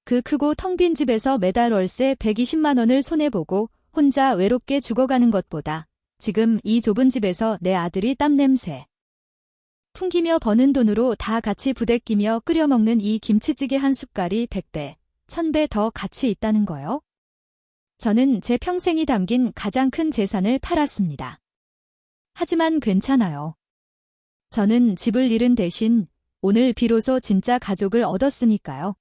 그 크고 텅 빈 집에서 매달 월세 120만 원을 손해보고 혼자 외롭게 죽어가는 것보다 지금 이 좁은 집에서 내 아들이 땀냄새 풍기며 버는 돈으로 다 같이 부대끼며 끓여 먹는 이 김치찌개 한 숟갈이 100배, 1000배 더 가치 있다는 거요. 저는 제 평생이 담긴 가장 큰 재산을 팔았습니다. 하지만 괜찮아요. 저는 집을 잃은 대신 오늘 비로소 진짜 가족을 얻었으니까요.